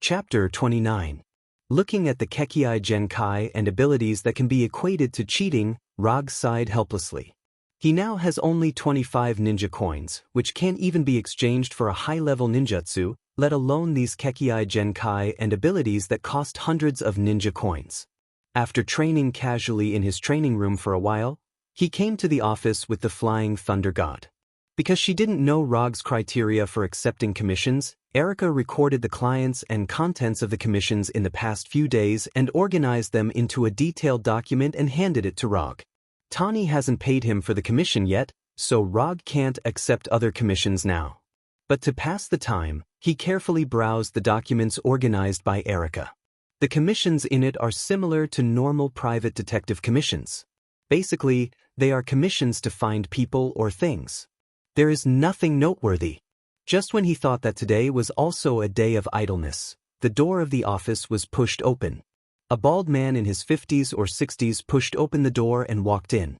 Chapter 29. Looking at the Kekkei Genkai and abilities that can be equated to cheating, Rog sighed helplessly. He now has only 25 ninja coins, which can't even be exchanged for a high-level ninjutsu, let alone these Kekkei Genkai and abilities that cost hundreds of ninja coins. After training casually in his training room for a while, he came to the office with the Flying Thunder God. Because she didn't know Rog's criteria for accepting commissions, Erica recorded the clients and contents of the commissions in the past few days and organized them into a detailed document and handed it to Rog. Tani hasn't paid him for the commission yet, so Rog can't accept other commissions now. But to pass the time, he carefully browsed the documents organized by Erica. The commissions in it are similar to normal private detective commissions. Basically, they are commissions to find people or things. There is nothing noteworthy. Just when he thought that today was also a day of idleness, the door of the office was pushed open. A bald man in his 50s or 60s pushed open the door and walked in.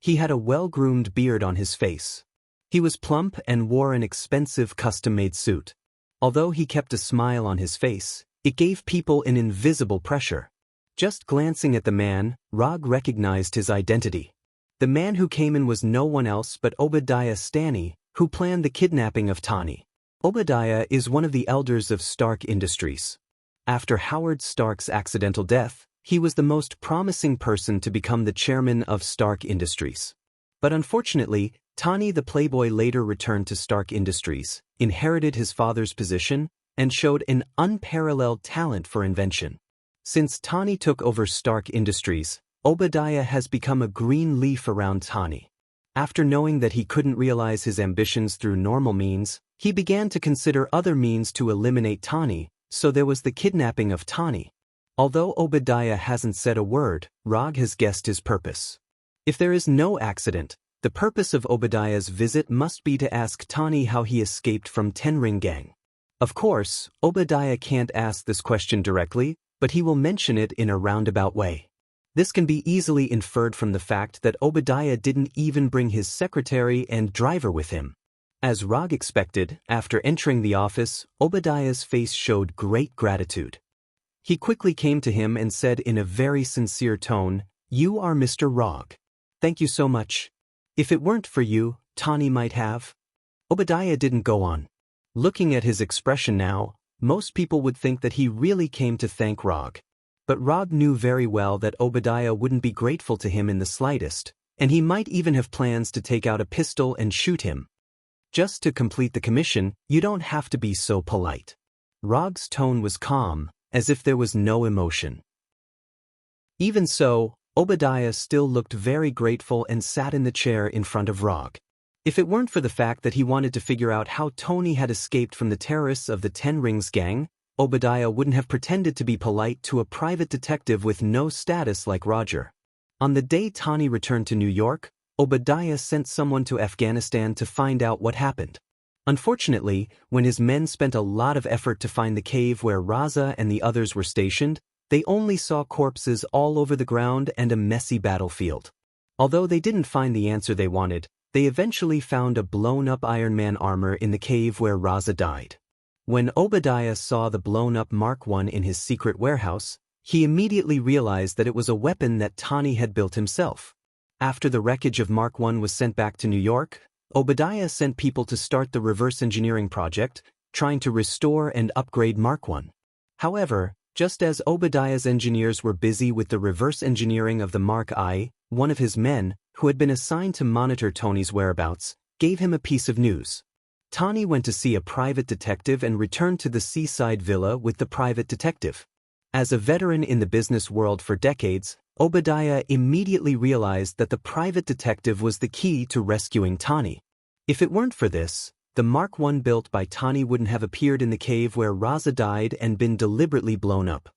He had a well-groomed beard on his face. He was plump and wore an expensive custom-made suit. Although he kept a smile on his face, it gave people an invisible pressure. Just glancing at the man, Rog recognized his identity. The man who came in was no one else but Obadiah Stanny, who planned the kidnapping of Tani. Obadiah is one of the elders of Stark Industries. After Howard Stark's accidental death, he was the most promising person to become the chairman of Stark Industries. But unfortunately, Tani the Playboy later returned to Stark Industries, inherited his father's position, and showed an unparalleled talent for invention. Since Tani took over Stark Industries, Obadiah has become a green leaf around Tani. After knowing that he couldn't realize his ambitions through normal means, he began to consider other means to eliminate Tani, so there was the kidnapping of Tani. Although Obadiah hasn't said a word, Rog has guessed his purpose. If there is no accident, the purpose of Obadiah's visit must be to ask Tani how he escaped from Tenring Gang. Of course, Obadiah can't ask this question directly, but he will mention it in a roundabout way. This can be easily inferred from the fact that Obadiah didn't even bring his secretary and driver with him. As Rog expected, after entering the office, Obadiah's face showed great gratitude. He quickly came to him and said in a very sincere tone, "You are Mr. Rog. Thank you so much. If it weren't for you, Tani might have." Obadiah didn't go on. Looking at his expression now, most people would think that he really came to thank Rog. But Rog knew very well that Obadiah wouldn't be grateful to him in the slightest, and he might even have plans to take out a pistol and shoot him. Just to complete the commission, you don't have to be so polite. Rog's tone was calm, as if there was no emotion. Even so, Obadiah still looked very grateful and sat in the chair in front of Rog. If it weren't for the fact that he wanted to figure out how Tony had escaped from the terrorists of the Ten Rings gang, Obadiah wouldn't have pretended to be polite to a private detective with no status like Roger. On the day Tani returned to New York, Obadiah sent someone to Afghanistan to find out what happened. Unfortunately, when his men spent a lot of effort to find the cave where Raza and the others were stationed, they only saw corpses all over the ground and a messy battlefield. Although they didn't find the answer they wanted, they eventually found a blown-up Iron Man armor in the cave where Raza died. When Obadiah saw the blown-up Mark I in his secret warehouse, he immediately realized that it was a weapon that Tani had built himself. After the wreckage of Mark I was sent back to New York, Obadiah sent people to start the reverse engineering project, trying to restore and upgrade Mark I. However, just as Obadiah's engineers were busy with the reverse engineering of the Mark I, one of his men, who had been assigned to monitor Tony's whereabouts, gave him a piece of news. Tani went to see a private detective and returned to the seaside villa with the private detective. As a veteran in the business world for decades, Obadiah immediately realized that the private detective was the key to rescuing Tani. If it weren't for this, the Mark I built by Tani wouldn't have appeared in the cave where Raza died and been deliberately blown up.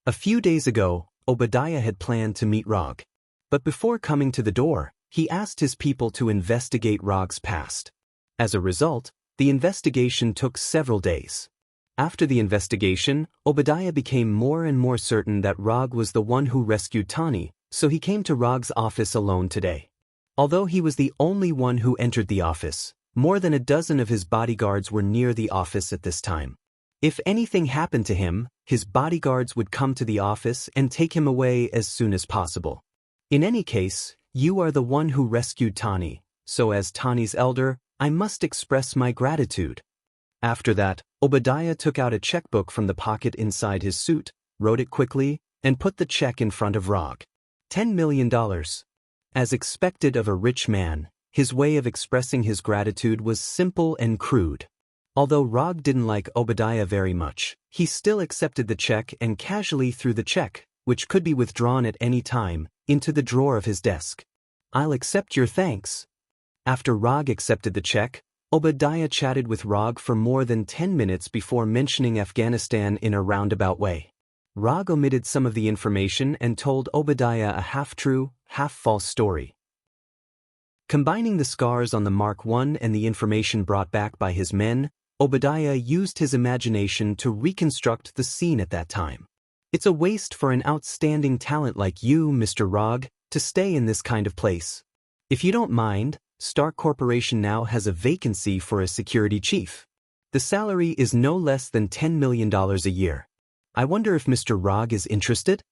A few days ago, Obadiah had planned to meet Rog. But before coming to the door, he asked his people to investigate Rog's past. As a result, the investigation took several days. After the investigation, Obadiah became more and more certain that Rog was the one who rescued Tani, so he came to Rog's office alone today. Although he was the only one who entered the office, more than a dozen of his bodyguards were near the office at this time. If anything happened to him, his bodyguards would come to the office and take him away as soon as possible. In any case, you are the one who rescued Tani, so as Tani's elder, I must express my gratitude. After that, Obadiah took out a checkbook from the pocket inside his suit, wrote it quickly, and put the check in front of Rog. $10 million. As expected of a rich man, his way of expressing his gratitude was simple and crude. Although Rog didn't like Obadiah very much, he still accepted the check and casually threw the check, which could be withdrawn at any time, into the drawer of his desk. I'll accept your thanks. After Rog accepted the check, Obadiah chatted with Rog for more than 10 minutes before mentioning Afghanistan in a roundabout way. Rog omitted some of the information and told Obadiah a half-true, half-false story. Combining the scars on the Mark I and the information brought back by his men, Obadiah used his imagination to reconstruct the scene at that time. It's a waste for an outstanding talent like you, Mr. Rog, to stay in this kind of place. If you don't mind, Stark Corporation now has a vacancy for a security chief. The salary is no less than $10 million a year. I wonder if Mr. Rog is interested?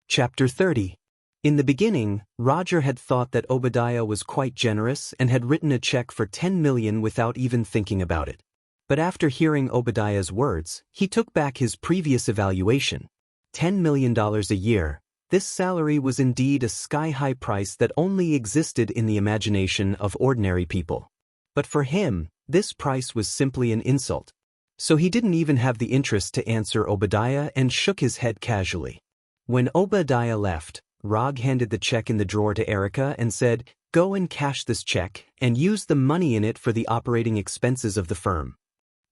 Chapter 30. In the beginning, Roger had thought that Obadiah was quite generous and had written a check for $10 million without even thinking about it. But after hearing Obadiah's words, he took back his previous evaluation. $10 million a year. This salary was indeed a sky-high price that only existed in the imagination of ordinary people. But for him, this price was simply an insult. So he didn't even have the interest to answer Obadiah and shook his head casually. When Obadiah left, Rog handed the check in the drawer to Erica and said, "Go and cash this check and use the money in it for the operating expenses of the firm."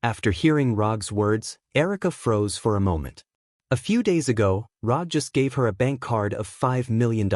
After hearing Rog's words, Erica froze for a moment. A few days ago, Rog just gave her a bank card of $5 million.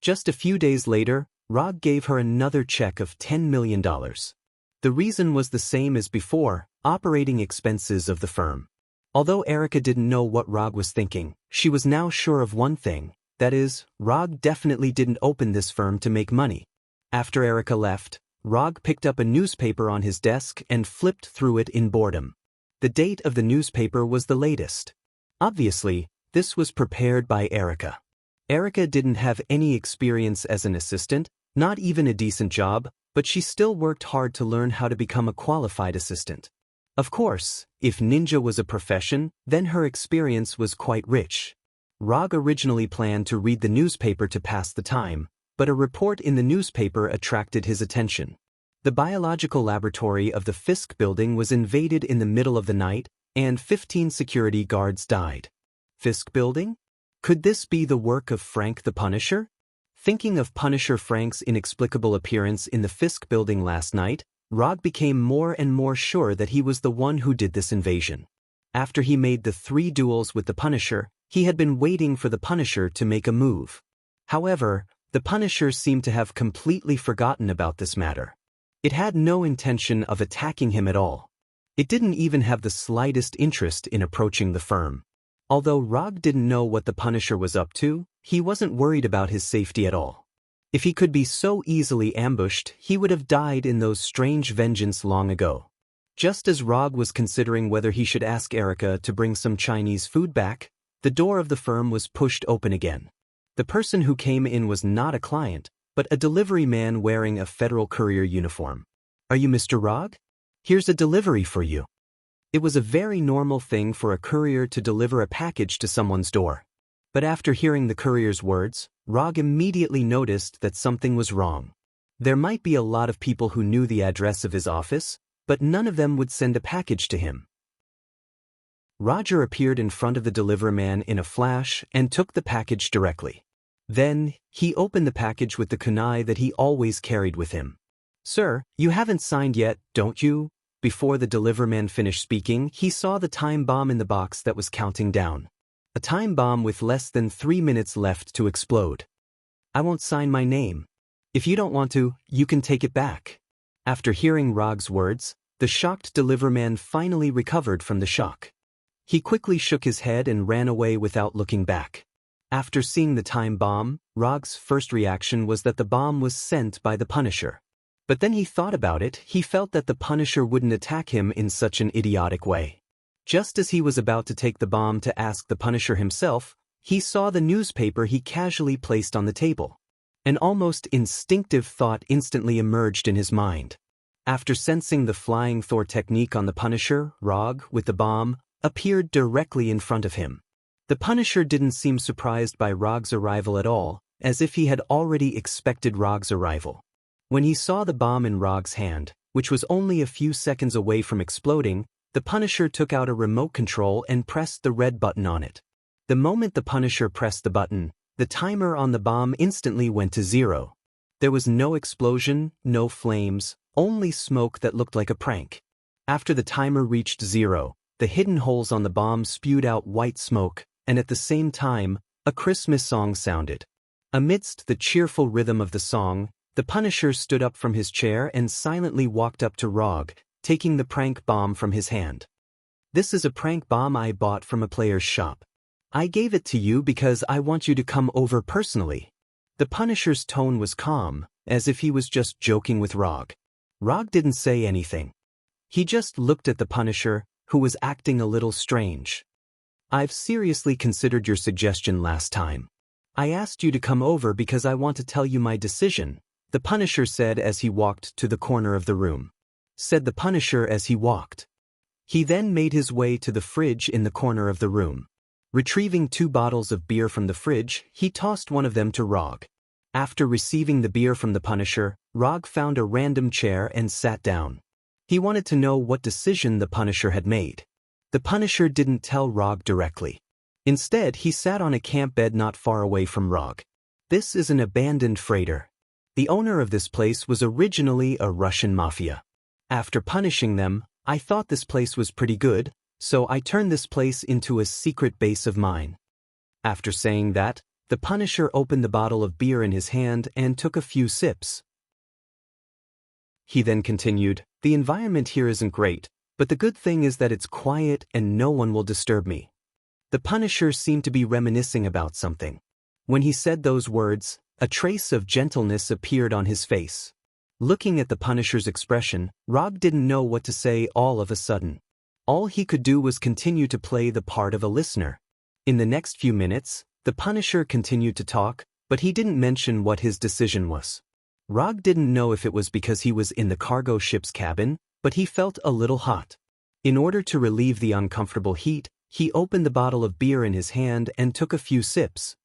Just a few days later, Rog gave her another check of $10 million. The reason was the same as before: operating expenses of the firm. Although Erica didn't know what Rog was thinking, she was now sure of one thing, that is, Rog definitely didn't open this firm to make money. After Erica left, Rog picked up a newspaper on his desk and flipped through it in boredom. The date of the newspaper was the latest. Obviously, this was prepared by Erica. Erica didn't have any experience as an assistant, not even a decent job, but she still worked hard to learn how to become a qualified assistant. Of course, if ninja was a profession, then her experience was quite rich. Rog originally planned to read the newspaper to pass the time, but a report in the newspaper attracted his attention. The biological laboratory of the Fisk building was invaded in the middle of the night, and 15 security guards died. Fisk building? Could this be the work of Frank the Punisher? Thinking of Punisher Frank's inexplicable appearance in the Fisk building last night, Rog became more and more sure that he was the one who did this invasion. After he made the 3 duels with the Punisher, he had been waiting for the Punisher to make a move. However, the Punisher seemed to have completely forgotten about this matter. It had no intention of attacking him at all. It didn't even have the slightest interest in approaching the firm. Although Rog didn't know what the Punisher was up to, he wasn't worried about his safety at all. If he could be so easily ambushed, he would have died in those strange vengeance long ago. Just as Rog was considering whether he should ask Erica to bring some Chinese food back, the door of the firm was pushed open again. The person who came in was not a client, but a delivery man wearing a Federal Courier uniform. "Are you Mr. Rog? Here's a delivery for you." It was a very normal thing for a courier to deliver a package to someone's door. But after hearing the courier's words, Rog immediately noticed that something was wrong. There might be a lot of people who knew the address of his office, but none of them would send a package to him. Roger appeared in front of the delivery man in a flash and took the package directly. Then, he opened the package with the kunai that he always carried with him. "Sir, you haven't signed yet, don't you?" Before the deliverman finished speaking, he saw the time bomb in the box that was counting down. A time bomb with less than 3 minutes left to explode. "I won't sign my name. If you don't want to, you can take it back." After hearing Rog's words, the shocked deliverman finally recovered from the shock. He quickly shook his head and ran away without looking back. After seeing the time bomb, Rog's first reaction was that the bomb was sent by the Punisher. But then he thought about it. He felt that the Punisher wouldn't attack him in such an idiotic way. Just as he was about to take the bomb to ask the Punisher himself, he saw the newspaper he casually placed on the table. An almost instinctive thought instantly emerged in his mind. After sensing the flying Thor technique on the Punisher, Rog, with the bomb, appeared directly in front of him. The Punisher didn't seem surprised by Rog's arrival at all, as if he had already expected Rog's arrival. When he saw the bomb in Rog's hand, which was only a few seconds away from exploding, the Punisher took out a remote control and pressed the red button on it. The moment the Punisher pressed the button, the timer on the bomb instantly went to 0. There was no explosion, no flames, only smoke that looked like a prank. After the timer reached 0, the hidden holes on the bomb spewed out white smoke, and at the same time, a Christmas song sounded. Amidst the cheerful rhythm of the song, the Punisher stood up from his chair and silently walked up to Rog, taking the prank bomb from his hand. "This is a prank bomb I bought from a player's shop. I gave it to you because I want you to come over personally." The Punisher's tone was calm, as if he was just joking with Rog. Rog didn't say anything. He just looked at the Punisher, who was acting a little strange. "I've seriously considered your suggestion last time. I asked you to come over because I want to tell you my decision," the Punisher said as he walked to the corner of the room. Said the Punisher as he walked. He then made his way to the fridge in the corner of the room. Retrieving 2 bottles of beer from the fridge, he tossed one of them to Rog. After receiving the beer from the Punisher, Rog found a random chair and sat down. He wanted to know what decision the Punisher had made. The Punisher didn't tell Rog directly. Instead, he sat on a camp bed not far away from Rog. "This is an abandoned freighter. The owner of this place was originally a Russian mafia. After punishing them, I thought this place was pretty good, so I turned this place into a secret base of mine." After saying that, the Punisher opened the bottle of beer in his hand and took a few sips. He then continued, "The environment here isn't great, but the good thing is that it's quiet and no one will disturb me." The Punisher seemed to be reminiscing about something. When he said those words, a trace of gentleness appeared on his face. Looking at the Punisher's expression, Rog didn't know what to say all of a sudden. All he could do was continue to play the part of a listener. In the next few minutes, the Punisher continued to talk, but he didn't mention what his decision was. Rog didn't know if it was because he was in the cargo ship's cabin, but he felt a little hot. In order to relieve the uncomfortable heat, he opened the bottle of beer in his hand and took a few sips.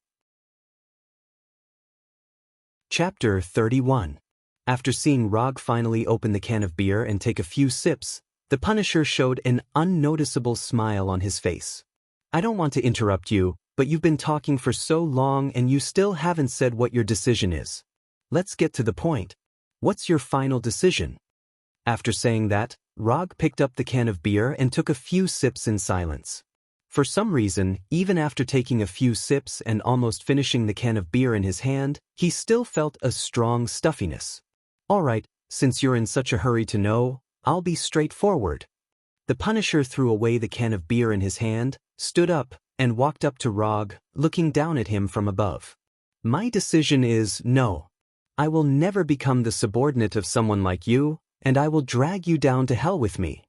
Chapter 31. After seeing Rog finally open the can of beer and take a few sips, the Punisher showed an unnoticeable smile on his face. "I don't want to interrupt you, but you've been talking for so long and you still haven't said what your decision is. Let's get to the point. What's your final decision?" After saying that, Rog picked up the can of beer and took a few sips in silence. For some reason, even after taking a few sips and almost finishing the can of beer in his hand, he still felt a strong stuffiness. "All right, since you're in such a hurry to know, I'll be straightforward." The Punisher threw away the can of beer in his hand, stood up, and walked up to Rog, looking down at him from above. "My decision is no. I will never become the subordinate of someone like you, and I will drag you down to hell with me."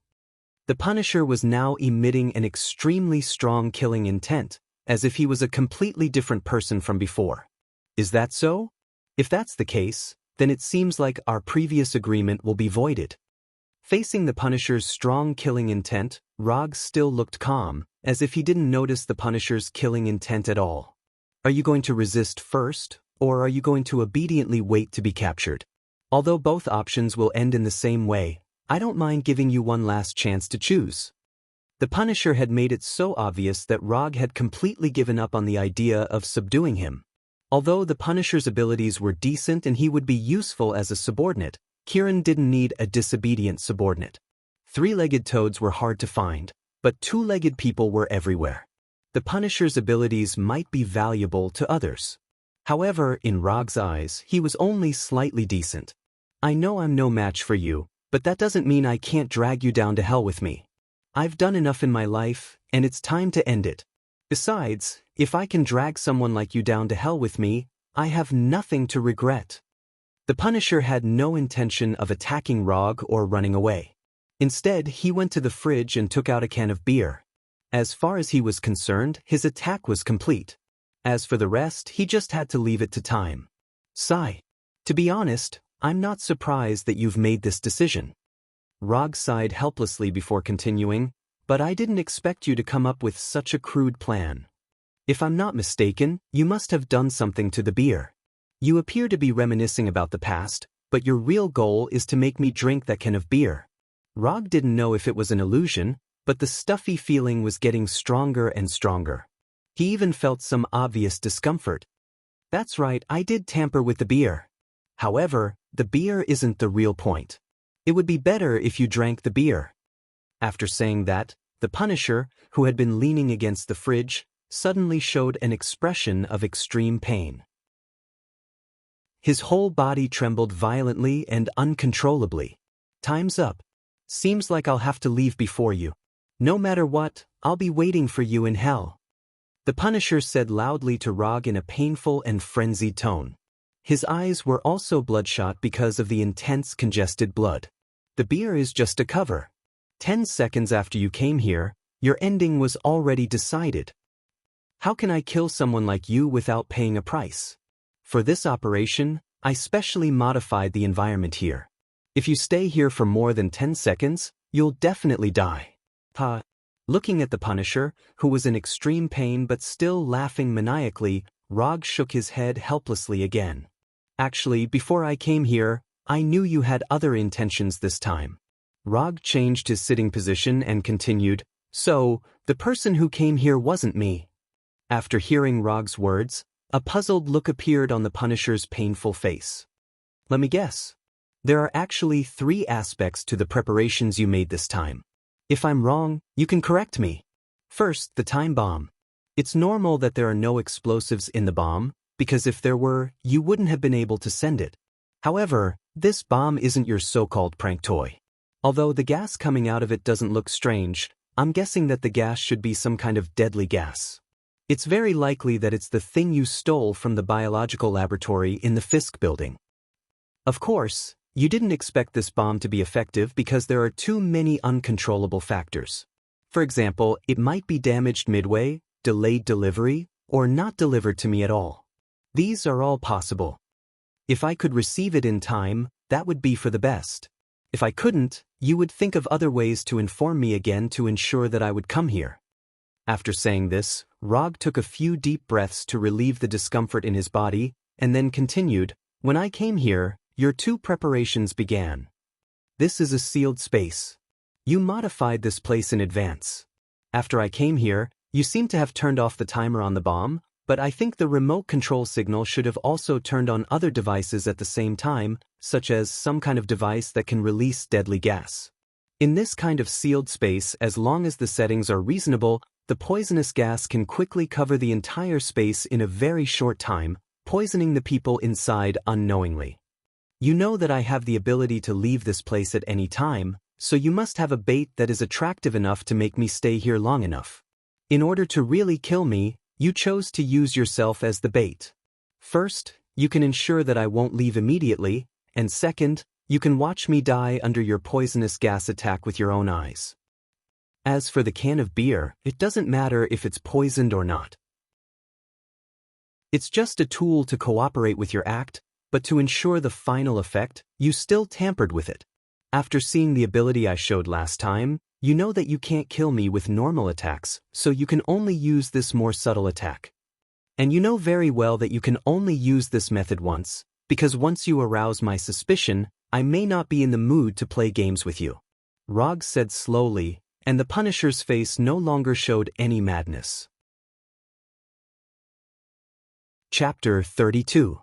The Punisher was now emitting an extremely strong killing intent, as if he was a completely different person from before. "Is that so? If that's the case, then it seems like our previous agreement will be voided." Facing the Punisher's strong killing intent, Rog still looked calm, as if he didn't notice the Punisher's killing intent at all. "Are you going to resist first, or are you going to obediently wait to be captured? Although both options will end in the same way, I don't mind giving you one last chance to choose." The Punisher had made it so obvious that Rog had completely given up on the idea of subduing him. Although the Punisher's abilities were decent and he would be useful as a subordinate, Kieran didn't need a disobedient subordinate. 3-legged toads were hard to find, but 2-legged people were everywhere. The Punisher's abilities might be valuable to others. However, in Rog's eyes, he was only slightly decent. "I know I'm no match for you, but that doesn't mean I can't drag you down to hell with me. I've done enough in my life, and it's time to end it. Besides, if I can drag someone like you down to hell with me, I have nothing to regret." The Punisher had no intention of attacking Rog or running away. Instead, he went to the fridge and took out a can of beer. As far as he was concerned, his attack was complete. As for the rest, he just had to leave it to time. Sigh. To be honest, I'm not surprised that you've made this decision. Rog sighed helplessly before continuing, but I didn't expect you to come up with such a crude plan. If I'm not mistaken, you must have done something to the beer. You appear to be reminiscing about the past, but your real goal is to make me drink that can of beer. Rog didn't know if it was an illusion, but the stuffy feeling was getting stronger and stronger. He even felt some obvious discomfort. That's right, I did tamper with the beer. However, the beer isn't the real point. It would be better if you drank the beer. After saying that, the Punisher, who had been leaning against the fridge, suddenly showed an expression of extreme pain. His whole body trembled violently and uncontrollably. Time's up. Seems like I'll have to leave before you. No matter what, I'll be waiting for you in hell. The Punisher said loudly to Rog in a painful and frenzied tone. His eyes were also bloodshot because of the intense congested blood. The beer is just a cover. 10 seconds after you came here, your ending was already decided. How can I kill someone like you without paying a price? For this operation, I specially modified the environment here. If you stay here for more than 10 seconds, you'll definitely die. Looking at the Punisher, who was in extreme pain but still laughing maniacally, Rog shook his head helplessly again. Actually, before I came here, I knew you had other intentions this time. Rog changed his sitting position and continued, So, the person who came here wasn't me. After hearing Rog's words, a puzzled look appeared on the Punisher's painful face. Let me guess. There are actually 3 aspects to the preparations you made this time. If I'm wrong, you can correct me. First, the time bomb. It's normal that there are no explosives in the bomb, because if there were, you wouldn't have been able to send it. However, this bomb isn't your so-called prank toy. Although the gas coming out of it doesn't look strange, I'm guessing that the gas should be some kind of deadly gas. It's very likely that it's the thing you stole from the biological laboratory in the Fisk building. Of course, you didn't expect this bomb to be effective because there are too many uncontrollable factors. For example, it might be damaged midway, delayed delivery, or not delivered to me at all. These are all possible. If I could receive it in time, that would be for the best. If I couldn't, you would think of other ways to inform me again to ensure that I would come here. After saying this, Rog took a few deep breaths to relieve the discomfort in his body, and then continued, When I came here, your 2 preparations began. This is a sealed space. You modified this place in advance. After I came here, you seem to have turned off the timer on the bomb, but I think the remote control signal should have also turned on other devices at the same time, such as some kind of device that can release deadly gas. In this kind of sealed space, as long as the settings are reasonable, the poisonous gas can quickly cover the entire space in a very short time, poisoning the people inside unknowingly. You know that I have the ability to leave this place at any time, so you must have a bait that is attractive enough to make me stay here long enough. In order to really kill me, you chose to use yourself as the bait. First, you can ensure that I won't leave immediately, and second, you can watch me die under your poisonous gas attack with your own eyes. As for the can of beer, it doesn't matter if it's poisoned or not. It's just a tool to cooperate with your act, but to ensure the final effect, you still tampered with it. After seeing the ability I showed last time, you know that you can't kill me with normal attacks, so you can only use this more subtle attack. And you know very well that you can only use this method once, because once you arouse my suspicion, I may not be in the mood to play games with you. Rog said slowly, and the Punisher's face no longer showed any madness. Chapter 32.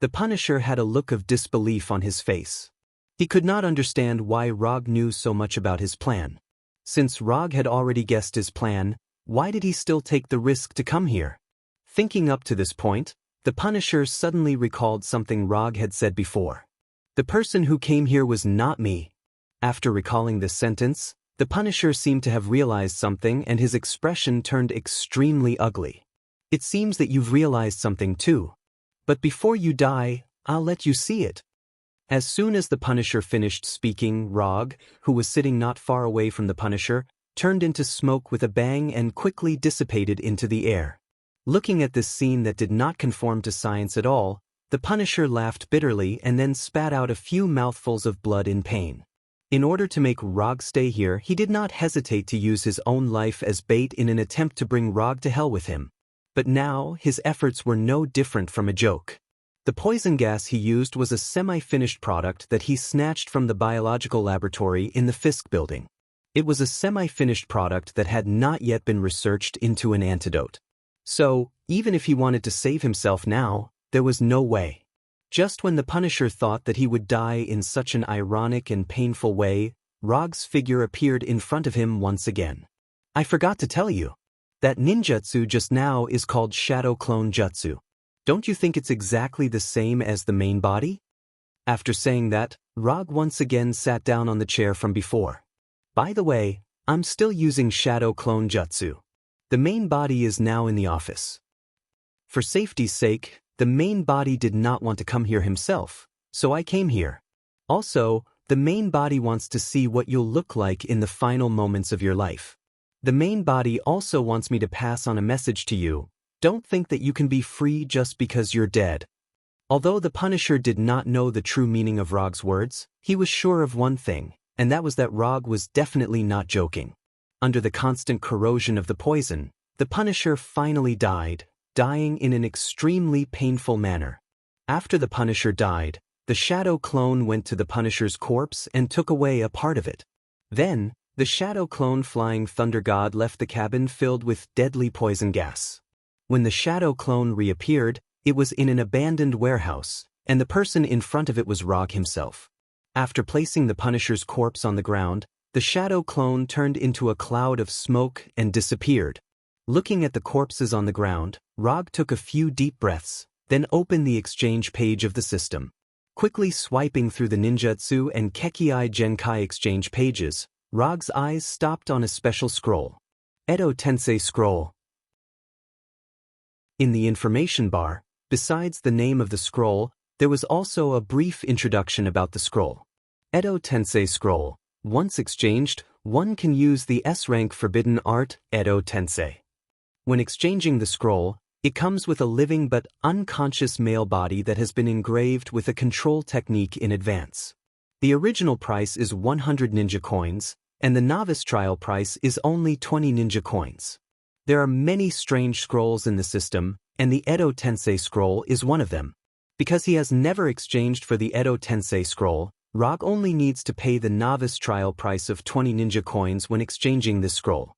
The Punisher had a look of disbelief on his face. He could not understand why Rog knew so much about his plan. Since Rog had already guessed his plan, why did he still take the risk to come here? Thinking up to this point, the Punisher suddenly recalled something Rog had said before. The person who came here was not me. After recalling this sentence, the Punisher seemed to have realized something and his expression turned extremely ugly. It seems that you've realized something too. But before you die, I'll let you see it. As soon as the Punisher finished speaking, Rog, who was sitting not far away from the Punisher, turned into smoke with a bang and quickly dissipated into the air. Looking at this scene that did not conform to science at all, the Punisher laughed bitterly and then spat out a few mouthfuls of blood in pain. In order to make Rog stay here, he did not hesitate to use his own life as bait in an attempt to bring Rog to hell with him. But now, his efforts were no different from a joke. The poison gas he used was a semi-finished product that he snatched from the biological laboratory in the Fisk building. It was a semi-finished product that had not yet been researched into an antidote. So, even if he wanted to save himself now, there was no way. Just when the Punisher thought that he would die in such an ironic and painful way, Rog's figure appeared in front of him once again. I forgot to tell you. That ninjutsu just now is called Shadow Clone Jutsu. Don't you think it's exactly the same as the main body? After saying that, Rog once again sat down on the chair from before. By the way, I'm still using Shadow Clone Jutsu. The main body is now in the office. For safety's sake, the main body did not want to come here himself, so I came here. Also, the main body wants to see what you'll look like in the final moments of your life. The main body also wants me to pass on a message to you. Don't think that you can be free just because you're dead. Although the Punisher did not know the true meaning of Rog's words, he was sure of one thing, and that was that Rog was definitely not joking. Under the constant corrosion of the poison, the Punisher finally died, dying in an extremely painful manner. After the Punisher died, the Shadow Clone went to the Punisher's corpse and took away a part of it. Then, the Shadow Clone Flying Thunder God left the cabin filled with deadly poison gas. When the Shadow Clone reappeared, it was in an abandoned warehouse, and the person in front of it was Rog himself. After placing the Punisher's corpse on the ground, the Shadow Clone turned into a cloud of smoke and disappeared. Looking at the corpses on the ground, Rog took a few deep breaths, then opened the exchange page of the system. Quickly swiping through the ninjutsu and Kekii Genkai exchange pages, Rog's eyes stopped on a special scroll. Edo Tensei Scroll. In the information bar, besides the name of the scroll, there was also a brief introduction about the scroll. Edo Tensei Scroll. Once exchanged, one can use the S-rank forbidden art, Edo Tensei. When exchanging the scroll, it comes with a living but unconscious male body that has been engraved with a control technique in advance. The original price is 100 ninja coins, and the novice trial price is only 20 ninja coins. There are many strange scrolls in the system, and the Edo Tensei scroll is one of them. Because he has never exchanged for the Edo Tensei scroll, Rog only needs to pay the novice trial price of 20 ninja coins when exchanging this scroll.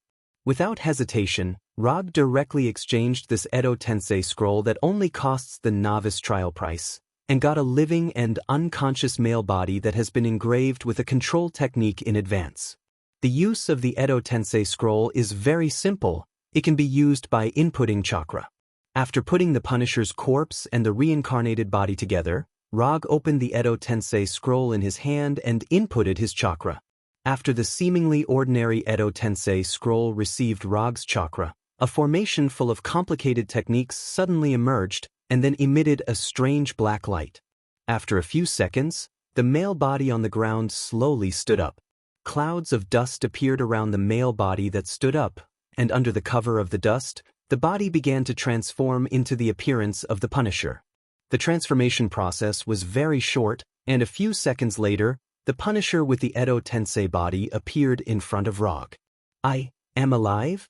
Without hesitation, Rog directly exchanged this Edo Tensei scroll that only costs the novice trial price, and got a living and unconscious male body that has been engraved with a control technique in advance. The use of the Edo Tensei scroll is very simple. It can be used by inputting chakra. After putting the Punisher's corpse and the reincarnated body together, Rog opened the Edo Tensei scroll in his hand and inputted his chakra. After the seemingly ordinary Edo Tensei scroll received Rog's chakra, a formation full of complicated techniques suddenly emerged and then emitted a strange black light. After a few seconds, the male body on the ground slowly stood up. Clouds of dust appeared around the male body that stood up, and under the cover of the dust, the body began to transform into the appearance of the Punisher. The transformation process was very short, and a few seconds later, the Punisher with the Edo Tensei body appeared in front of Rog. I am alive?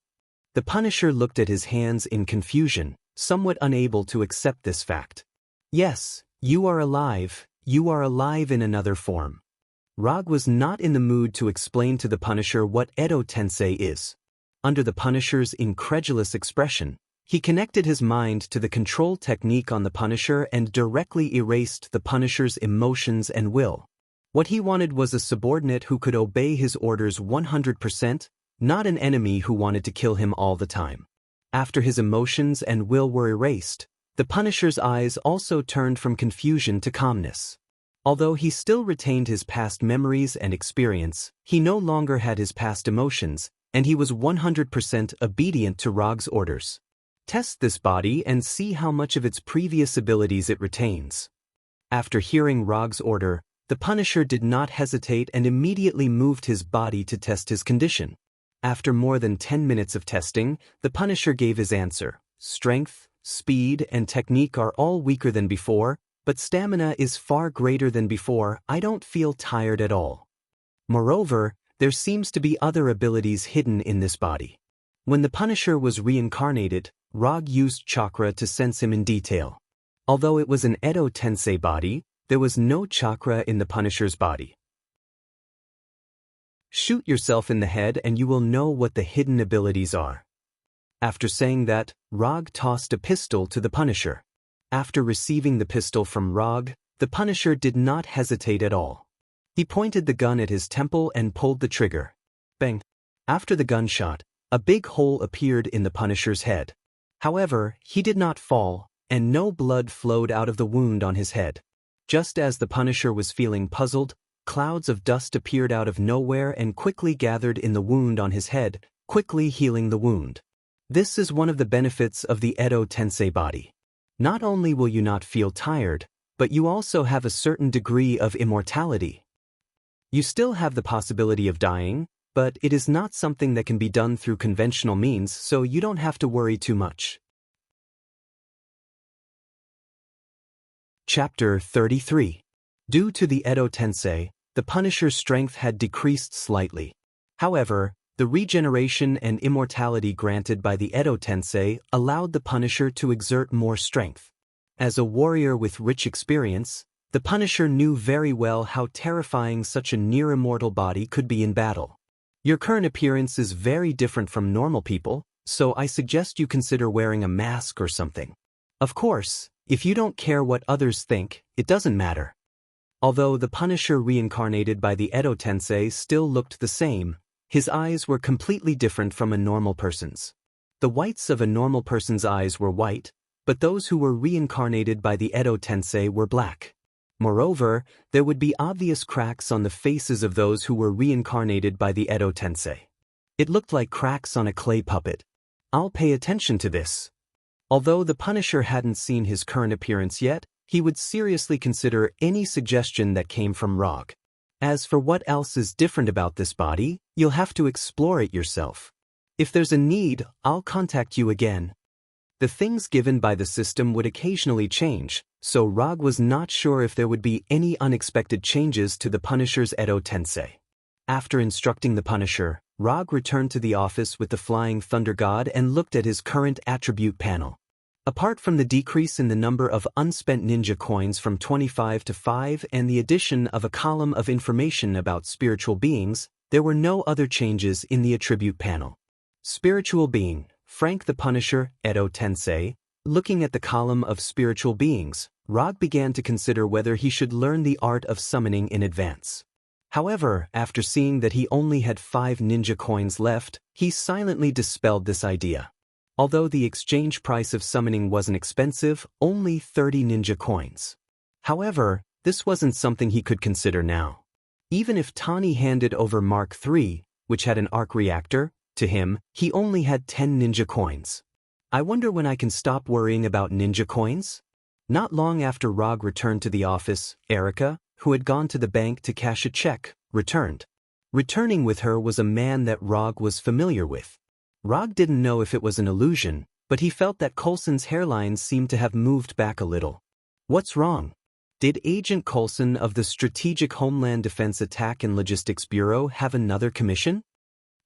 The Punisher looked at his hands in confusion, somewhat unable to accept this fact. Yes, you are alive in another form. Rog was not in the mood to explain to the Punisher what Edo Tensei is. Under the Punisher's incredulous expression, he connected his mind to the control technique on the Punisher and directly erased the Punisher's emotions and will. What he wanted was a subordinate who could obey his orders 100%, not an enemy who wanted to kill him all the time. After his emotions and will were erased, the Punisher's eyes also turned from confusion to calmness. Although he still retained his past memories and experience, he no longer had his past emotions, and he was 100% obedient to Rog's orders. Test this body and see how much of its previous abilities it retains. After hearing Rog's order, The Punisher did not hesitate and immediately moved his body to test his condition. After more than 10 minutes of testing, the Punisher gave his answer. Strength, speed, and technique are all weaker than before, but stamina is far greater than before. I don't feel tired at all. Moreover, there seems to be other abilities hidden in this body. When the Punisher was reincarnated, Rog used chakra to sense him in detail. Although it was an Edo Tensei body, there was no chakra in the Punisher's body. Shoot yourself in the head and you will know what the hidden abilities are. After saying that, Rog tossed a pistol to the Punisher. After receiving the pistol from Rog, the Punisher did not hesitate at all. He pointed the gun at his temple and pulled the trigger. Bang! After the gunshot, a big hole appeared in the Punisher's head. However, he did not fall, and no blood flowed out of the wound on his head. Just as the Punisher was feeling puzzled, clouds of dust appeared out of nowhere and quickly gathered in the wound on his head, quickly healing the wound. This is one of the benefits of the Edo Tensei body. Not only will you not feel tired, but you also have a certain degree of immortality. You still have the possibility of dying, but it is not something that can be done through conventional means, so you don't have to worry too much. Chapter 33. Due to the Edo Tensei, the Punisher's strength had decreased slightly. However, the regeneration and immortality granted by the Edo Tensei allowed the Punisher to exert more strength. As a warrior with rich experience, the Punisher knew very well how terrifying such a near-immortal body could be in battle. Your current appearance is very different from normal people, so I suggest you consider wearing a mask or something. Of course, if you don't care what others think, it doesn't matter. Although the Punisher reincarnated by the Edo Tensei still looked the same, his eyes were completely different from a normal person's. The whites of a normal person's eyes were white, but those who were reincarnated by the Edo Tensei were black. Moreover, there would be obvious cracks on the faces of those who were reincarnated by the Edo Tensei. It looked like cracks on a clay puppet. I'll pay attention to this. Although the Punisher hadn't seen his current appearance yet, he would seriously consider any suggestion that came from Rog. As for what else is different about this body, you'll have to explore it yourself. If there's a need, I'll contact you again. The things given by the system would occasionally change, so Rog was not sure if there would be any unexpected changes to the Punisher's Edo Tensei. After instructing the Punisher, Rog returned to the office with the Flying Thunder God and looked at his current attribute panel. Apart from the decrease in the number of unspent ninja coins from 25 to 5 and the addition of a column of information about spiritual beings, there were no other changes in the attribute panel. Spiritual being, Frank the Punisher, Edo Tensei. Looking at the column of spiritual beings, Rog began to consider whether he should learn the art of summoning in advance. However, after seeing that he only had 5 ninja coins left, he silently dispelled this idea. Although the exchange price of summoning wasn't expensive, only 30 ninja coins. However, this wasn't something he could consider now. Even if Tani handed over Mark III, which had an arc reactor, to him, he only had 10 ninja coins. I wonder when I can stop worrying about ninja coins? Not long after Rog returned to the office, Erica, who had gone to the bank to cash a check, returned. Returning with her was a man that Rog was familiar with. Rog didn't know if it was an illusion, but he felt that Coulson's hairline seemed to have moved back a little. What's wrong? Did Agent Coulson of the Strategic Homeland Defense Attack and Logistics Bureau have another commission?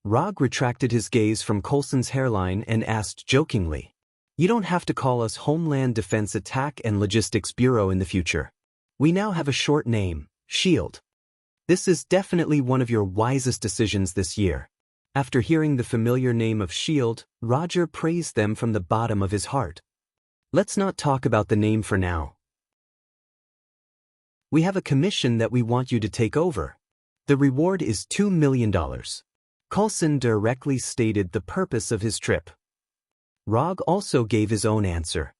Rog retracted his gaze from Coulson's hairline and asked jokingly, "You don't have to call us Homeland Defense Attack and Logistics Bureau in the future. We now have a short name, SHIELD. This is definitely one of your wisest decisions this year." After hearing the familiar name of SHIELD, Roger praised them from the bottom of his heart. Let's not talk about the name for now. We have a commission that we want you to take over. The reward is $2 million. Coulson directly stated the purpose of his trip. Rog also gave his own answer.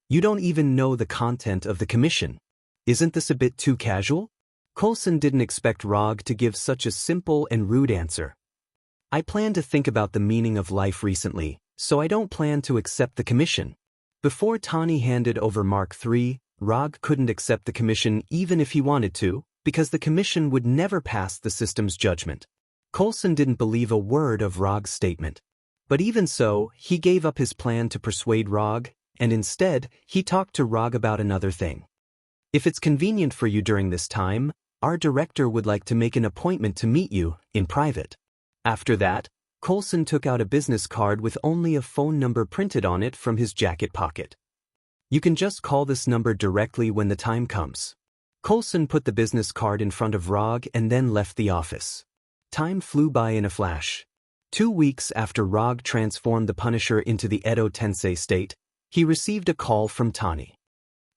You don't even know the content of the commission. Isn't this a bit too casual? Coulson didn't expect Rog to give such a simple and rude answer. I plan to think about the meaning of life recently, so I don't plan to accept the commission. Before Tani handed over Mark III, Rog couldn't accept the commission even if he wanted to, because the commission would never pass the system's judgment. Coulson didn't believe a word of Rog's statement. But even so, he gave up his plan to persuade Rog, and instead, he talked to Rog about another thing. If it's convenient for you during this time, our director would like to make an appointment to meet you, in private. After that, Coulson took out a business card with only a phone number printed on it from his jacket pocket. You can just call this number directly when the time comes. Coulson put the business card in front of Rog and then left the office. Time flew by in a flash. 2 weeks after Rog transformed the Punisher into the Edo Tensei state, he received a call from Tani.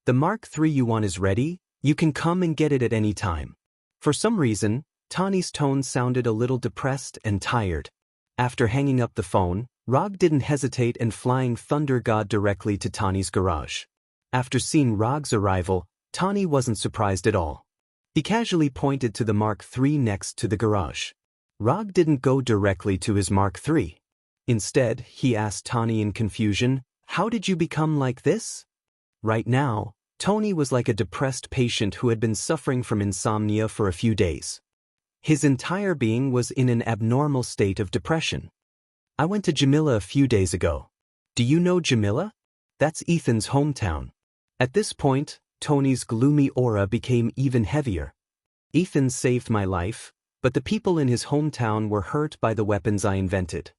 The Mark III you want is ready, you can come and get it at any time. For some reason, Tani's tone sounded a little depressed and tired. After hanging up the phone, Rog didn't hesitate and flying Thunder God directly to Tani's garage. After seeing Rog's arrival, Tani wasn't surprised at all. He casually pointed to the Mark III next to the garage. Rog didn't go directly to his Mark III. Instead, he asked Tani in confusion, "How did you become like this?" Right now, Tony was like a depressed patient who had been suffering from insomnia for a few days. His entire being was in an abnormal state of depression. "I went to Jamila a few days ago. Do you know Jamila? That's Ethan's hometown." At this point, Tony's gloomy aura became even heavier. "Ethan saved my life, but the people in his hometown were hurt by the weapons I invented.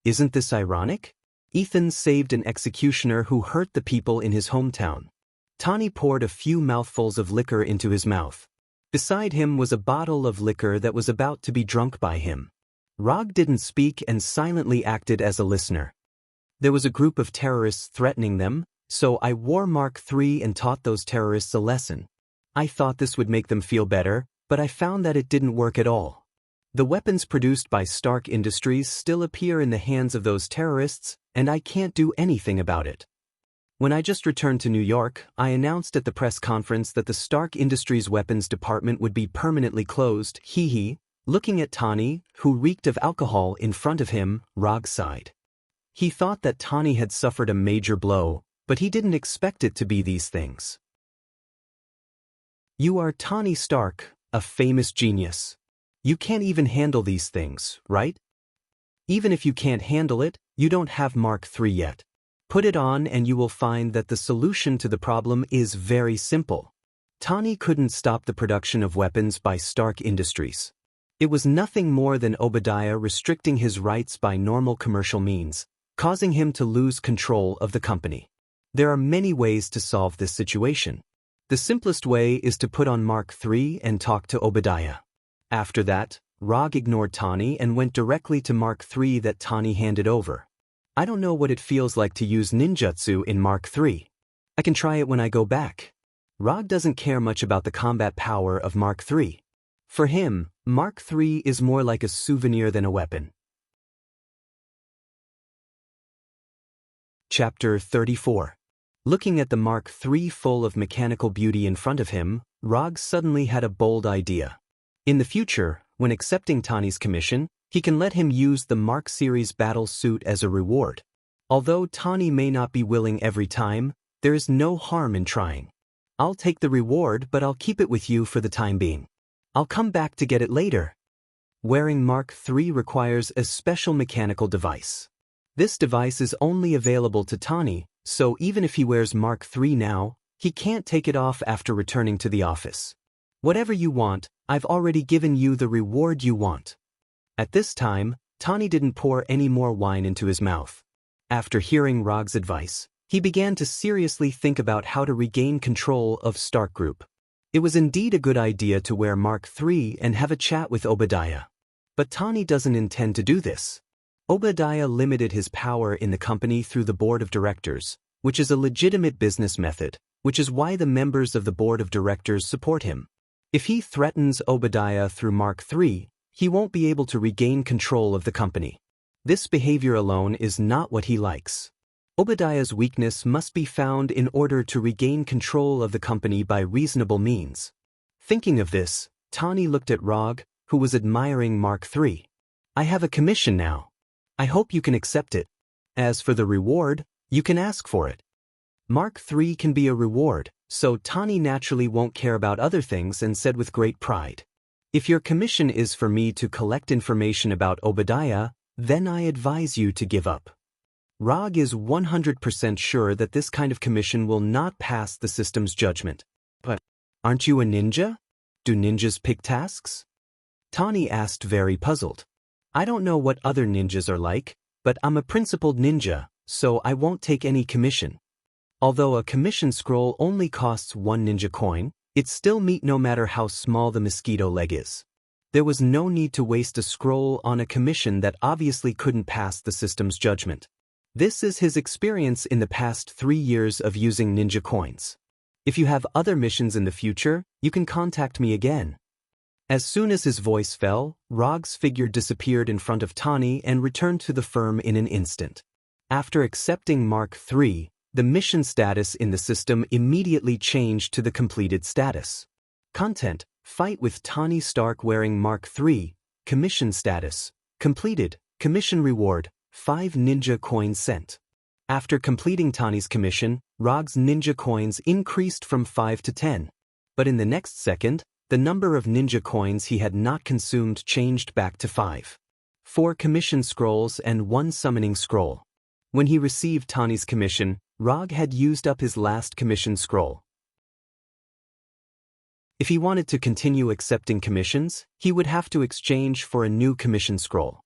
Isn't this ironic? Ethan saved an executioner who hurt the people in his hometown." Tani poured a few mouthfuls of liquor into his mouth. Beside him was a bottle of liquor that was about to be drunk by him. Rog didn't speak and silently acted as a listener. "There was a group of terrorists threatening them, so I wore Mark III and taught those terrorists a lesson. I thought this would make them feel better, but I found that it didn't work at all. The weapons produced by Stark Industries still appear in the hands of those terrorists, and I can't do anything about it. When I just returned to New York, I announced at the press conference that the Stark Industries weapons department would be permanently closed." Looking at Tani, who reeked of alcohol in front of him, Rog sighed. He thought that Tani had suffered a major blow, but he didn't expect it to be these things. "You are Tani Stark, a famous genius. You can't even handle these things, right? Even if you can't handle it, you don't have Mark III yet. Put it on and you will find that the solution to the problem is very simple." Tani couldn't stop the production of weapons by Stark Industries. It was nothing more than Obadiah restricting his rights by normal commercial means, causing him to lose control of the company. There are many ways to solve this situation. The simplest way is to put on Mark III and talk to Obadiah. After that, Rog ignored Tani and went directly to Mark III that Tani handed over. "I don't know what it feels like to use ninjutsu in Mark III. I can try it when I go back." Rog doesn't care much about the combat power of Mark III. For him, Mark III is more like a souvenir than a weapon. Chapter 34. Looking at the Mark III full of mechanical beauty in front of him, Rog suddenly had a bold idea. In the future, when accepting Tani's commission, he can let him use the Mark Series battle suit as a reward. Although Tani may not be willing every time, there is no harm in trying. "I'll take the reward, but I'll keep it with you for the time being. I'll come back to get it later." Wearing Mark III requires a special mechanical device. This device is only available to Tani, so even if he wears Mark III now, he can't take it off after returning to the office. "Whatever you want, I've already given you the reward you want." At this time, Tani didn't pour any more wine into his mouth. After hearing Rog's advice, he began to seriously think about how to regain control of Stark Group. It was indeed a good idea to wear Mark III and have a chat with Obadiah. But Tani doesn't intend to do this. Obadiah limited his power in the company through the board of directors, which is a legitimate business method, which is why the members of the board of directors support him. If he threatens Obadiah through Mark III, he won't be able to regain control of the company. This behavior alone is not what he likes. Obadiah's weakness must be found in order to regain control of the company by reasonable means. Thinking of this, Tani looked at Rog, who was admiring Mark III. "I have a commission now. I hope you can accept it. As for the reward, you can ask for it." Mark III can be a reward, so Tani naturally won't care about other things and said with great pride. If your commission is for me to collect information about Obadiah, then I advise you to give up. Rog is 100% sure that this kind of commission will not pass the system's judgment. But aren't you a ninja? Do ninjas pick tasks? Tani asked, very puzzled. I don't know what other ninjas are like, but I'm a principled ninja, so I won't take any commission. Although a commission scroll only costs 1 ninja coin, it's still meat no matter how small the mosquito leg is. There was no need to waste a scroll on a commission that obviously couldn't pass the system's judgment. This is his experience in the past 3 years of using ninja coins. If you have other missions in the future, you can contact me again. As soon as his voice fell, Rog's figure disappeared in front of Tani and returned to the firm in an instant. After accepting Mark III, the mission status in the system immediately changed to the completed status. Content: Fight with Tani Stark wearing Mark III. Commission status: Completed. Commission reward: 5 ninja coins sent. After completing Tani's commission, Rog's ninja coins increased from 5 to 10. But in the next second, the number of ninja coins he had not consumed changed back to 5. 4 commission scrolls and 1 summoning scroll. When he received Tani's commission, Rog had used up his last commission scroll. If he wanted to continue accepting commissions, he would have to exchange for a new commission scroll.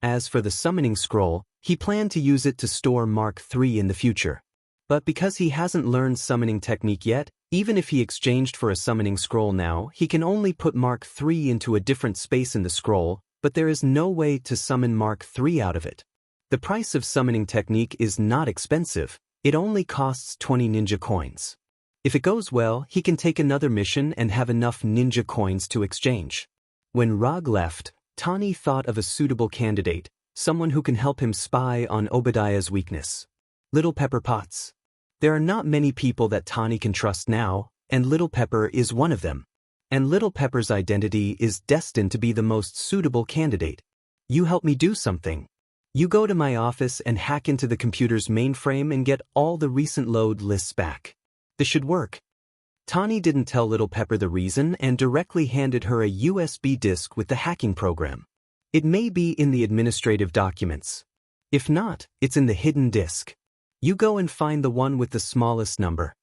As for the summoning scroll, he planned to use it to store Mark III in the future. But because he hasn't learned summoning technique yet, even if he exchanged for a summoning scroll now, he can only put Mark III into a different space in the scroll, but there is no way to summon Mark III out of it. The price of summoning technique is not expensive, it only costs 20 ninja coins. If it goes well, he can take another mission and have enough ninja coins to exchange. When Rog left, Tani thought of a suitable candidate, someone who can help him spy on Obadiah's weakness. Little Pepper Potts. There are not many people that Tani can trust now, and Little Pepper is one of them. And Little Pepper's identity is destined to be the most suitable candidate. You help me do something. You go to my office and hack into the computer's mainframe and get all the recent load lists back. This should work. Tani didn't tell Little Pepper the reason and directly handed her a USB disk with the hacking program. It may be in the administrative documents. If not, it's in the hidden disk. You go and find the one with the smallest number.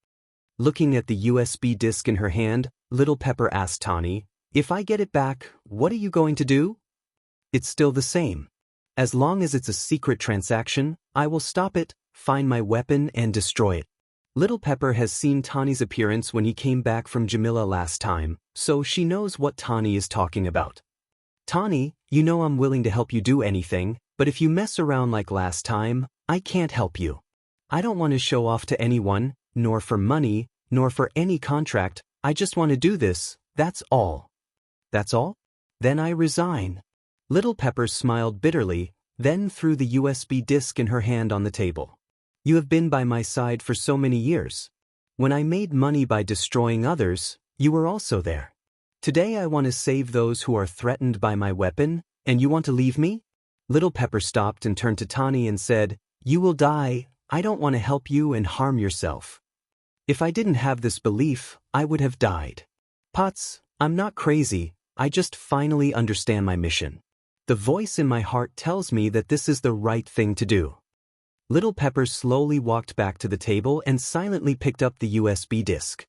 Looking at the USB disk in her hand, Little Pepper asked Tani, if I get it back, what are you going to do? It's still the same. As long as it's a secret transaction, I will stop it, find my weapon and destroy it. Little Pepper has seen Tani's appearance when he came back from Jamila last time, so she knows what Tani is talking about. Tani, you know I'm willing to help you do anything, but if you mess around like last time, I can't help you. I don't want to show off to anyone, nor for money, nor for any contract, I just want to do this, that's all. That's all? Then I resign. Little Pepper smiled bitterly, then threw the USB disk in her hand on the table. You have been by my side for so many years. When I made money by destroying others, you were also there. Today I want to save those who are threatened by my weapon, and you want to leave me? Little Pepper stopped and turned to Tani and said, you will die, I don't want to help you and harm yourself. If I didn't have this belief, I would have died. Potts, I'm not crazy, I just finally understand my mission. The voice in my heart tells me that this is the right thing to do. Little Pepper slowly walked back to the table and silently picked up the USB disk.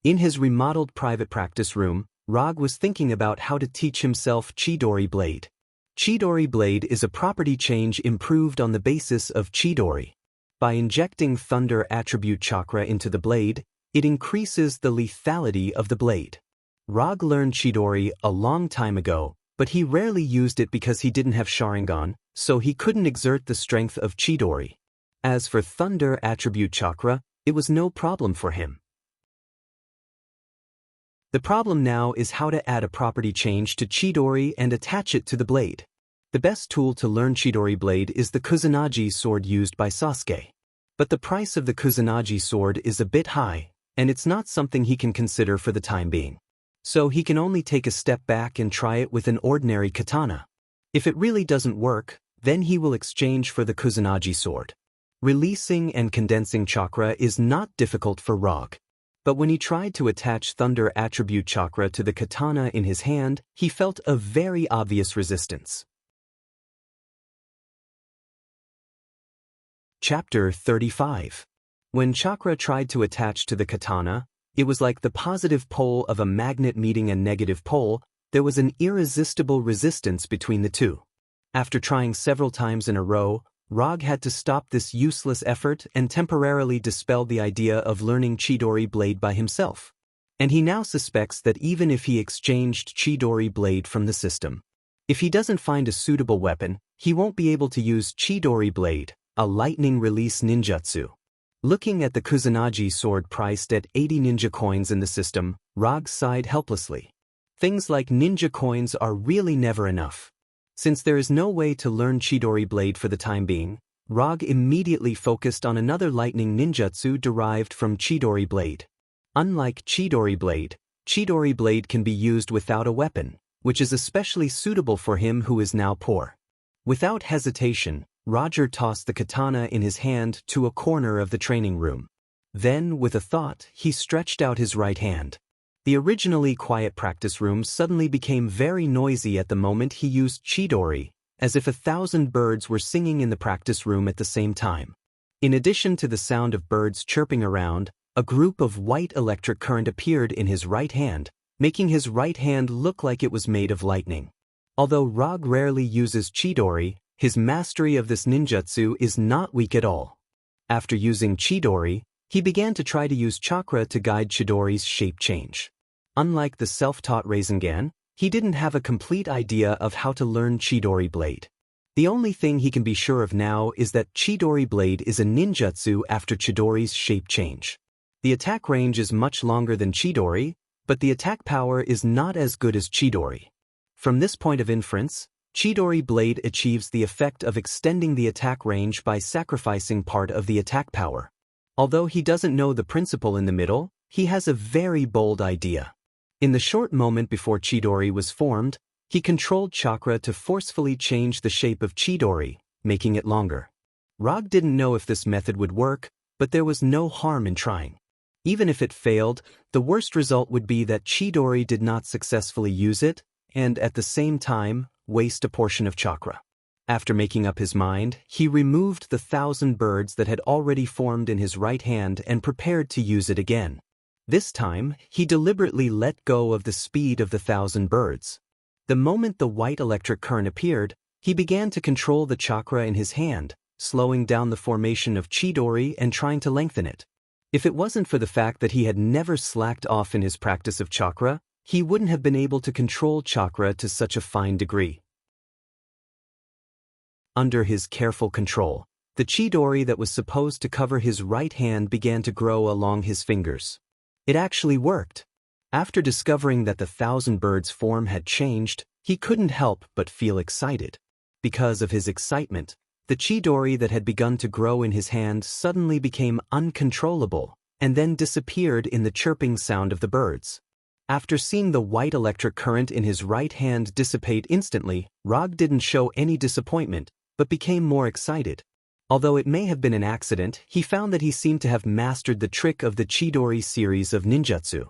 In his remodeled private practice room, Rog was thinking about how to teach himself Chidori Blade. Chidori Blade is a property change improved on the basis of Chidori. By injecting Thunder Attribute Chakra into the blade, it increases the lethality of the blade. Rog learned Chidori a long time ago, but he rarely used it because he didn't have Sharingan, so he couldn't exert the strength of Chidori. As for Thunder Attribute Chakra, it was no problem for him. The problem now is how to add a property change to Chidori and attach it to the blade. The best tool to learn Chidori Blade is the Kusanagi sword used by Sasuke. But the price of the Kusanagi sword is a bit high, and it's not something he can consider for the time being. So he can only take a step back and try it with an ordinary katana. If it really doesn't work, then he will exchange for the Kusanagi sword. Releasing and condensing chakra is not difficult for Rog. But when he tried to attach thunder attribute chakra to the katana in his hand, he felt a very obvious resistance. Chapter 35. When chakra tried to attach to the katana, it was like the positive pole of a magnet meeting a negative pole. There was an irresistible resistance between the two. After trying several times in a row, Rog had to stop this useless effort and temporarily dispel the idea of learning Chidori blade by himself. And he now suspects that even if he exchanged Chidori blade from the system, if he doesn't find a suitable weapon, he won't be able to use Chidori blade, a lightning release ninjutsu. Looking at the Kusanagi sword priced at 80 ninja coins in the system, Rog sighed helplessly. Things like ninja coins are really never enough. Since there is no way to learn Chidori blade for the time being, Rog immediately focused on another lightning ninjutsu derived from Chidori blade. Unlike Chidori blade can be used without a weapon, which is especially suitable for him who is now poor. Without hesitation, Roger tossed the katana in his hand to a corner of the training room. Then, with a thought, he stretched out his right hand. The originally quiet practice room suddenly became very noisy at the moment he used Chidori, as if 1,000 birds were singing in the practice room at the same time. In addition to the sound of birds chirping around, a group of white electric current appeared in his right hand, making his right hand look like it was made of lightning. Although Rog rarely uses Chidori, his mastery of this ninjutsu is not weak at all. After using Chidori, he began to try to use chakra to guide Chidori's shape change. Unlike the self-taught Rasengan, he didn't have a complete idea of how to learn Chidori blade. The only thing he can be sure of now is that Chidori blade is a ninjutsu after Chidori's shape change. The attack range is much longer than Chidori, but the attack power is not as good as Chidori. From this point of inference, Chidori blade achieves the effect of extending the attack range by sacrificing part of the attack power. Although he doesn't know the principle in the middle, he has a very bold idea. In the short moment before Chidori was formed, he controlled chakra to forcefully change the shape of Chidori, making it longer. Rog didn't know if this method would work, but there was no harm in trying. Even if it failed, the worst result would be that Chidori did not successfully use it, and at the same time, waste a portion of chakra. After making up his mind, he removed the 1,000 birds that had already formed in his right hand and prepared to use it again. This time, he deliberately let go of the speed of the 1,000 birds. The moment the white electric current appeared, he began to control the chakra in his hand, slowing down the formation of Chidori and trying to lengthen it. If it wasn't for the fact that he had never slacked off in his practice of chakra, he wouldn't have been able to control chakra to such a fine degree. Under his careful control, the Chidori that was supposed to cover his right hand began to grow along his fingers. It actually worked. After discovering that the 1,000 birds' form had changed, he couldn't help but feel excited. Because of his excitement, the Chidori that had begun to grow in his hand suddenly became uncontrollable, and then disappeared in the chirping sound of the birds. After seeing the white electric current in his right hand dissipate instantly, Rog didn't show any disappointment, but became more excited. Although it may have been an accident, he found that he seemed to have mastered the trick of the Chidori series of ninjutsu.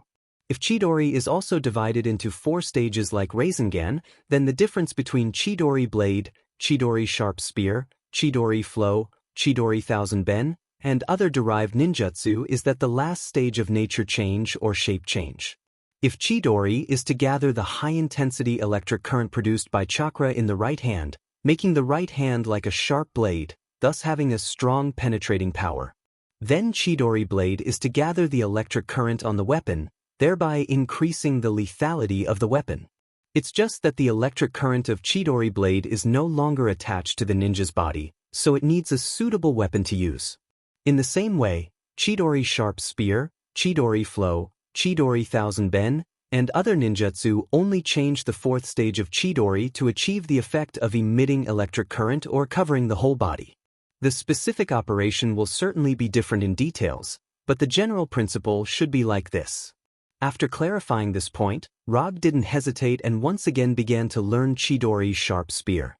If Chidori is also divided into 4 stages like Rasengan, then the difference between Chidori blade, Chidori sharp spear, Chidori flow, Chidori thousand ben, and other derived ninjutsu is that the last stage of nature change or shape change. If Chidori is to gather the high-intensity electric current produced by chakra in the right hand, making the right hand like a sharp blade, thus having a strong penetrating power. Then Chidori blade is to gather the electric current on the weapon, thereby increasing the lethality of the weapon. It's just that the electric current of Chidori blade is no longer attached to the ninja's body, so it needs a suitable weapon to use. In the same way, Chidori sharp spear, Chidori flow, Chidori thousand ben, and other ninjutsu only change the 4th stage of Chidori to achieve the effect of emitting electric current or covering the whole body. The specific operation will certainly be different in details, but the general principle should be like this. After clarifying this point, Rog didn't hesitate and once again began to learn Chidori's sharp spear.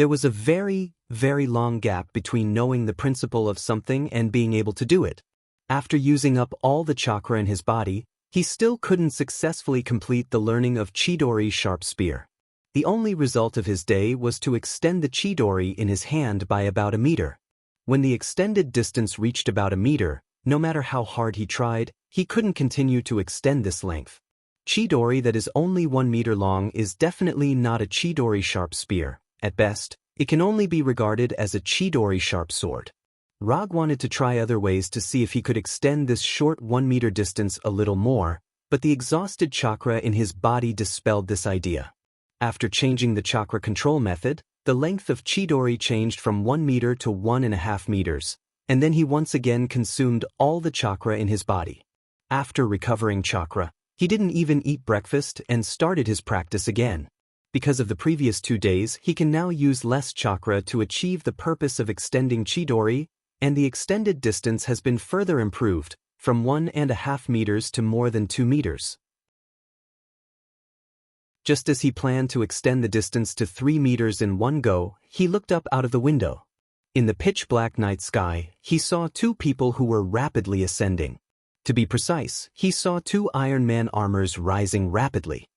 There was a very, very long gap between knowing the principle of something and being able to do it. After using up all the chakra in his body, he still couldn't successfully complete the learning of Chidori's sharp spear. The only result of his day was to extend the Chidori in his hand by about a meter. When the extended distance reached about a meter, no matter how hard he tried, he couldn't continue to extend this length. Chidori that is only 1 meter long is definitely not a Chidori sharp spear. At best, it can only be regarded as a Chidori sharp sword. Rog wanted to try other ways to see if he could extend this short 1 meter distance a little more, but the exhausted chakra in his body dispelled this idea. After changing the chakra control method, the length of Chidori changed from 1 meter to 1.5 meters, and then he once again consumed all the chakra in his body. After recovering chakra, he didn't even eat breakfast and started his practice again. Because of the previous 2 days, he can now use less chakra to achieve the purpose of extending Chidori, and the extended distance has been further improved, from 1.5 meters to more than 2 meters. Just as he planned to extend the distance to 3 meters in one go, he looked up out of the window. In the pitch-black night sky, he saw 2 people who were rapidly ascending. To be precise, he saw 2 Iron Man armors rising rapidly.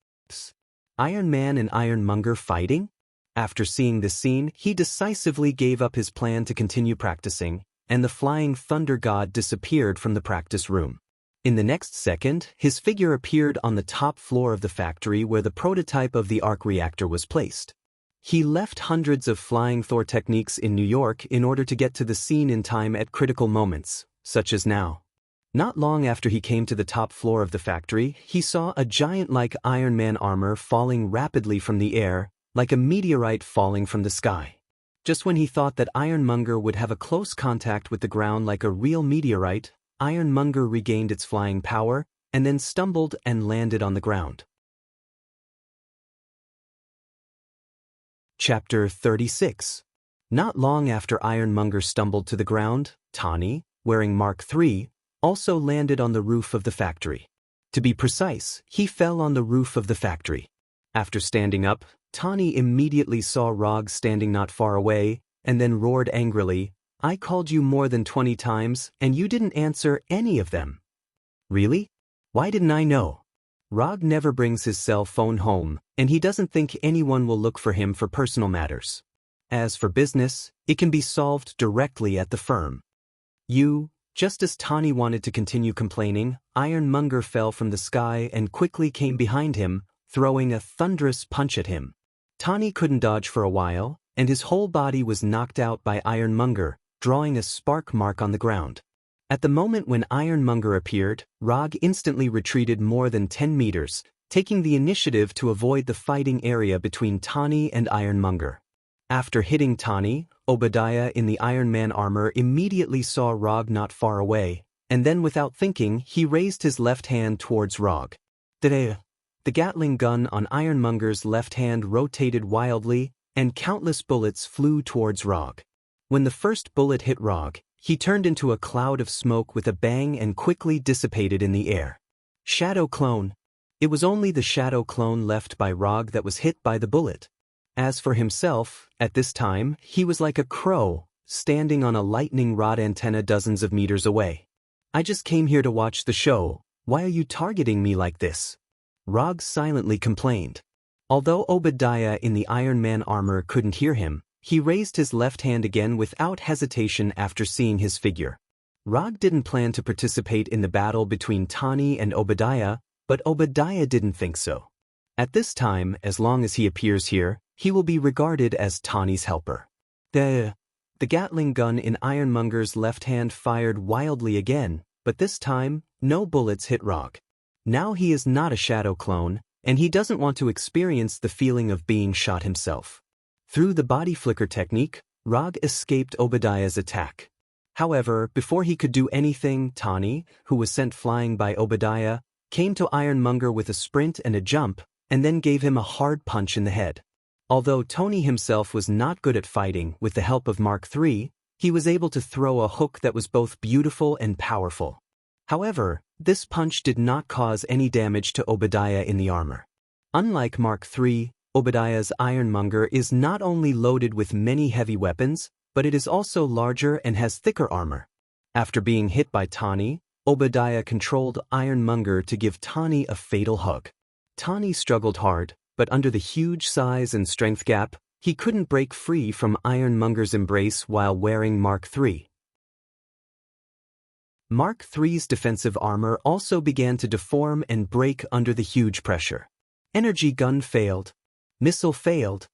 Iron Man and Ironmonger fighting? After seeing this scene, he decisively gave up his plan to continue practicing, and the flying thunder god disappeared from the practice room. In the next second, his figure appeared on the top floor of the factory where the prototype of the arc reactor was placed. He left hundreds of flying Thor techniques in New York in order to get to the scene in time at critical moments, such as now. Not long after he came to the top floor of the factory, he saw a giant-like Iron Man armor falling rapidly from the air, like a meteorite falling from the sky. Just when he thought that Ironmonger would have a close contact with the ground like a real meteorite, Ironmonger regained its flying power, and then stumbled and landed on the ground. Chapter 36. Not long after Ironmonger stumbled to the ground, Tani, wearing Mark III, also landed on the roof of the factory. To be precise, he fell on the roof of the factory. After standing up, Tani immediately saw Rog standing not far away, and then roared angrily, "I called you more than 20 times, and you didn't answer any of them." Really? Why didn't I know? Rog never brings his cell phone home, and he doesn't think anyone will look for him for personal matters. As for business, it can be solved directly at the firm. Just as Tani wanted to continue complaining, Ironmonger fell from the sky and quickly came behind him, throwing a thunderous punch at him. Tani couldn't dodge for a while, and his whole body was knocked out by Ironmonger, drawing a spark mark on the ground. At the moment when Ironmonger appeared, Rog instantly retreated more than 10 meters, taking the initiative to avoid the fighting area between Tani and Ironmonger. After hitting Tani, Obadiah in the Iron Man armor immediately saw Rog not far away, and then without thinking, he raised his left hand towards Rog. The Gatling gun on Ironmonger's left hand rotated wildly, and countless bullets flew towards Rog. When the first bullet hit Rog, he turned into a cloud of smoke with a bang and quickly dissipated in the air. Shadow clone. It was only the shadow clone left by Rog that was hit by the bullet. As for himself, at this time, he was like a crow, standing on a lightning rod antenna dozens of meters away. "I just came here to watch the show. Why are you targeting me like this?" Rog silently complained. Although Obadiah in the Iron Man armor couldn't hear him, he raised his left hand again without hesitation after seeing his figure. Rog didn't plan to participate in the battle between Tani and Obadiah, but Obadiah didn't think so. At this time, as long as he appears here, he will be regarded as Tani's helper. The Gatling gun in Ironmonger's left hand fired wildly again, but this time, no bullets hit Rog. Now he is not a shadow clone, and he doesn't want to experience the feeling of being shot himself. Through the body flicker technique, Rog escaped Obadiah's attack. However, before he could do anything, Tani, who was sent flying by Obadiah, came to Ironmonger with a sprint and a jump, and then gave him a hard punch in the head. Although Tony himself was not good at fighting, with the help of Mark III, he was able to throw a hook that was both beautiful and powerful. However, this punch did not cause any damage to Obadiah in the armor. Unlike Mark III, Obadiah's ironmonger is not only loaded with many heavy weapons, but it is also larger and has thicker armor. After being hit by Tani, Obadiah controlled Ironmonger to give Tani a fatal hug. Tani struggled hard, but under the huge size and strength gap, he couldn't break free from Ironmonger's embrace while wearing Mark III. Mark III's defensive armor also began to deform and break under the huge pressure. Energy gun failed. Missile failed.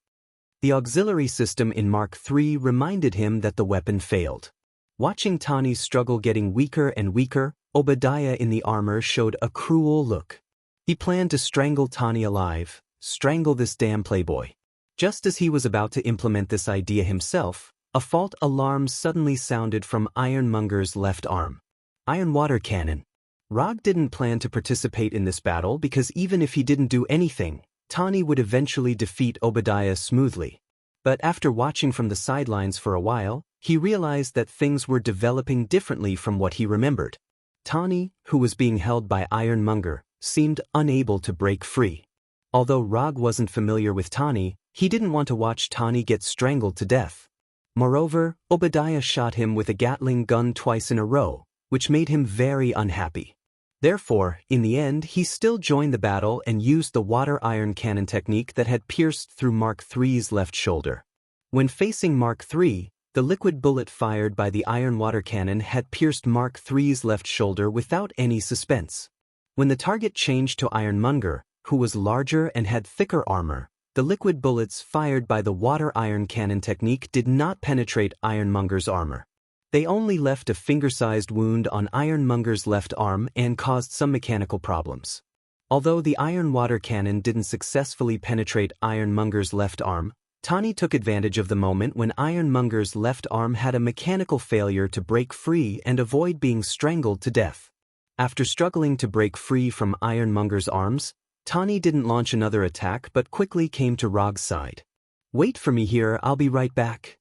The auxiliary system in Mark III reminded him that the weapon failed. Watching Tani's struggle getting weaker and weaker, Obadiah in the armor showed a cruel look. He planned to strangle Tani alive, strangle this damn playboy. Just as he was about to implement this idea himself, a fault alarm suddenly sounded from Ironmonger's left arm. Iron water cannon. Rog didn't plan to participate in this battle because even if he didn't do anything, Tani would eventually defeat Obadiah smoothly. But after watching from the sidelines for a while, he realized that things were developing differently from what he remembered. Tani, who was being held by Ironmonger, seemed unable to break free. Although Rog wasn't familiar with Tani, he didn't want to watch Tani get strangled to death. Moreover, Obadiah shot him with a Gatling gun twice in a row, which made him very unhappy. Therefore, in the end, he still joined the battle and used the water iron cannon technique that had pierced through Mark III's left shoulder. When facing Mark III, the liquid bullet fired by the iron water cannon had pierced Mark III's left shoulder without any suspense. When the target changed to Ironmonger, who was larger and had thicker armor, the liquid bullets fired by the water iron cannon technique did not penetrate Ironmonger's armor. They only left a finger-sized wound on Ironmonger's left arm and caused some mechanical problems. Although the iron water cannon didn't successfully penetrate Ironmonger's left arm, Tani took advantage of the moment when Ironmonger's left arm had a mechanical failure to break free and avoid being strangled to death. After struggling to break free from Ironmonger's arms, Tani didn't launch another attack but quickly came to Rog's side. "Wait for me here, I'll be right back."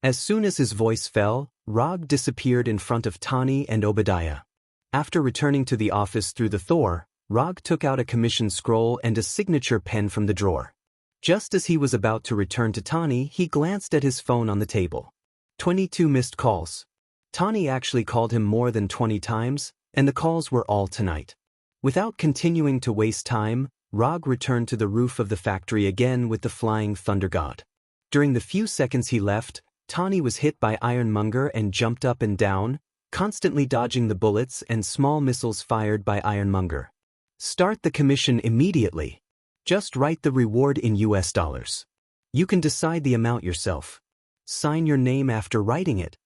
As soon as his voice fell, Rog disappeared in front of Tani and Obadiah. After returning to the office through the Thor, Rog took out a commission scroll and a signature pen from the drawer. Just as he was about to return to Tani, he glanced at his phone on the table. 22 missed calls. Tani actually called him more than 20 times, and the calls were all tonight. Without continuing to waste time, Rog returned to the roof of the factory again with the flying thunder god. During the few seconds he left, Tani was hit by Ironmonger and jumped up and down, constantly dodging the bullets and small missiles fired by Ironmonger. Start the commission immediately. Just write the reward in US dollars. You can decide the amount yourself. Sign your name after writing it.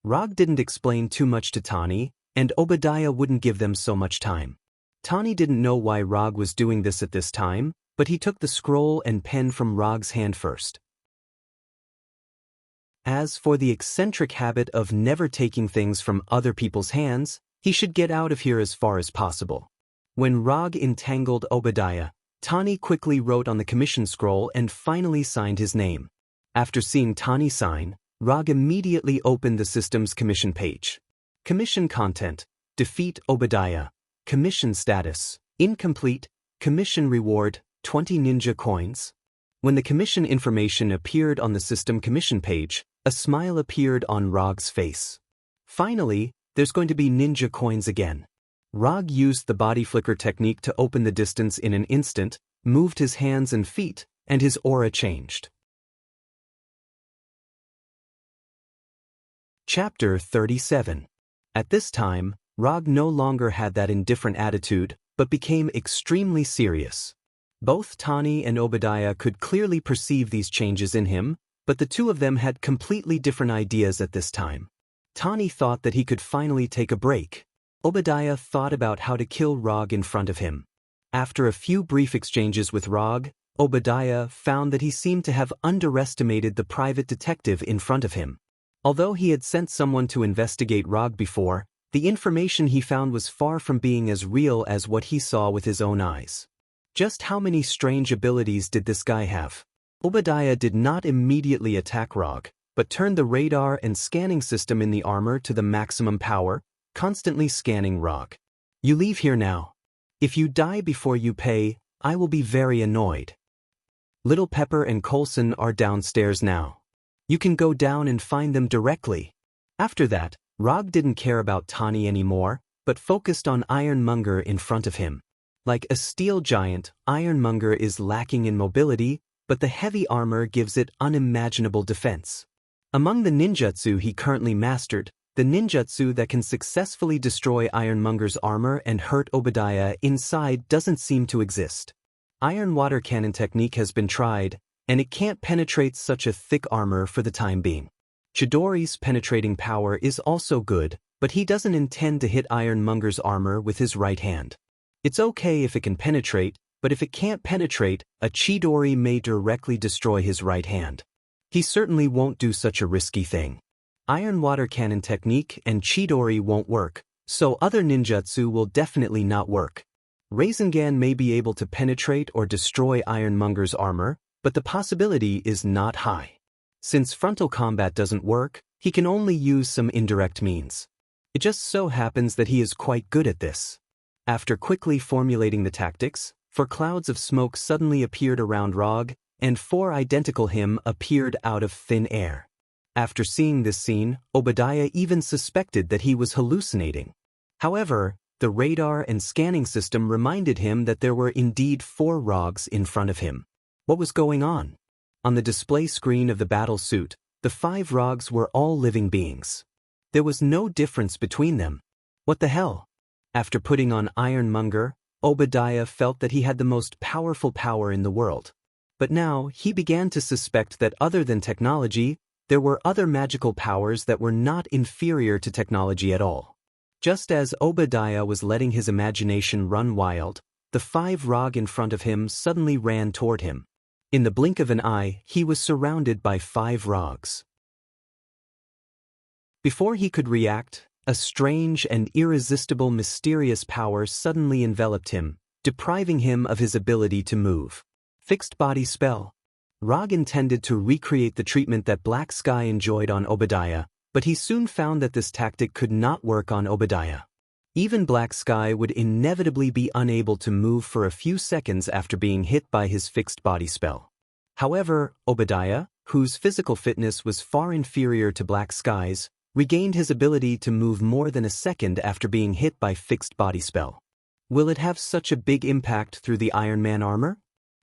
Rog didn't explain too much to Tani, and Obadiah wouldn't give them so much time. Tani didn't know why Rog was doing this at this time, but he took the scroll and pen from Rog's hand first. As for the eccentric habit of never taking things from other people's hands, he should get out of here as far as possible. When Rog entangled Obadiah, Tani quickly wrote on the commission scroll and finally signed his name. After seeing Tani sign, Rog immediately opened the system's commission page. Commission content: defeat Obadiah. Commission status: incomplete. Commission reward: 20 ninja coins. When the commission information appeared on the system commission page, a smile appeared on Rog's face. Finally, there's going to be ninja coins again. Rog used the body flicker technique to open the distance in an instant, moved his hands and feet, and his aura changed. Chapter 37. At this time, Rog no longer had that indifferent attitude, but became extremely serious. Both Tani and Obadiah could clearly perceive these changes in him, but the two of them had completely different ideas at this time. Tani thought that he could finally take a break. Obadiah thought about how to kill Rog in front of him. After a few brief exchanges with Rog, Obadiah found that he seemed to have underestimated the private detective in front of him. Although he had sent someone to investigate Rog before, the information he found was far from being as real as what he saw with his own eyes. Just how many strange abilities did this guy have? Obadiah did not immediately attack Rog, but turned the radar and scanning system in the armor to the maximum power, constantly scanning Rog. "You leave here now. If you die before you pay, I will be very annoyed." Little Pepper and Coulson are downstairs now. You can go down and find them directly. After that, Rog didn't care about Tawny anymore, but focused on Ironmonger in front of him. Like a steel giant, Ironmonger is lacking in mobility, but the heavy armor gives it unimaginable defense. Among the ninjutsu he currently mastered, the ninjutsu that can successfully destroy Ironmonger's armor and hurt Obadiah inside doesn't seem to exist. Iron water cannon technique has been tried, and it can't penetrate such a thick armor for the time being. Chidori's penetrating power is also good, but he doesn't intend to hit Ironmonger's armor with his right hand. It's okay if it can penetrate, but if it can't penetrate, a Chidori may directly destroy his right hand. He certainly won't do such a risky thing. Iron water cannon technique and Chidori won't work, so other ninjutsu will definitely not work. Rasengan may be able to penetrate or destroy Ironmonger's armor, but the possibility is not high. Since frontal combat doesn't work, he can only use some indirect means. It just so happens that he is quite good at this. After quickly formulating the tactics, 4 clouds of smoke suddenly appeared around Rog, and 4 identical him appeared out of thin air. After seeing this scene, Obadiah even suspected that he was hallucinating. However, the radar and scanning system reminded him that there were indeed 4 Rogs in front of him. What was going on? On the display screen of the battle suit, the 5 Rogs were all living beings. There was no difference between them. What the hell? After putting on Ironmonger, Obadiah felt that he had the most powerful power in the world. But now, he began to suspect that other than technology, there were other magical powers that were not inferior to technology at all. Just as Obadiah was letting his imagination run wild, the 5 Rog in front of him suddenly ran toward him. In the blink of an eye, he was surrounded by 5 Rogs. Before he could react, a strange and irresistible mysterious power suddenly enveloped him, depriving him of his ability to move. Fixed body spell. Rog intended to recreate the treatment that Black Sky enjoyed on Obadiah, but he soon found that this tactic could not work on Obadiah. Even Black Sky would inevitably be unable to move for a few seconds after being hit by his fixed body spell. However, Obadiah, whose physical fitness was far inferior to Black Sky's, regained his ability to move more than a second after being hit by fixed body spell. Will it have such a big impact through the Iron Man armor?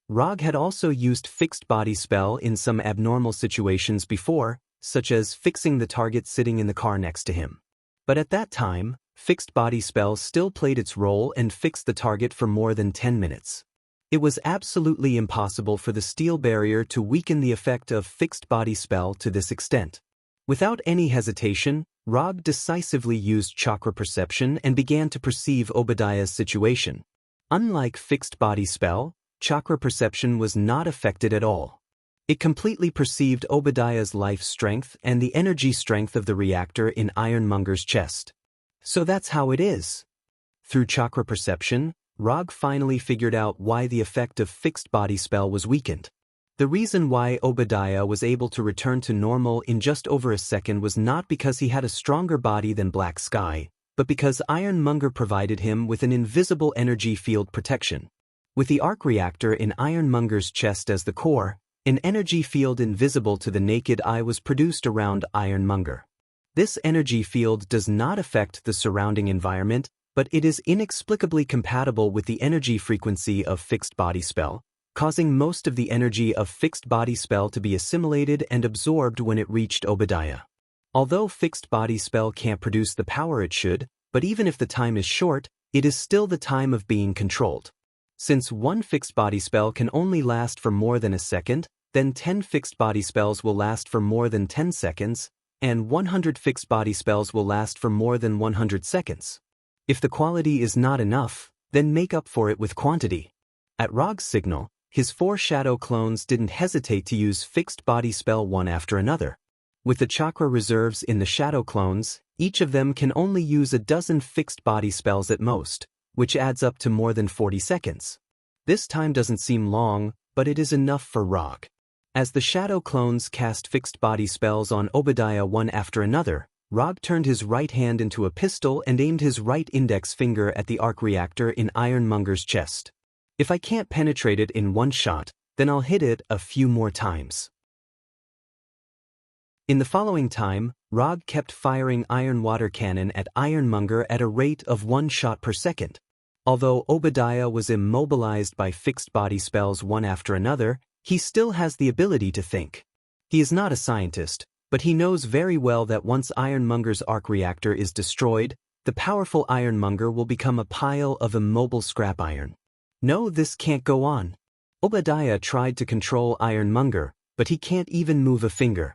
Rog had also used fixed body spell in some abnormal situations before, such as fixing the target sitting in the car next to him. But at that time, fixed body spell still played its role and fixed the target for more than 10 minutes. It was absolutely impossible for the steel barrier to weaken the effect of fixed body spell to this extent. Without any hesitation, Rog decisively used chakra perception and began to perceive Obadiah's situation. Unlike fixed body spell, chakra perception was not affected at all. It completely perceived Obadiah's life strength and the energy strength of the reactor in Ironmonger's chest. So that's how it is. Through chakra perception, Rog finally figured out why the effect of fixed body spell was weakened. The reason why Obadiah was able to return to normal in just over a second was not because he had a stronger body than Black Sky, but because Ironmonger provided him with an invisible energy field protection. With the arc reactor in Ironmonger's chest as the core, an energy field invisible to the naked eye was produced around Ironmonger. This energy field does not affect the surrounding environment, but it is inexplicably compatible with the energy frequency of fixed body spell, causing most of the energy of fixed body spell to be assimilated and absorbed when it reached Obadiah. Although fixed body spell can't produce the power it should, but even if the time is short, it is still the time of being controlled. Since one fixed body spell can only last for more than a second, then 10 fixed body spells will last for more than 10 seconds, and 100 fixed body spells will last for more than 100 seconds. If the quality is not enough, then make up for it with quantity. At Rog's signal, his 4 shadow clones didn't hesitate to use fixed body spell one after another. With the chakra reserves in the shadow clones, each of them can only use a dozen fixed body spells at most, which adds up to more than 40 seconds. This time doesn't seem long, but it is enough for Rog. As the shadow clones cast fixed body spells on Obadiah one after another, Rog turned his right hand into a pistol and aimed his right index finger at the arc reactor in Ironmonger's chest. If I can't penetrate it in one shot, Then I'll hit it a few more times. In the following time, Rog kept firing iron water cannon at Ironmonger at a rate of 1 shot per second. Although Obadiah was immobilized by fixed body spells one after another, he still has the ability to think. He is not a scientist, but he knows very well that once Ironmonger's arc reactor is destroyed, the powerful Ironmonger will become a pile of immobile scrap iron. No, this can't go on. Obadiah tried to control Ironmonger, but he can't even move a finger.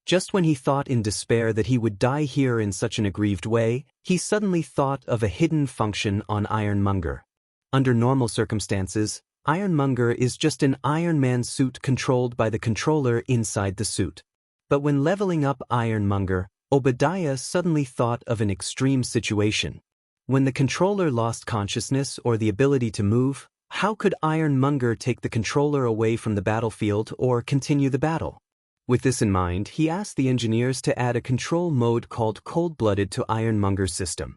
Just when he thought in despair that he would die here in such an aggrieved way, he suddenly thought of a hidden function on Ironmonger. Under normal circumstances, Ironmonger is just an Iron Man suit controlled by the controller inside the suit. But when leveling up Ironmonger, Obadiah suddenly thought of an extreme situation. When the controller lost consciousness or the ability to move, how could Ironmonger take the controller away from the battlefield or continue the battle? With this in mind, he asked the engineers to add a control mode called Cold-Blooded to Ironmonger's system.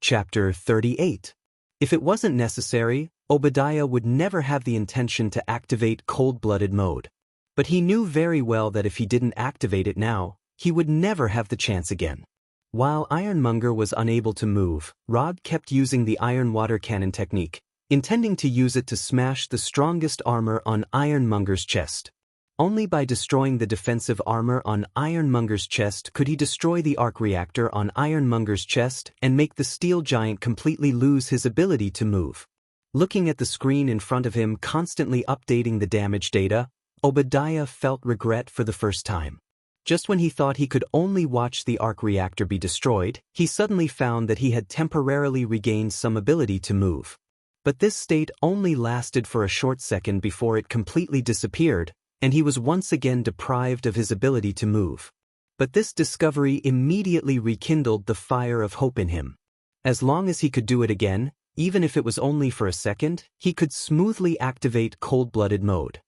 Chapter 38. If it wasn't necessary, Obadiah would never have the intention to activate Cold-Blooded mode. But he knew very well that if he didn't activate it now, he would never have the chance again. While Ironmonger was unable to move, Rog kept using the iron water cannon technique, intending to use it to smash the strongest armor on Ironmonger's chest. Only by destroying the defensive armor on Ironmonger's chest could he destroy the arc reactor on Ironmonger's chest and make the steel giant completely lose his ability to move. Looking at the screen in front of him constantly updating the damage data, Obadiah felt regret for the first time. Just when he thought he could only watch the arc reactor be destroyed, he suddenly found that he had temporarily regained some ability to move. But this state only lasted for a short second before it completely disappeared, and he was once again deprived of his ability to move. But this discovery immediately rekindled the fire of hope in him. As long as he could do it again, even if it was only for a second, he could smoothly activate Cold-Blooded mode.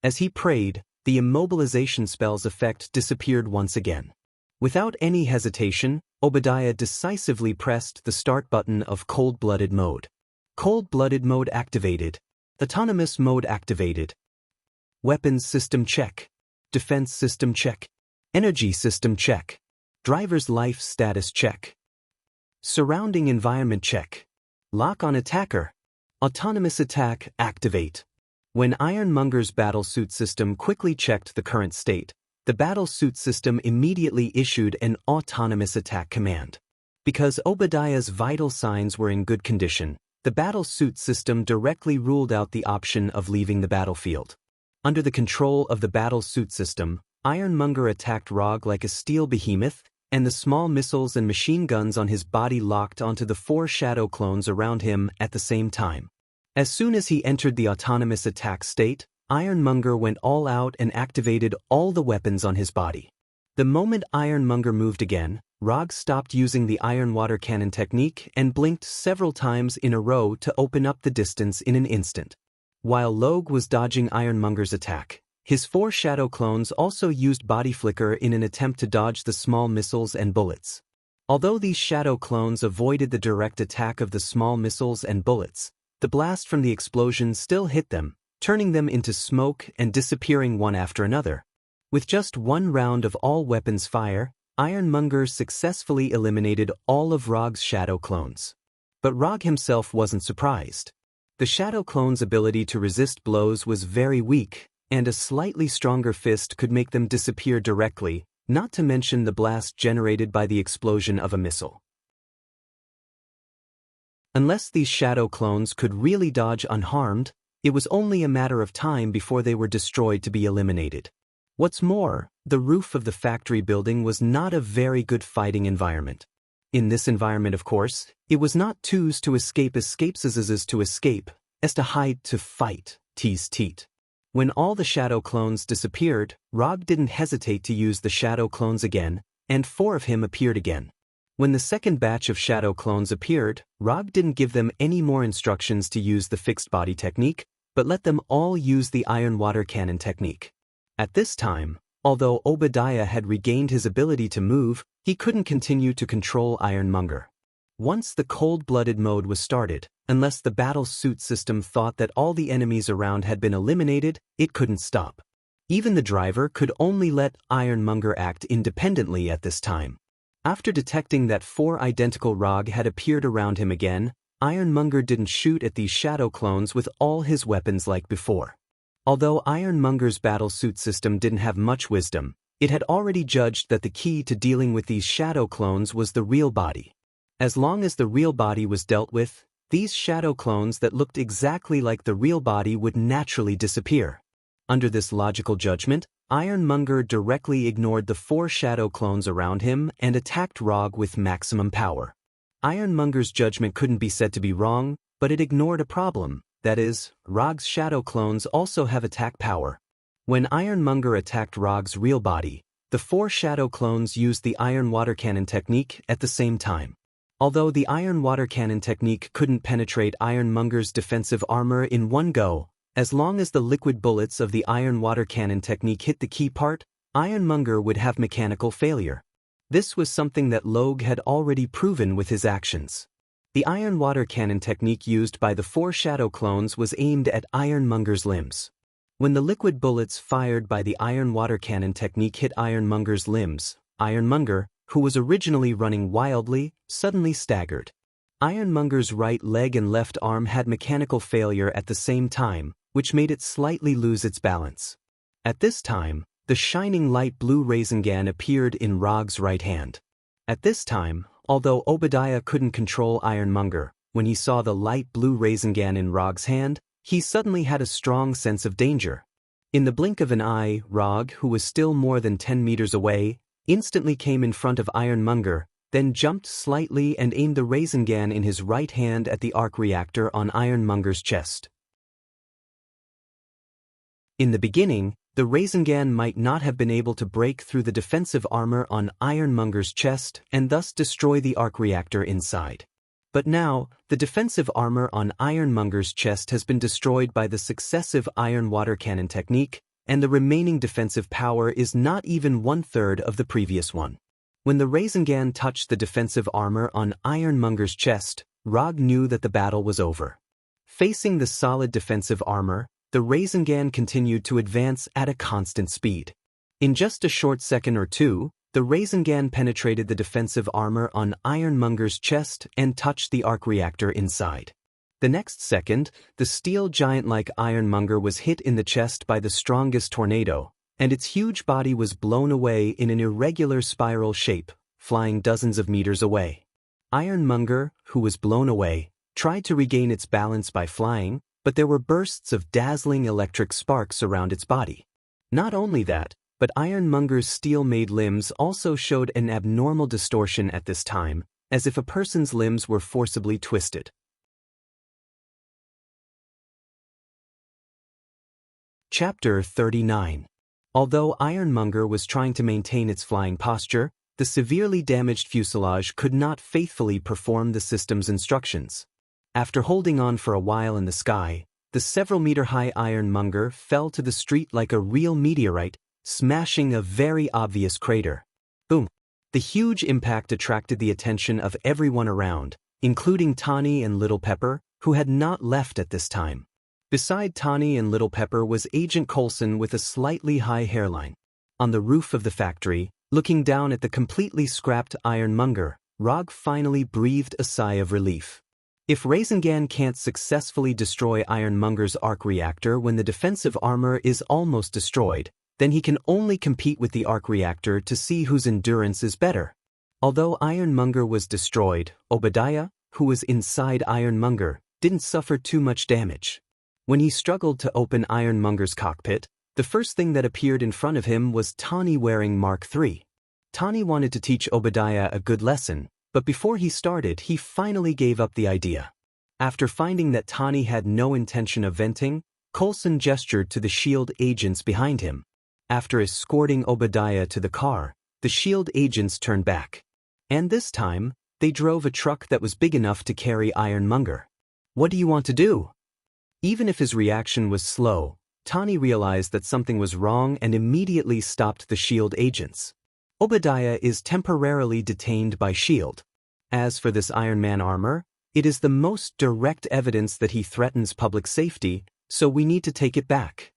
As he prayed, the immobilization spell's effect disappeared once again. Without any hesitation, Obadiah decisively pressed the start button of Cold-Blooded mode. Cold-Blooded mode activated. Autonomous mode activated. Weapons system check. Defense system check. Energy system check. Driver's life status check. Surrounding environment check. Lock on attacker. Autonomous attack activate. When Ironmonger's battlesuit system quickly checked the current state, the battlesuit system immediately issued an autonomous attack command. Because Obadiah's vital signs were in good condition, the battlesuit system directly ruled out the option of leaving the battlefield. Under the control of the battlesuit system, Ironmonger attacked Rog like a steel behemoth, and the small missiles and machine guns on his body locked onto the 4 shadow clones around him at the same time. As soon as he entered the autonomous attack state, Ironmonger went all out and activated all the weapons on his body. The moment Ironmonger moved again, Rog stopped using the iron water cannon technique and blinked several times in a row to open up the distance in an instant. While Log was dodging Ironmonger's attack, his 4 shadow clones also used body flicker in an attempt to dodge the small missiles and bullets. Although these shadow clones avoided the direct attack of the small missiles and bullets, the blast from the explosion still hit them, turning them into smoke and disappearing one after another. With just 1 round of all weapons fire, Ironmonger successfully eliminated all of Rog's shadow clones. But Rog himself wasn't surprised. The shadow clone's ability to resist blows was very weak, and a slightly stronger fist could make them disappear directly, not to mention the blast generated by the explosion of a missile. Unless these shadow clones could really dodge unharmed, it was only a matter of time before they were destroyed to be eliminated. What's more, the roof of the factory building was not a very good fighting environment. In this environment, of course, it was not twos to escape escapes as to escape, as to hide to fight, tease teat. When all the shadow clones disappeared, Rog didn't hesitate to use the shadow clones again, and 4 of him appeared again. When the second batch of shadow clones appeared, Rog didn't give them any more instructions to use the fixed body technique, but let them all use the iron water cannon technique. At this time, although Obadiah had regained his ability to move, he couldn't continue to control Ironmonger. Once the cold-blooded mode was started, unless the battle suit system thought that all the enemies around had been eliminated, it couldn't stop. Even the driver could only let Ironmonger act independently at this time. After detecting that 4 identical Rog had appeared around him again, Ironmonger didn't shoot at these shadow clones with all his weapons like before. Although Ironmonger's battlesuit system didn't have much wisdom, it had already judged that the key to dealing with these shadow clones was the real body. As long as the real body was dealt with, these shadow clones that looked exactly like the real body would naturally disappear. Under this logical judgment, Ironmonger directly ignored the 4 shadow clones around him and attacked Rog with maximum power. Ironmonger's judgment couldn't be said to be wrong, but it ignored a problem. That is, Rog's shadow clones also have attack power. When Ironmonger attacked Rog's real body, the 4 shadow clones used the iron water cannon technique at the same time. Although the iron water cannon technique couldn't penetrate Ironmonger's defensive armor in one go, as long as the liquid bullets of the iron water cannon technique hit the key part, Ironmonger would have mechanical failure. This was something that Logue had already proven with his actions. The iron water cannon technique used by the 4 shadow clones was aimed at Ironmonger's limbs. When the liquid bullets fired by the iron water cannon technique hit Ironmonger's limbs, Ironmonger, who was originally running wildly, suddenly staggered. Ironmonger's right leg and left arm had mechanical failure at the same time, which made it slightly lose its balance. At this time, the shining light blue Rasengan appeared in Rog's right hand. At this time, although Obadiah couldn't control Ironmonger, when he saw the light blue Rasengan in Rog's hand, he suddenly had a strong sense of danger. In the blink of an eye, Rog, who was still more than 10 meters away, instantly came in front of Ironmonger, then jumped slightly and aimed the Rasengan in his right hand at the arc reactor on Ironmonger's chest. In the beginning, the Rasengan might not have been able to break through the defensive armor on Ironmonger's chest and thus destroy the arc reactor inside. But now, the defensive armor on Ironmonger's chest has been destroyed by the successive iron water cannon technique, and the remaining defensive power is not even 1/3 of the previous one. When the Rasengan touched the defensive armor on Ironmonger's chest, Rog knew that the battle was over. Facing the solid defensive armor, the Rasengan continued to advance at a constant speed. In just a short second or two, the Rasengan penetrated the defensive armor on Ironmonger's chest and touched the arc reactor inside. The next second, the steel giant like Ironmonger was hit in the chest by the strongest tornado, and its huge body was blown away in an irregular spiral shape, flying dozens of meters away. Ironmonger, who was blown away, tried to regain its balance by flying, but there were bursts of dazzling electric sparks around its body. Not only that, but Ironmonger's steel-made limbs also showed an abnormal distortion at this time, as if a person's limbs were forcibly twisted. Chapter 39. Although Ironmonger was trying to maintain its flying posture, the severely damaged fuselage could not faithfully perform the system's instructions. After holding on for a while in the sky, the several-meter-high Ironmonger fell to the street like a real meteorite, smashing a very obvious crater. Boom! The huge impact attracted the attention of everyone around, including Tawny and Little Pepper, who had not left at this time. Beside Tawny and Little Pepper was Agent Coulson with a slightly high hairline. On the roof of the factory, looking down at the completely scrapped Ironmonger, Rog finally breathed a sigh of relief. If Rasengan can't successfully destroy Ironmonger's arc reactor when the defensive armor is almost destroyed, then he can only compete with the arc reactor to see whose endurance is better. Although Ironmonger was destroyed, Obadiah, who was inside Ironmonger, didn't suffer too much damage. When he struggled to open Ironmonger's cockpit, the first thing that appeared in front of him was Tawny wearing Mark III. Tawny wanted to teach Obadiah a good lesson, but before he started, he finally gave up the idea. After finding that Tawny had no intention of venting, Coulson gestured to the SHIELD agents behind him. After escorting Obadiah to the car, the SHIELD agents turned back. And this time, they drove a truck that was big enough to carry Ironmonger. "What do you want to do?" Even if his reaction was slow, Tawny realized that something was wrong and immediately stopped the SHIELD agents. "Obadiah is temporarily detained by SHIELD. As for this Iron Man armor, it is the most direct evidence that he threatens public safety, so we need to take it back.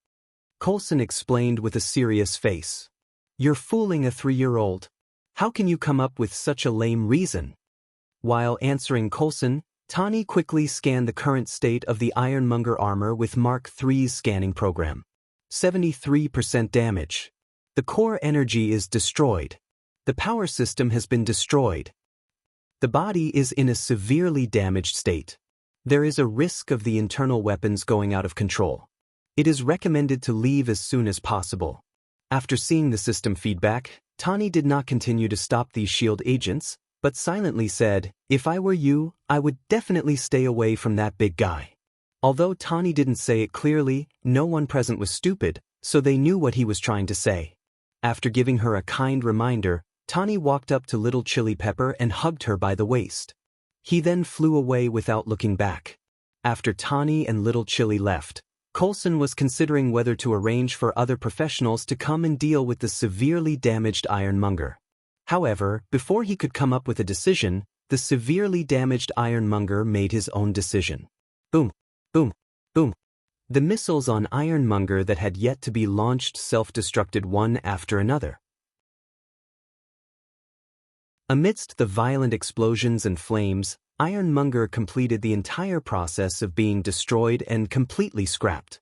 Coulson explained with a serious face. You're fooling a 3-year-old. How can you come up with such a lame reason? While answering Coulson, Tani quickly scanned the current state of the Ironmonger armor with Mark III's scanning program. 73% damage. The core energy is destroyed. The power system has been destroyed. The body is in a severely damaged state. There is a risk of the internal weapons going out of control. It is recommended to leave as soon as possible. After seeing the system feedback, Tani did not continue to stop these SHIELD agents, but silently said, if I were you, I would definitely stay away from that big guy. Although Tani didn't say it clearly, no one present was stupid, so they knew what he was trying to say. After giving her a kind reminder, Tani walked up to Little Chili Pepper and hugged her by the waist. He then flew away without looking back. After Tani and Little Chili left, Coulson was considering whether to arrange for other professionals to come and deal with the severely damaged Ironmonger. However, before he could come up with a decision, the severely damaged Ironmonger made his own decision. Boom, boom, boom. The missiles on Ironmonger that had yet to be launched self-destructed one after another. Amidst the violent explosions and flames, Ironmonger completed the entire process of being destroyed and completely scrapped.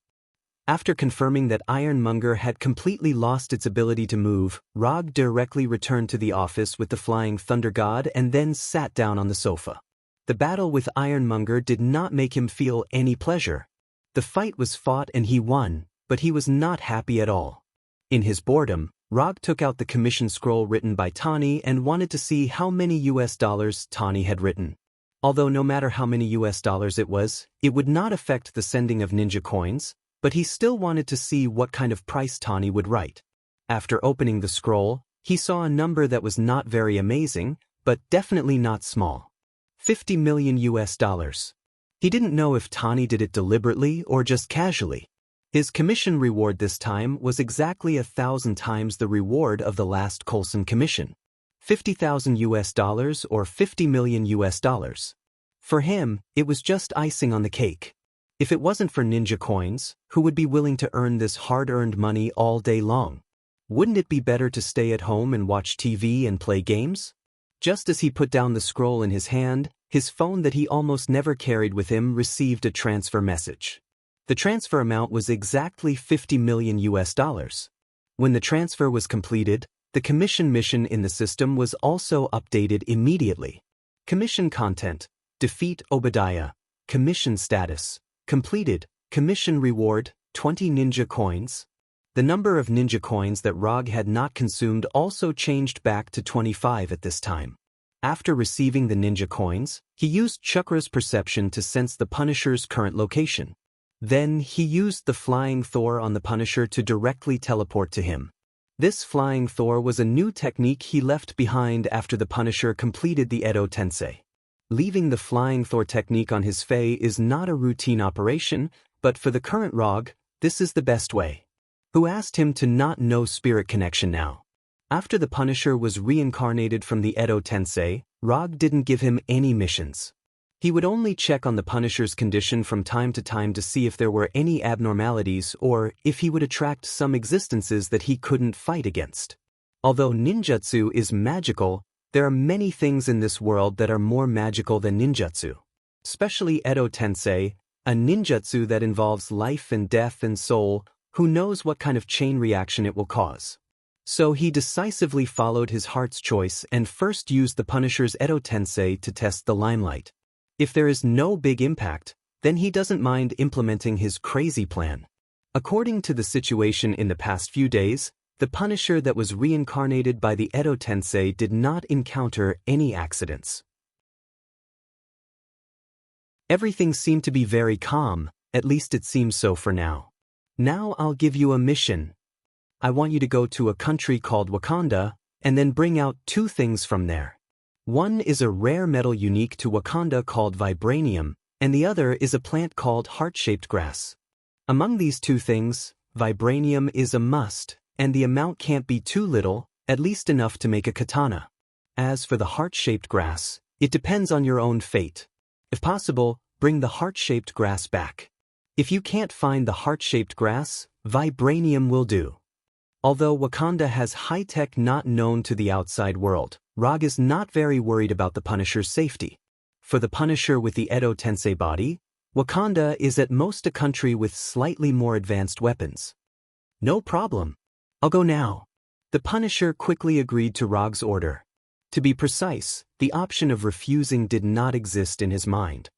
After confirming that Ironmonger had completely lost its ability to move, Rog directly returned to the office with the Flying Thunder God and then sat down on the sofa. The battle with Ironmonger did not make him feel any pleasure. The fight was fought and he won, but he was not happy at all. In his boredom, Rog took out the commission scroll written by Tani and wanted to see how many US dollars Tani had written. Although no matter how many US dollars it would not affect the sending of ninja coins, but he still wanted to see what kind of price Tani would write. After opening the scroll, he saw a number that was not very amazing, but definitely not small. 50 million US dollars. He didn't know if Tani did it deliberately or just casually. His commission reward this time was exactly 1,000 times the reward of the last Coulson commission. 50,000 US dollars or 50 million US dollars. For him, it was just icing on the cake. If it wasn't for ninja coins, who would be willing to earn this hard-earned money all day long? Wouldn't it be better to stay at home and watch TV and play games? Just as he put down the scroll in his hand, his phone that he almost never carried with him received a transfer message. The transfer amount was exactly 50 million US dollars. When the transfer was completed, the commission mission in the system was also updated immediately. Commission content: defeat Obadiah. Commission status: completed. Commission reward: 20 ninja coins. The number of ninja coins that Rog had not consumed also changed back to 25 at this time. After receiving the ninja coins, he used Chakra's perception to sense the Punisher's current location. Then he used the Flying Thor on the Punisher to directly teleport to him. This Flying Thor was a new technique he left behind after the Punisher completed the Edo Tensei. Leaving the Flying Thor technique on his Fae is not a routine operation, but for the current Rog, this is the best way. Who asked him to not know spirit connection now? After the Punisher was reincarnated from the Edo Tensei, Rog didn't give him any missions. He would only check on the Punisher's condition from time to time to see if there were any abnormalities or if he would attract some existences that he couldn't fight against. Although ninjutsu is magical, there are many things in this world that are more magical than ninjutsu. Especially Edo Tensei, a ninjutsu that involves life and death and soul, who knows what kind of chain reaction it will cause. So he decisively followed his heart's choice and first used the Punisher's Edo Tensei to test the limelight. If there is no big impact, then he doesn't mind implementing his crazy plan. According to the situation in the past few days, the Punisher that was reincarnated by the Edo Tensei did not encounter any accidents. Everything seemed to be very calm, at least it seems so for now. Now I'll give you a mission. I want you to go to a country called Wakanda, and then bring out 2 things from there. One is a rare metal unique to Wakanda called vibranium, and the other is a plant called heart-shaped grass. Among these 2 things, vibranium is a must, and the amount can't be too little, at least enough to make a katana. As for the heart-shaped grass, It depends on your own fate. If possible, bring the heart-shaped grass back. If you can't find the heart-shaped grass, vibranium will do. Although Wakanda has high-tech not known to the outside world, Rog is not very worried about the Punisher's safety. For the Punisher with the Edo Tensei body, Wakanda is at most a country with slightly more advanced weapons. No problem. I'll go now. The Punisher quickly agreed to Rog's order. To be precise, the option of refusing did not exist in his mind.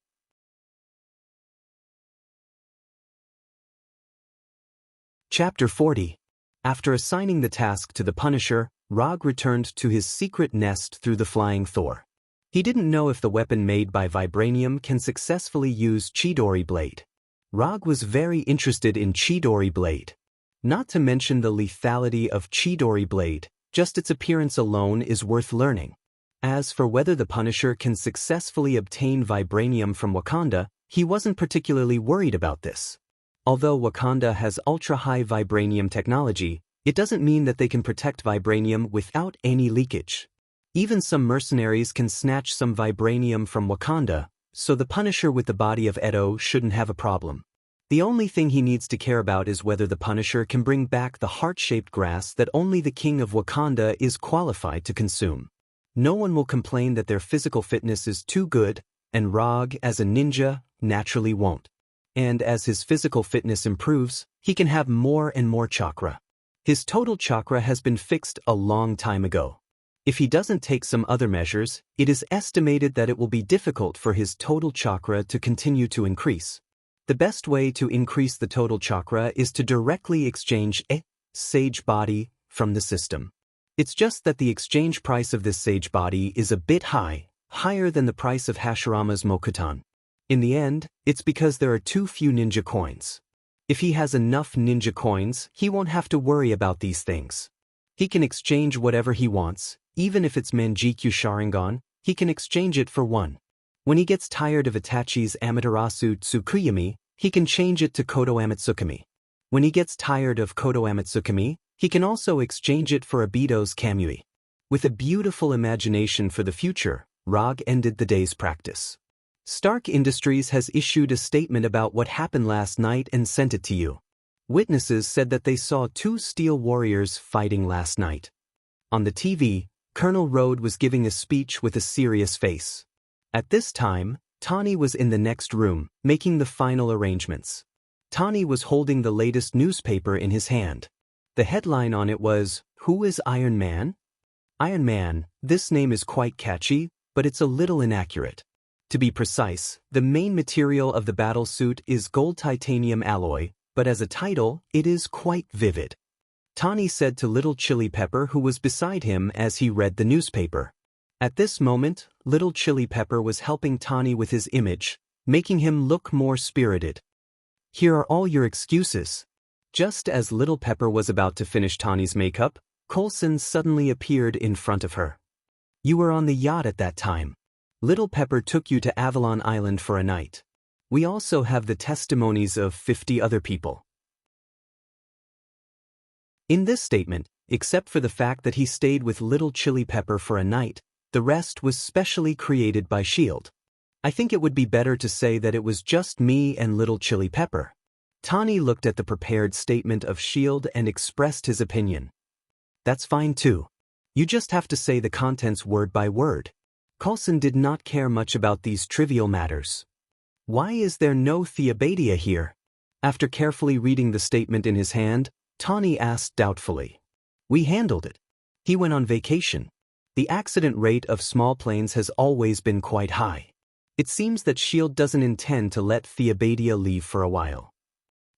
Chapter 40. After assigning the task to the Punisher, Rog returned to his secret nest through the flying Thor. He didn't know if the weapon made by vibranium can successfully use Chidori Blade. Rog was very interested in Chidori Blade. Not to mention the lethality of Chidori Blade, just its appearance alone is worth learning. As for whether the Punisher can successfully obtain vibranium from Wakanda, he wasn't particularly worried about this. Although Wakanda has ultra-high vibranium technology, it doesn't mean that they can protect vibranium without any leakage. Even some mercenaries can snatch some vibranium from Wakanda, so the Punisher with the body of Edo shouldn't have a problem. The only thing he needs to care about is whether the Punisher can bring back the heart-shaped grass that only the King of Wakanda is qualified to consume. No one will complain that their physical fitness is too good, and Rog, as a ninja, naturally won't. And as his physical fitness improves, he can have more and more chakra. His total chakra has been fixed a long time ago. If he doesn't take some other measures, it is estimated that it will be difficult for his total chakra to continue to increase. The best way to increase the total chakra is to directly exchange a sage body from the system. It's just that the exchange price of this sage body is a bit high, higher than the price of Hashirama's Mokutan. In the end, it's because there are too few ninja coins. If he has enough ninja coins, he won't have to worry about these things. He can exchange whatever he wants, even if it's Manjikyu Sharingan, he can exchange it for one. When he gets tired of Itachi's Amaterasu Tsukuyami, he can change it to Kodo Amatsukami. When he gets tired of Kodo Amatsukami, he can also exchange it for Obito's Kamui. With a beautiful imagination for the future, Rog ended the day's practice. Stark Industries has issued a statement about what happened last night and sent it to you. Witnesses said that they saw two steel warriors fighting last night. On the TV, Colonel Road was giving a speech with a serious face. At this time, Tani was in the next room, making the final arrangements. Tani was holding the latest newspaper in his hand. The headline on it was, "Who is Iron Man?" Iron Man, this name is quite catchy, but it's a little inaccurate. To be precise, the main material of the battle suit is gold titanium alloy, but as a title, it is quite vivid. Tani said to Little Chili Pepper, who was beside him as he read the newspaper. At this moment, Little Chili Pepper was helping Tani with his image, making him look more spirited. "Here are all your excuses." Just as Little Pepper was about to finish Tani's makeup, Coulson suddenly appeared in front of her. "You were on the yacht at that time. Little Pepper took you to Avalon Island for a night. We also have the testimonies of 50 other people." In this statement, except for the fact that he stayed with Little Chili Pepper for a night, the rest was specially created by S.H.I.E.L.D. I think it would be better to say that it was just me and Little Chili Pepper. Tani looked at the prepared statement of S.H.I.E.L.D. and expressed his opinion. "That's fine too. You just have to say the contents word by word." Coulson did not care much about these trivial matters. "Why is there no Theobadia here?" After carefully reading the statement in his hand, Tani asked doubtfully. "We handled it. He went on vacation. The accident rate of small planes has always been quite high. It seems that S.H.I.E.L.D. doesn't intend to let Theobadia leave for a while.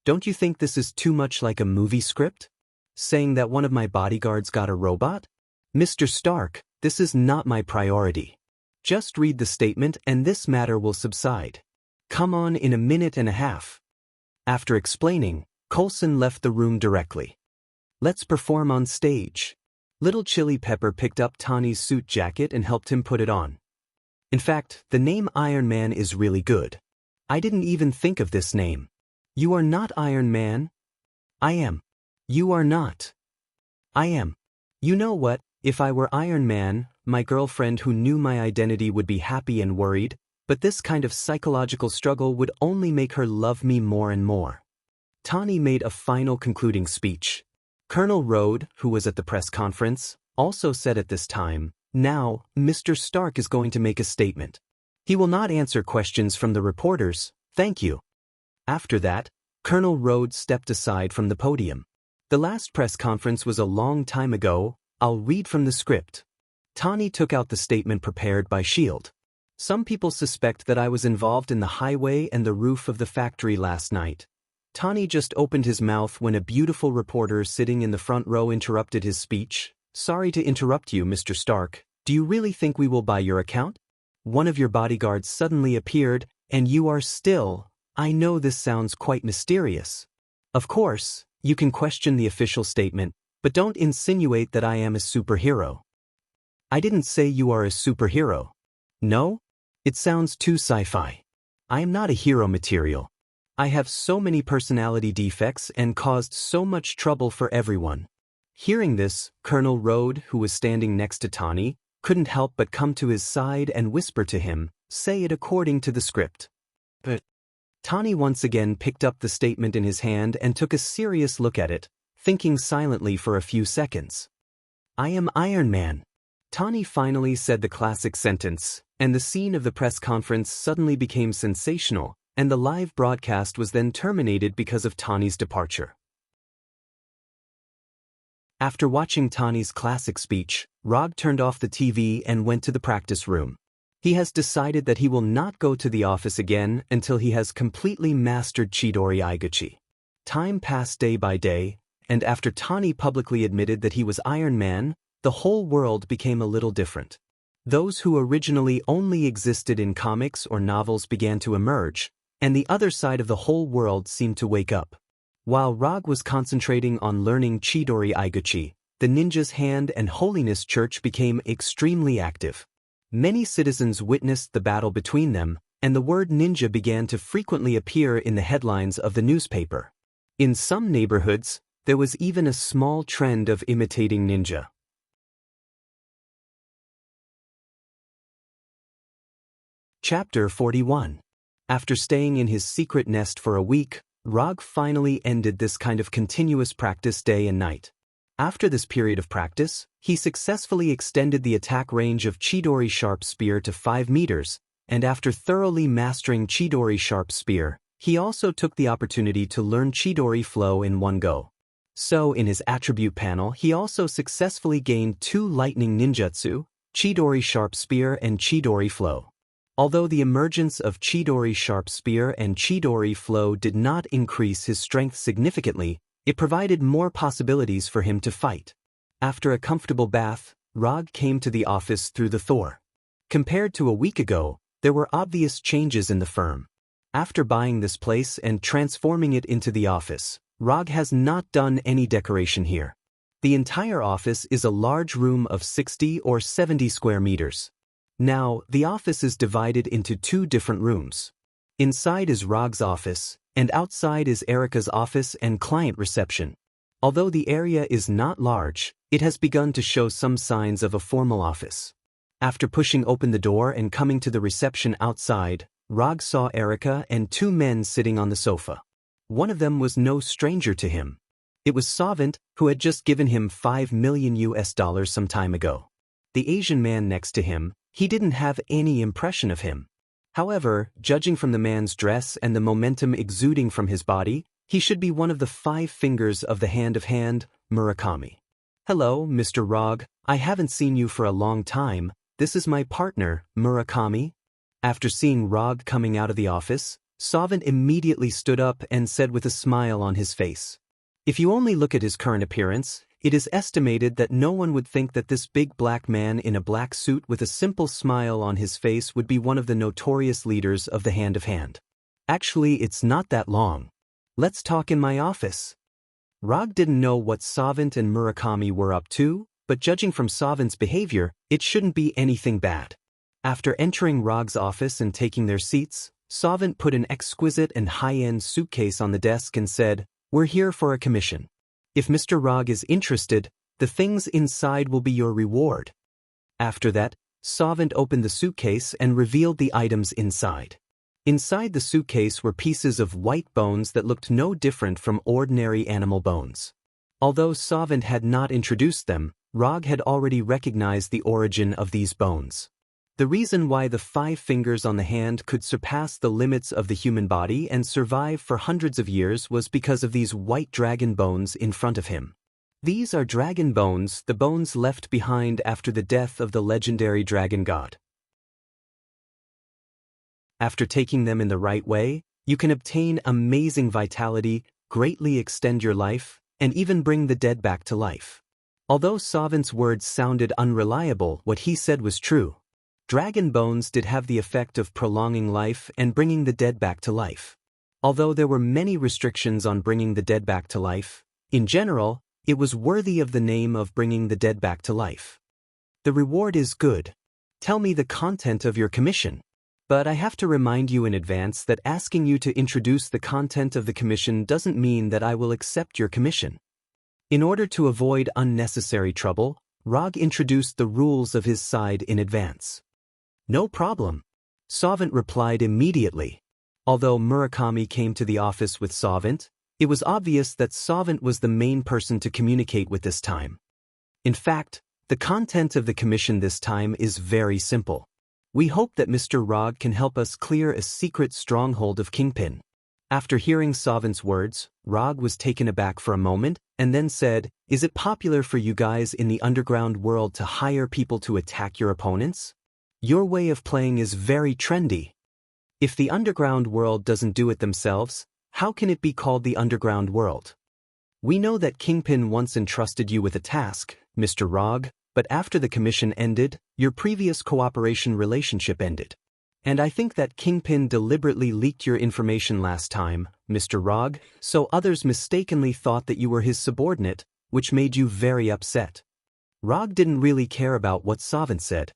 Don't you think this is too much like a movie script? Saying that one of my bodyguards got a robot? Mr. Stark, this is not my priority. Just read the statement and this matter will subside. Come on in a minute and a half." After explaining, Coulson left the room directly. "Let's perform on stage." Little Chili Pepper picked up Tani's suit jacket and helped him put it on. "In fact, the name Iron Man is really good. I didn't even think of this name. You are not Iron Man?" "I am." "You are not." "I am. You know what, if I were Iron Man, my girlfriend who knew my identity would be happy and worried, but this kind of psychological struggle would only make her love me more and more. Tani made a final concluding speech. Colonel Rode, who was at the press conference, also said at this time, "Now, Mr. Stark is going to make a statement. He will not answer questions from the reporters, thank you." After that, Colonel Rode stepped aside from the podium. The last press conference was a long time ago. I'll read from the script. Tani took out the statement prepared by S.H.I.E.L.D. "Some people suspect that I was involved in the highway and the roof of the factory last night." Tani just opened his mouth when a beautiful reporter sitting in the front row interrupted his speech. "Sorry to interrupt you, Mr. Stark. Do you really think we will buy your account? One of your bodyguards suddenly appeared, and you are still. I know this sounds quite mysterious. Of course, you can question the official statement, but don't insinuate that I am a superhero." "I didn't say you are a superhero." "No? It sounds too sci-fi. I am not a hero material. I have so many personality defects and caused so much trouble for everyone." Hearing this, Colonel Rode, who was standing next to Tani, couldn't help but come to his side and whisper to him, "Say it according to the script." But Tani once again picked up the statement in his hand and took a serious look at it, thinking silently for a few seconds. "I am Iron Man." Tani finally said the classic sentence, and the scene of the press conference suddenly became sensational, and the live broadcast was then terminated because of Tani's departure. After watching Tani's classic speech, Rog turned off the TV and went to the practice room. He has decided that he will not go to the office again until he has completely mastered Chidori Aiguchi. Time passed day by day, and after Tani publicly admitted that he was Iron Man, the whole world became a little different. Those who originally only existed in comics or novels began to emerge, and the other side of the whole world seemed to wake up. While Rog was concentrating on learning Chidori Aiguchi, the Ninja's Hand and Holiness Church became extremely active. Many citizens witnessed the battle between them, and the word ninja began to frequently appear in the headlines of the newspaper. In some neighborhoods, there was even a small trend of imitating ninja. Chapter 41. After staying in his secret nest for a week, Rog finally ended this kind of continuous practice day and night. After this period of practice, he successfully extended the attack range of Chidori Sharp Spear to 5 meters, and after thoroughly mastering Chidori Sharp Spear, he also took the opportunity to learn Chidori Flow in one go. So in his attribute panel he also successfully gained 2 lightning ninjutsu, Chidori Sharp Spear and Chidori Flow. Although the emergence of Chidori Sharp Spear and Chidori Flow did not increase his strength significantly, it provided more possibilities for him to fight. After a comfortable bath, Rog came to the office through the door. Compared to a week ago, there were obvious changes in the firm. After buying this place and transforming it into the office, Rog has not done any decoration here. The entire office is a large room of 60 or 70 square meters. Now, the office is divided into 2 different rooms. Inside is Rog's office, and outside is Erica's office and client reception. Although the area is not large, it has begun to show some signs of a formal office. After pushing open the door and coming to the reception outside, Rog saw Erica and 2 men sitting on the sofa. One of them was no stranger to him. It was Savant, who had just given him $5 million some time ago. The Asian man next to him, he didn't have any impression of him. However, judging from the man's dress and the momentum exuding from his body, he should be one of the 5 fingers of the hand of Murakami. "Hello, Mr. Rog, I haven't seen you for a long time. This is my partner, Murakami." After seeing Rog coming out of the office, Savant immediately stood up and said with a smile on his face, "If you only look at his current appearance, it is estimated that no one would think that this big black man in a black suit with a simple smile on his face would be one of the notorious leaders of the Hand of Hand. Actually, it's not that long. Let's talk in my office." Rog didn't know what Savant and Murakami were up to, but judging from Savant's behavior, it shouldn't be anything bad. After entering Rog's office and taking their seats, Savant put an exquisite and high-end suitcase on the desk and said, "We're here for a commission. If Mr. Rog is interested, the things inside will be your reward." After that, Sovint opened the suitcase and revealed the items inside. Inside the suitcase were pieces of white bones that looked no different from ordinary animal bones. Although Sovint had not introduced them, Rog had already recognized the origin of these bones. The reason why the 5 fingers on the hand could surpass the limits of the human body and survive for hundreds of years was because of these white dragon bones in front of him. These are dragon bones, the bones left behind after the death of the legendary dragon god. After taking them in the right way, you can obtain amazing vitality, greatly extend your life, and even bring the dead back to life. Although Sovint's words sounded unreliable, what he said was true. Dragon bones did have the effect of prolonging life and bringing the dead back to life. Although there were many restrictions on bringing the dead back to life, in general, it was worthy of the name of bringing the dead back to life. The reward is good. Tell me the content of your commission. But I have to remind you in advance that asking you to introduce the content of the commission doesn't mean that I will accept your commission. In order to avoid unnecessary trouble, Rog introduced the rules of his side in advance. No problem. Sovint replied immediately. Although Murakami came to the office with Sovint, it was obvious that Sovint was the main person to communicate with this time. In fact, the content of the commission this time is very simple. We hope that Mr. Rog can help us clear a secret stronghold of Kingpin. After hearing Sovint's words, Rog was taken aback for a moment, and then said, "Is it popular for you guys in the underground world to hire people to attack your opponents? Your way of playing is very trendy. If the underground world doesn't do it themselves, how can it be called the underground world? We know that Kingpin once entrusted you with a task, Mr. Rog, but after the commission ended, your previous cooperation relationship ended. And I think that Kingpin deliberately leaked your information last time, Mr. Rog, so others mistakenly thought that you were his subordinate, which made you very upset." Rog didn't really care about what Sovint said.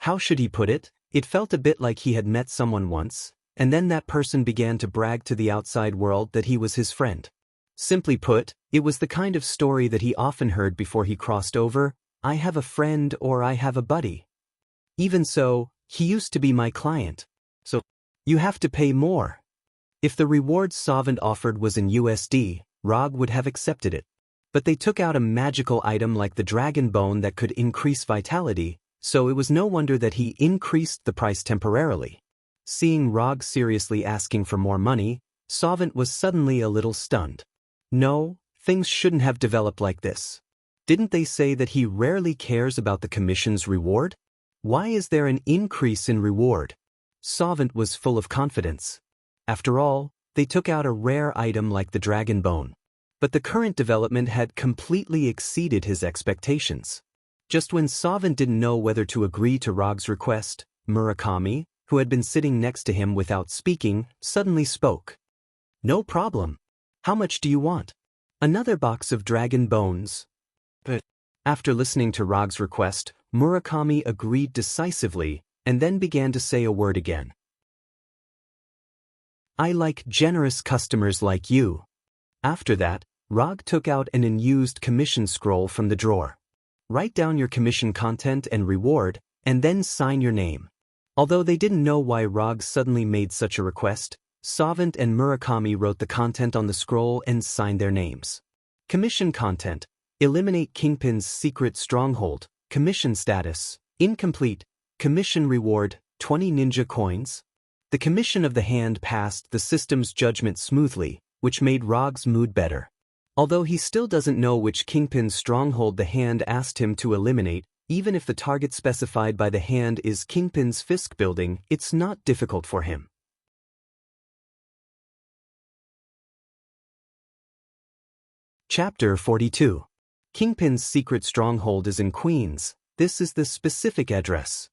How should he put it? It felt a bit like he had met someone once, and then that person began to brag to the outside world that he was his friend. Simply put, it was the kind of story that he often heard before he crossed over, "I have a friend" or "I have a buddy." Even so, he used to be my client. So, you have to pay more. If the reward Sovint offered was in USD, Rog would have accepted it. But they took out a magical item like the dragon bone that could increase vitality, so it was no wonder that he increased the price temporarily. Seeing Rog seriously asking for more money, Sovint was suddenly a little stunned. No, things shouldn't have developed like this. Didn't they say that he rarely cares about the commission's reward? Why is there an increase in reward? Sovint was full of confidence. After all, they took out a rare item like the dragon bone. But the current development had completely exceeded his expectations. Just when Sovint didn't know whether to agree to Rog's request, Murakami, who had been sitting next to him without speaking, suddenly spoke. "No problem. How much do you want?" "Another box of dragon bones." But after listening to Rog's request, Murakami agreed decisively and then began to say a word again. "I like generous customers like you." After that, Rog took out an unused commission scroll from the drawer. "Write down your commission content and reward, and then sign your name." Although they didn't know why Rog suddenly made such a request, Sovint and Murakami wrote the content on the scroll and signed their names. Commission content: eliminate Kingpin's secret stronghold. Commission status: incomplete. Commission reward: 20 ninja coins. The commission of the hand passed the system's judgment smoothly, which made Rog's mood better. Although he still doesn't know which Kingpin's stronghold the hand asked him to eliminate, even if the target specified by the hand is Kingpin's Fisk building, it's not difficult for him. Chapter 42. Kingpin's secret stronghold is in Queens. This is the specific address.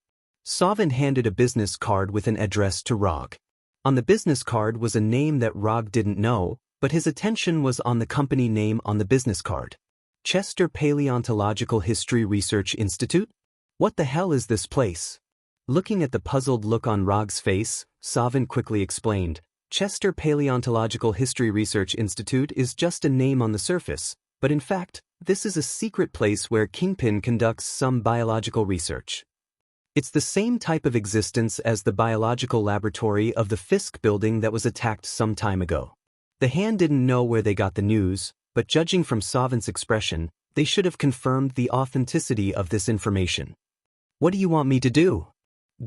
Sovint handed a business card with an address to Rog. On the business card was a name that Rog didn't know, but his attention was on the company name on the business card. Chester Paleontological History Research Institute? What the hell is this place? Looking at the puzzled look on Rog's face, Sovint quickly explained, Chester Paleontological History Research Institute is just a name on the surface, but in fact, this is a secret place where Kingpin conducts some biological research. It's the same type of existence as the biological laboratory of the Fisk building that was attacked some time ago. The hand didn't know where they got the news, but judging from Savant's expression, they should have confirmed the authenticity of this information. What do you want me to do?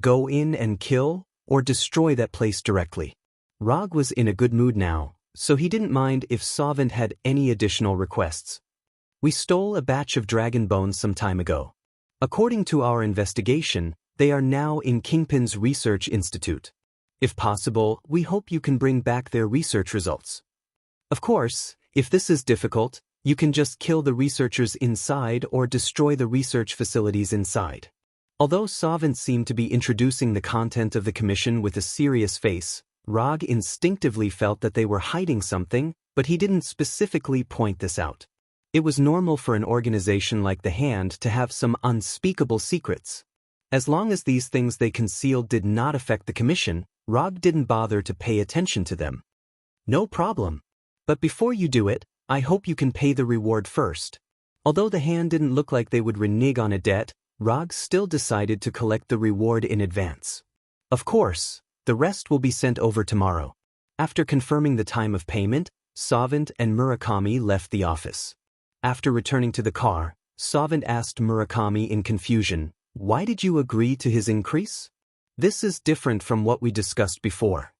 Go in and kill, or destroy that place directly? Rog was in a good mood now, so he didn't mind if Savant had any additional requests. We stole a batch of dragon bones some time ago. According to our investigation, they are now in Kingpin's Research Institute. If possible, we hope you can bring back their research results. Of course, if this is difficult, you can just kill the researchers inside or destroy the research facilities inside. Although Savant seemed to be introducing the content of the commission with a serious face, Rog instinctively felt that they were hiding something, but he didn't specifically point this out. It was normal for an organization like the Hand to have some unspeakable secrets. As long as these things they concealed did not affect the commission, Rog didn't bother to pay attention to them. No problem. But before you do it, I hope you can pay the reward first. Although the Hand didn't look like they would renege on a debt, Rog still decided to collect the reward in advance. Of course, the rest will be sent over tomorrow. After confirming the time of payment, Savant and Murakami left the office. After returning to the car, Savant asked Murakami in confusion, "Why did you agree to his increase? This is different from what we discussed before.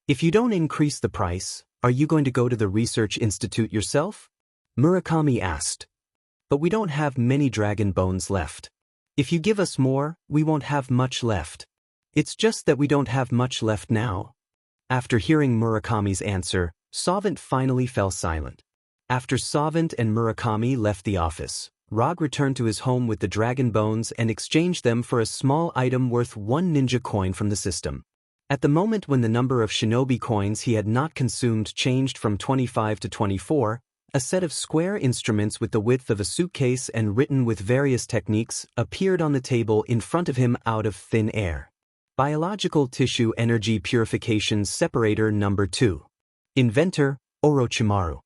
If you don't increase the price, are you going to go to the Research Institute yourself?" Murakami asked. "But we don't have many dragon bones left. If you give us more, we won't have much left. It's just that we don't have much left now." After hearing Murakami's answer, Savant finally fell silent. After Savant and Murakami left the office, Rog returned to his home with the dragon bones and exchanged them for a small item worth 1 ninja coin from the system. At the moment when the number of shinobi coins he had not consumed changed from 25 to 24, a set of square instruments with the width of a suitcase and written with various techniques appeared on the table in front of him out of thin air. Biological Tissue Energy Purification Separator Number 2. Inventor, Orochimaru.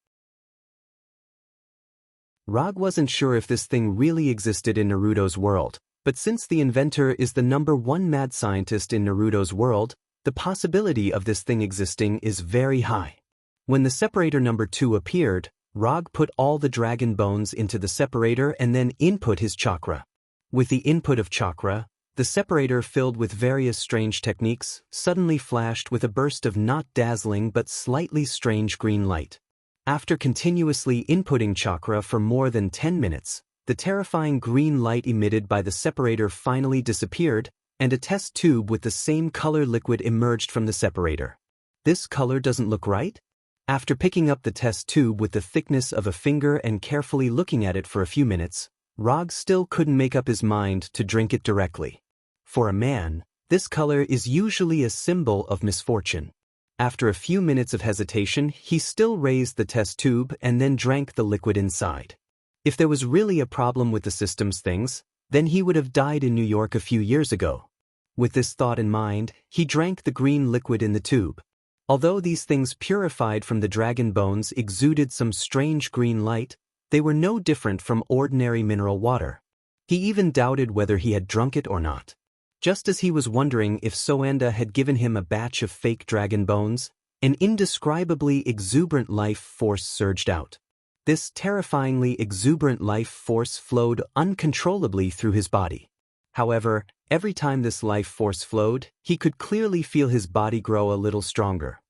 Rog wasn't sure if this thing really existed in Naruto's world, but since the inventor is the #1 mad scientist in Naruto's world, the possibility of this thing existing is very high. When the separator number 2 appeared, Rog put all the dragon bones into the separator and then input his chakra. With the input of chakra, the separator filled with various strange techniques suddenly flashed with a burst of not dazzling but slightly strange green light. After continuously inputting chakra for more than 10 minutes, the terrifying green light emitted by the separator finally disappeared, and a test tube with the same color liquid emerged from the separator. This color doesn't look right? After picking up the test tube with the thickness of a finger and carefully looking at it for a few minutes, Rog still couldn't make up his mind to drink it directly. For a man, this color is usually a symbol of misfortune. After a few minutes of hesitation, he still raised the test tube and then drank the liquid inside. If there was really a problem with the system's things, then he would have died in New York a few years ago. With this thought in mind, he drank the green liquid in the tube. Although these things purified from the dragon bones exuded some strange green light, they were no different from ordinary mineral water. He even doubted whether he had drunk it or not. Just as he was wondering if Soenda had given him a batch of fake dragon bones, an indescribably exuberant life force surged out. This terrifyingly exuberant life force flowed uncontrollably through his body. However, every time this life force flowed, he could clearly feel his body grow a little stronger.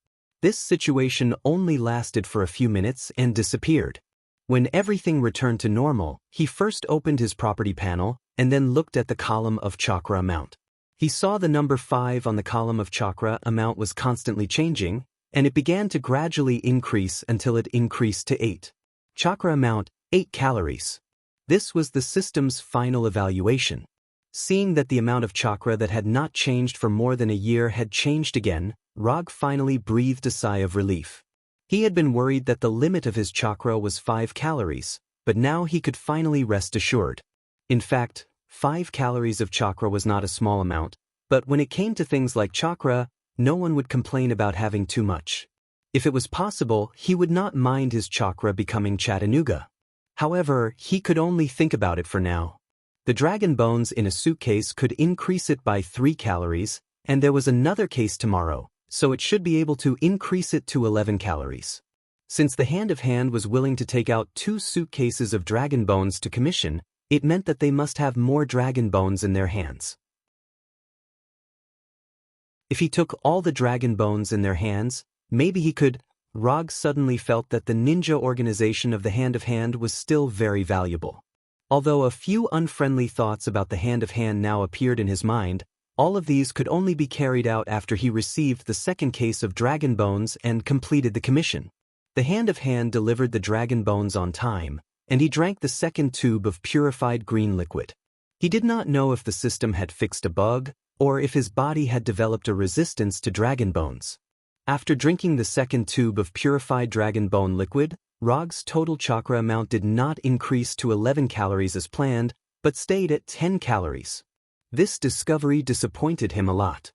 This situation only lasted for a few minutes and disappeared. When everything returned to normal, he first opened his property panel and then looked at the column of chakra amount. He saw the number 5 on the column of chakra amount was constantly changing, and it began to gradually increase until it increased to 8. Chakra amount, 8 calories. This was the system's final evaluation. Seeing that the amount of chakra that had not changed for more than a year had changed again, Rog finally breathed a sigh of relief. He had been worried that the limit of his chakra was 5 calories, but now he could finally rest assured. In fact, 5 calories of chakra was not a small amount, but when it came to things like chakra, no one would complain about having too much. If it was possible, he would not mind his chakra becoming Chattanooga. However, he could only think about it for now. The dragon bones in a suitcase could increase it by 3 calories, and there was another case tomorrow, so it should be able to increase it to 11 calories. Since the hand-of-hand was willing to take out 2 suitcases of dragon bones to commission, it meant that they must have more dragon bones in their hands. If he took all the dragon bones in their hands, maybe he could. Rog suddenly felt that the ninja organization of the hand-of-hand was still very valuable. Although a few unfriendly thoughts about the hand-of-hand now appeared in his mind, all of these could only be carried out after he received the second case of dragon bones and completed the commission. The hand-of-hand delivered the dragon bones on time, and he drank the second tube of purified green liquid. He did not know if the system had fixed a bug, or if his body had developed a resistance to dragon bones. After drinking the second tube of purified dragon bone liquid, Rog's total chakra amount did not increase to 11 calories as planned, but stayed at 10 calories. This discovery disappointed him a lot.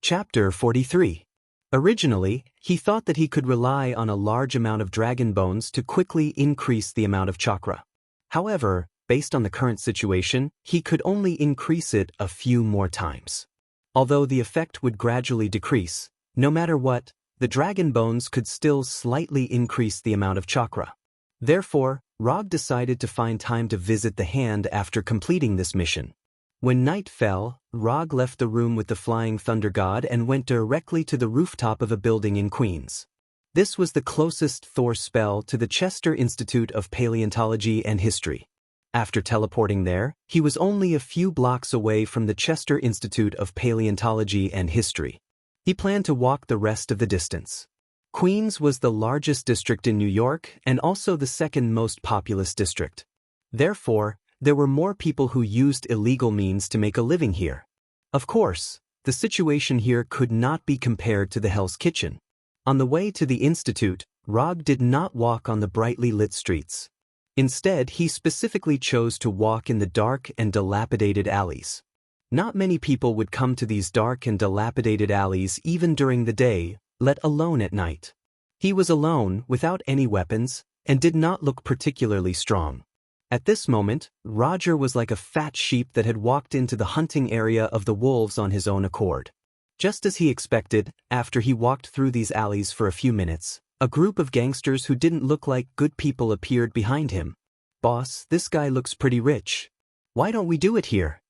Chapter 43. Originally, he thought that he could rely on a large amount of dragon bones to quickly increase the amount of chakra. However, based on the current situation, he could only increase it a few more times. Although the effect would gradually decrease, no matter what, the dragon bones could still slightly increase the amount of chakra. Therefore, Rog decided to find time to visit the hand after completing this mission. When night fell, Rog left the room with the flying thunder god and went directly to the rooftop of a building in Queens. This was the closest Thor spell to the Chester Institute of Paleontology and History. After teleporting there, he was only a few blocks away from the Chester Institute of Paleontology and History. He planned to walk the rest of the distance. Queens was the largest district in New York and also the second most populous district. Therefore, there were more people who used illegal means to make a living here. Of course, the situation here could not be compared to the Hell's Kitchen. On the way to the institute, Rog did not walk on the brightly lit streets. Instead, he specifically chose to walk in the dark and dilapidated alleys. Not many people would come to these dark and dilapidated alleys even during the day, let alone at night. He was alone, without any weapons, and did not look particularly strong. At this moment, Roger was like a fat sheep that had walked into the hunting area of the wolves on his own accord. Just as he expected, after he walked through these alleys for a few minutes, a group of gangsters who didn't look like good people appeared behind him. "Boss, this guy looks pretty rich. Why don't we do it here?"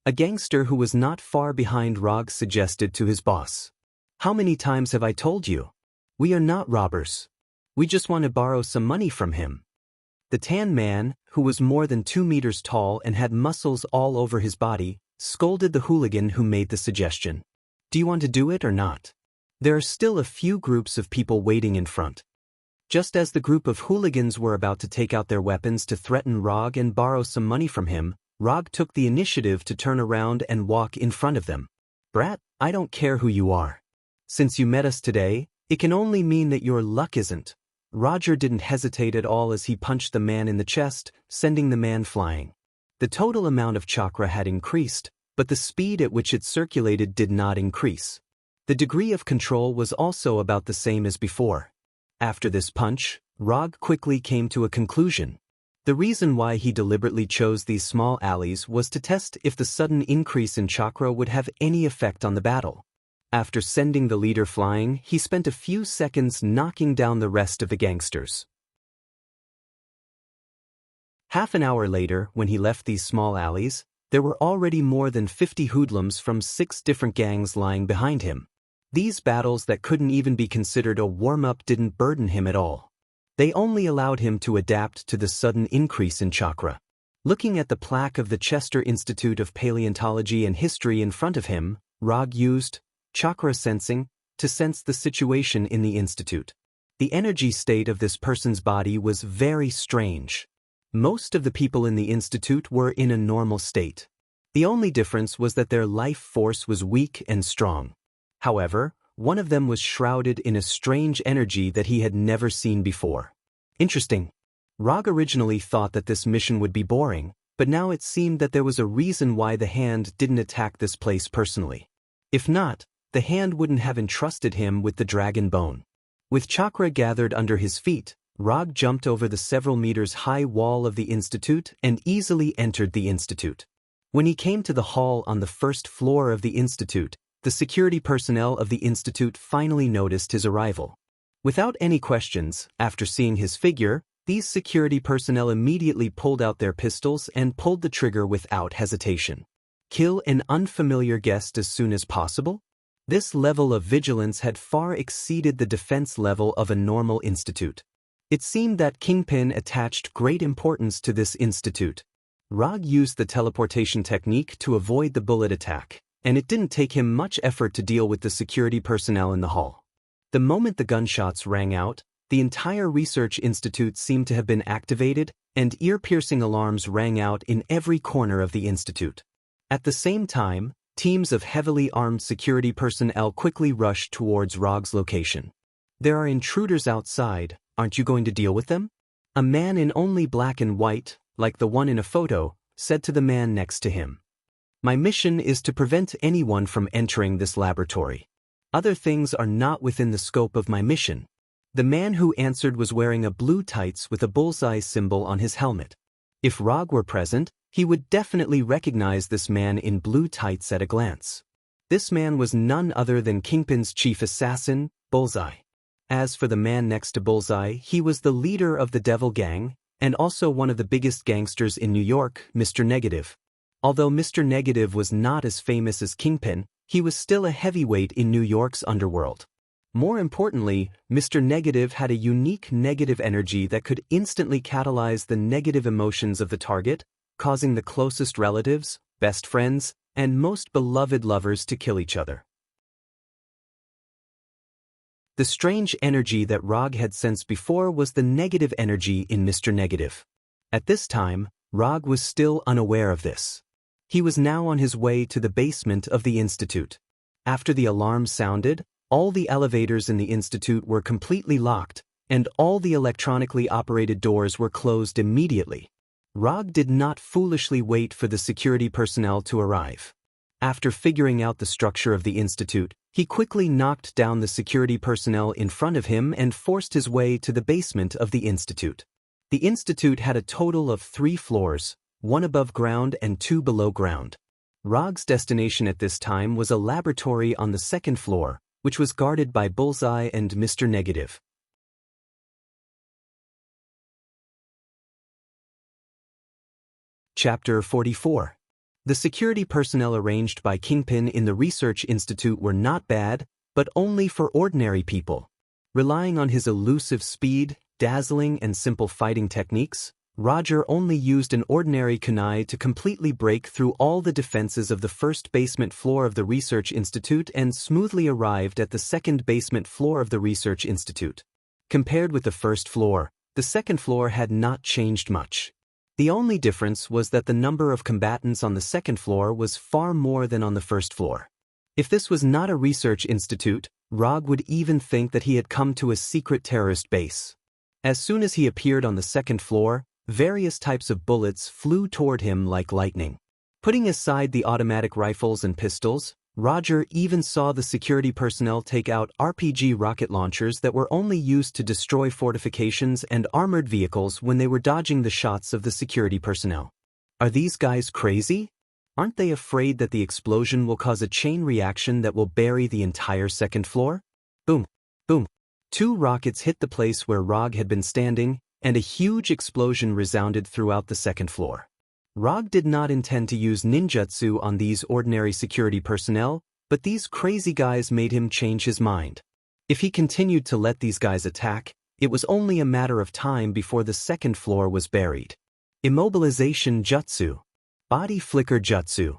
A gangster who was not far behind Rog suggested to his boss. "How many times have I told you? We are not robbers. We just want to borrow some money from him." The tan man, who was more than 2 meters tall and had muscles all over his body, scolded the hooligan who made the suggestion. "Do you want to do it or not? There are still a few groups of people waiting in front." Just as the group of hooligans were about to take out their weapons to threaten Rog and borrow some money from him, Rog took the initiative to turn around and walk in front of them. "Brat, I don't care who you are. Since you met us today, it can only mean that your luck isn't." Roger didn't hesitate at all as he punched the man in the chest, sending the man flying. The total amount of chakra had increased, but the speed at which it circulated did not increase. The degree of control was also about the same as before. After this punch, Rog quickly came to a conclusion. The reason why he deliberately chose these small alleys was to test if the sudden increase in chakra would have any effect on the battle. After sending the leader flying, he spent a few seconds knocking down the rest of the gangsters. Half an hour later, when he left these small alleys, there were already more than 50 hoodlums from 6 different gangs lying behind him. These battles that couldn't even be considered a warm-up didn't burden him at all. They only allowed him to adapt to the sudden increase in chakra. Looking at the plaque of the Chester Institute of Paleontology and History in front of him, Rog used chakra sensing to sense the situation in the institute. The energy state of this person's body was very strange. Most of the people in the institute were in a normal state. The only difference was that their life force was weak and strong. However, one of them was shrouded in a strange energy that he had never seen before. Interesting. Rog originally thought that this mission would be boring, but now it seemed that there was a reason why the hand didn't attack this place personally. If not, the hand wouldn't have entrusted him with the dragon bone. With chakra gathered under his feet, Rog jumped over the several meters high wall of the institute and easily entered the institute. When he came to the hall on the first floor of the institute, the security personnel of the institute finally noticed his arrival. Without any questions, after seeing his figure, these security personnel immediately pulled out their pistols and pulled the trigger without hesitation. Kill an unfamiliar guest as soon as possible? This level of vigilance had far exceeded the defense level of a normal institute. It seemed that Kingpin attached great importance to this institute. Rog used the teleportation technique to avoid the bullet attack, and it didn't take him much effort to deal with the security personnel in the hall. The moment the gunshots rang out, the entire research institute seemed to have been activated, and ear-piercing alarms rang out in every corner of the institute. At the same time, teams of heavily armed security personnel quickly rushed towards Rog's location. "There are intruders outside, aren't you going to deal with them?" A man in only black and white, like the one in a photo, said to the man next to him. "My mission is to prevent anyone from entering this laboratory. Other things are not within the scope of my mission." The man who answered was wearing a blue tights with a bullseye symbol on his helmet. If Rog were present, he would definitely recognize this man in blue tights at a glance. This man was none other than Kingpin's chief assassin, Bullseye. As for the man next to Bullseye, he was the leader of the Devil Gang, and also one of the biggest gangsters in New York, Mr. Negative. Although Mr. Negative was not as famous as Kingpin, he was still a heavyweight in New York's underworld. More importantly, Mr. Negative had a unique negative energy that could instantly catalyze the negative emotions of the target, causing the closest relatives, best friends, and most beloved lovers to kill each other. The strange energy that Rog had sensed before was the negative energy in Mr. Negative. At this time, Rog was still unaware of this. He was now on his way to the basement of the institute. After the alarm sounded, all the elevators in the institute were completely locked, and all the electronically operated doors were closed immediately. Rog did not foolishly wait for the security personnel to arrive. After figuring out the structure of the institute, he quickly knocked down the security personnel in front of him and forced his way to the basement of the institute. The institute had a total of 3 floors, 1 above ground and 2 below ground. Rog's destination at this time was a laboratory on the 2nd floor, which was guarded by Bullseye and Mr. Negative. Chapter 44. The security personnel arranged by Kingpin in the Research Institute were not bad, but only for ordinary people. Relying on his elusive speed, dazzling and simple fighting techniques, Roger only used an ordinary kunai to completely break through all the defenses of the first basement floor of the Research Institute and smoothly arrived at the second basement floor of the Research Institute. Compared with the first floor, the second floor had not changed much. The only difference was that the number of combatants on the second floor was far more than on the first floor. If this was not a research institute, Rog would even think that he had come to a secret terrorist base. As soon as he appeared on the second floor, various types of bullets flew toward him like lightning. Putting aside the automatic rifles and pistols, Roger even saw the security personnel take out RPG rocket launchers that were only used to destroy fortifications and armored vehicles when they were dodging the shots of the security personnel. Are these guys crazy? Aren't they afraid that the explosion will cause a chain reaction that will bury the entire second floor? Boom, boom. 2 rockets hit the place where Rog had been standing, and a huge explosion resounded throughout the second floor. Rog did not intend to use ninjutsu on these ordinary security personnel, but these crazy guys made him change his mind. If he continued to let these guys attack, it was only a matter of time before the second floor was buried. Immobilization Jutsu. Body Flicker Jutsu.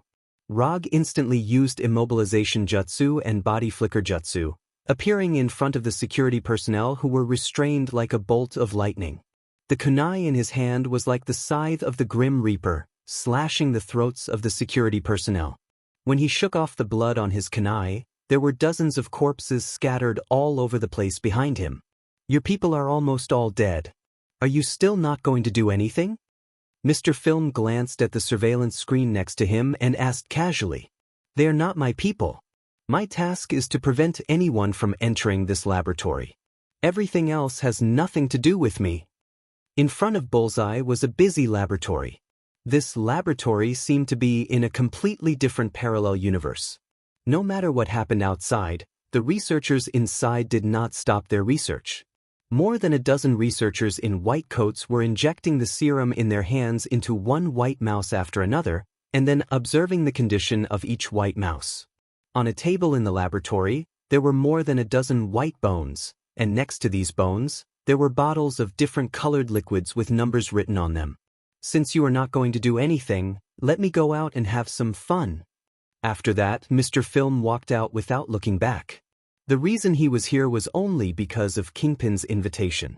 Rog instantly used Immobilization Jutsu and Body Flicker Jutsu, appearing in front of the security personnel who were restrained like a bolt of lightning. The kunai in his hand was like the scythe of the Grim Reaper, slashing the throats of the security personnel. When he shook off the blood on his kunai, there were dozens of corpses scattered all over the place behind him. Your people are almost all dead. Are you still not going to do anything? Mr. Film glanced at the surveillance screen next to him and asked casually, "They are not my people. My task is to prevent anyone from entering this laboratory." Everything else has nothing to do with me. In front of Bullseye was a busy laboratory. This laboratory seemed to be in a completely different parallel universe. No matter what happened outside, the researchers inside did not stop their research. More than a dozen researchers in white coats were injecting the serum in their hands into one white mouse after another, and then observing the condition of each white mouse. On a table in the laboratory, there were more than a dozen white bones, and next to these bones, there were bottles of different colored liquids with numbers written on them. Since you are not going to do anything, let me go out and have some fun. After that, Mr. Film walked out without looking back. The reason he was here was only because of Kingpin's invitation.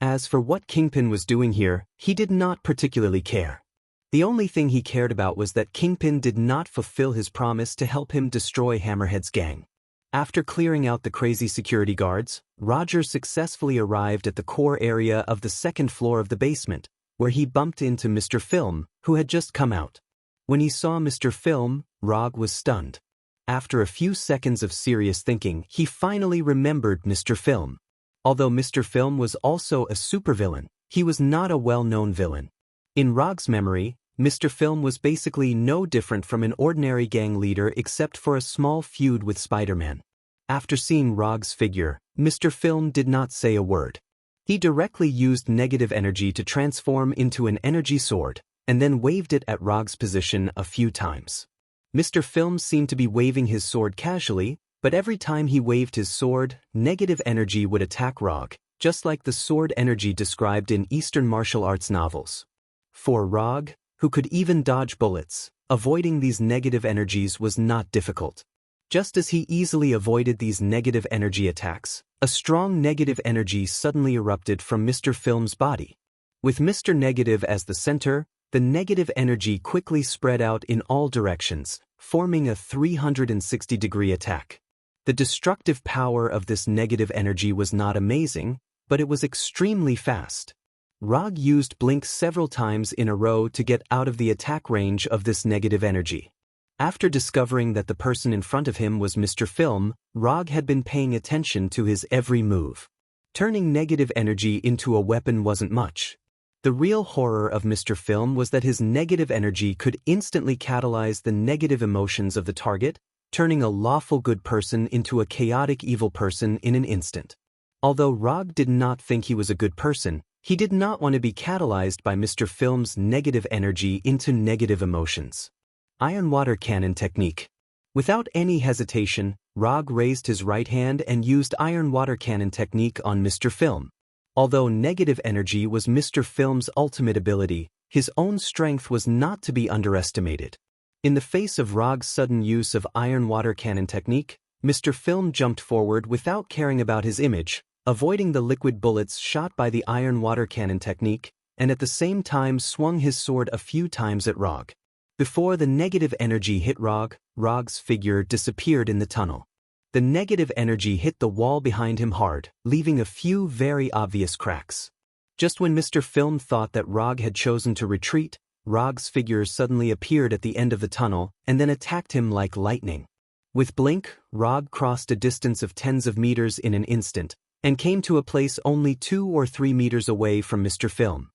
As for what Kingpin was doing here, he did not particularly care. The only thing he cared about was that Kingpin did not fulfill his promise to help him destroy Hammerhead's gang. After clearing out the crazy security guards, Roger successfully arrived at the core area of the second floor of the basement, where he bumped into Mr. Film, who had just come out. When he saw Mr. Film, Rog was stunned. After a few seconds of serious thinking, he finally remembered Mr. Film. Although Mr. Film was also a supervillain, he was not a well-known villain. In Rog's memory, Mr. Film was basically no different from an ordinary gang leader except for a small feud with Spider-Man. After seeing Rog's figure, Mr. Film did not say a word. He directly used negative energy to transform into an energy sword, and then waved it at Rog's position a few times. Mr. Film seemed to be waving his sword casually, but every time he waved his sword, negative energy would attack Rog, just like the sword energy described in Eastern martial arts novels. For Rog, who could even dodge bullets, avoiding these negative energies was not difficult. Just as he easily avoided these negative energy attacks, a strong negative energy suddenly erupted from Mr. Film's body. With Mr. Negative as the center, the negative energy quickly spread out in all directions, forming a 360-degree attack. The destructive power of this negative energy was not amazing, but it was extremely fast. Rog used Blink several times in a row to get out of the attack range of this negative energy. After discovering that the person in front of him was Mr. Film, Rog had been paying attention to his every move. Turning negative energy into a weapon wasn't much. The real horror of Mr. Film was that his negative energy could instantly catalyze the negative emotions of the target, turning a lawful good person into a chaotic evil person in an instant. Although Rog did not think he was a good person, he did not want to be catalyzed by Mr. Film's negative energy into negative emotions. Iron Water Cannon Technique. Without any hesitation, Rog raised his right hand and used Iron Water Cannon Technique on Mr. Film. Although negative energy was Mr. Film's ultimate ability, his own strength was not to be underestimated. In the face of Rog's sudden use of Iron Water Cannon Technique, Mr. Film jumped forward without caring about his image, avoiding the liquid bullets shot by the Iron Water Cannon Technique, and at the same time swung his sword a few times at Rog. Before the negative energy hit Rog, Rog's figure disappeared in the tunnel. The negative energy hit the wall behind him hard, leaving a few very obvious cracks. Just when Mr. Film thought that Rog had chosen to retreat, Rog's figure suddenly appeared at the end of the tunnel and then attacked him like lightning. With Blink, Rog crossed a distance of tens of meters in an instant, and came to a place only 2 or 3 meters away from Mr. Film.